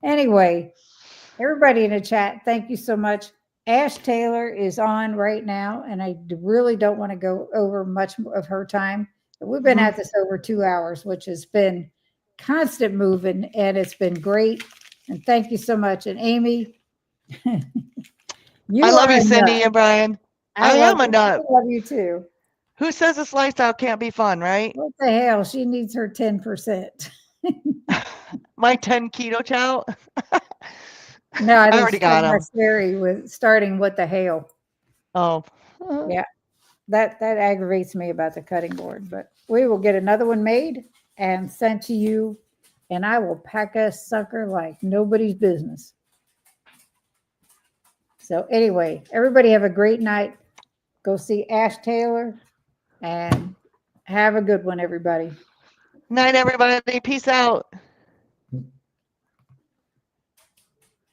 Anyway, everybody in the chat, thank you so much. Ash Taylor is on right now, and I really don't want to go over much of her time. But we've been at this over 2 hours, which has been constant moving, and it's been great. And thank you so much. And Amy, I love you, are a Cindy nut. and Brian. I love am a you. nut. I love you too. Who says this lifestyle can't be fun, right? What the hell? She needs her 10%. My 10 keto chow. No, I already got them. Scary with starting what the hell. Oh. Yeah. That aggravates me about the cutting board, but we will get another one made and sent to you, and I will pack a sucker like nobody's business. So anyway, everybody have a great night. Go see Ash Taylor and have a good one, everybody. Night, everybody. Peace out.